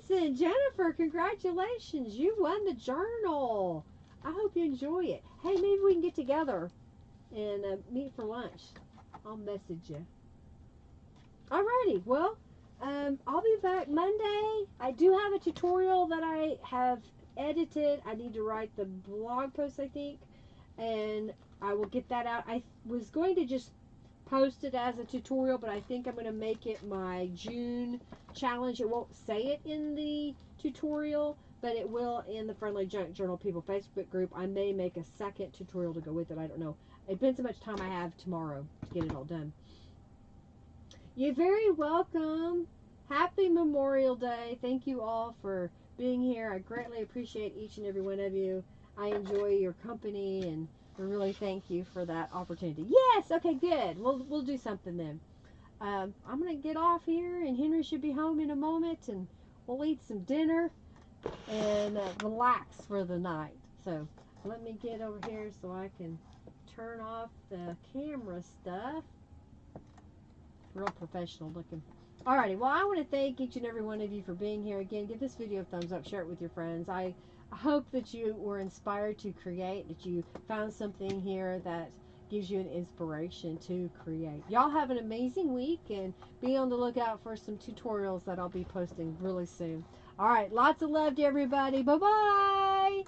Edmondson. Jennifer, congratulations. You won the journal. I hope you enjoy it. Hey, maybe we can get together and meet for lunch. I'll message you. Alrighty. Well, I'll be back Monday. I do have a tutorial that I have edited. I need to write the blog post, I think, and I will get that out. I was going to just post it as a tutorial, but I think I'm going to make it my June challenge. It won't say it in the tutorial, but it will in the Friendly Junk Journal People Facebook group. I may make a second tutorial to go with it. I don't know. It depends how much time I have tomorrow to get it all done. You're very welcome. Happy Memorial Day. Thank you all for being here. I greatly appreciate each and every one of you. I enjoy your company, and I really thank you for that opportunity. Yes, okay, good. We'll do something then. I'm going to get off here, and Henry should be home in a moment, and we'll eat some dinner and relax for the night. So let me get over here so I can turn off the camera stuff. Real professional looking. Alrighty, well, I want to thank each and every one of you for being here. Again, give this video a thumbs up, share it with your friends. I hope that you were inspired to create, that you found something here that gives you an inspiration to create. Y'all have an amazing week, and be on the lookout for some tutorials that I'll be posting really soon. Alright, lots of love to everybody. Bye-bye!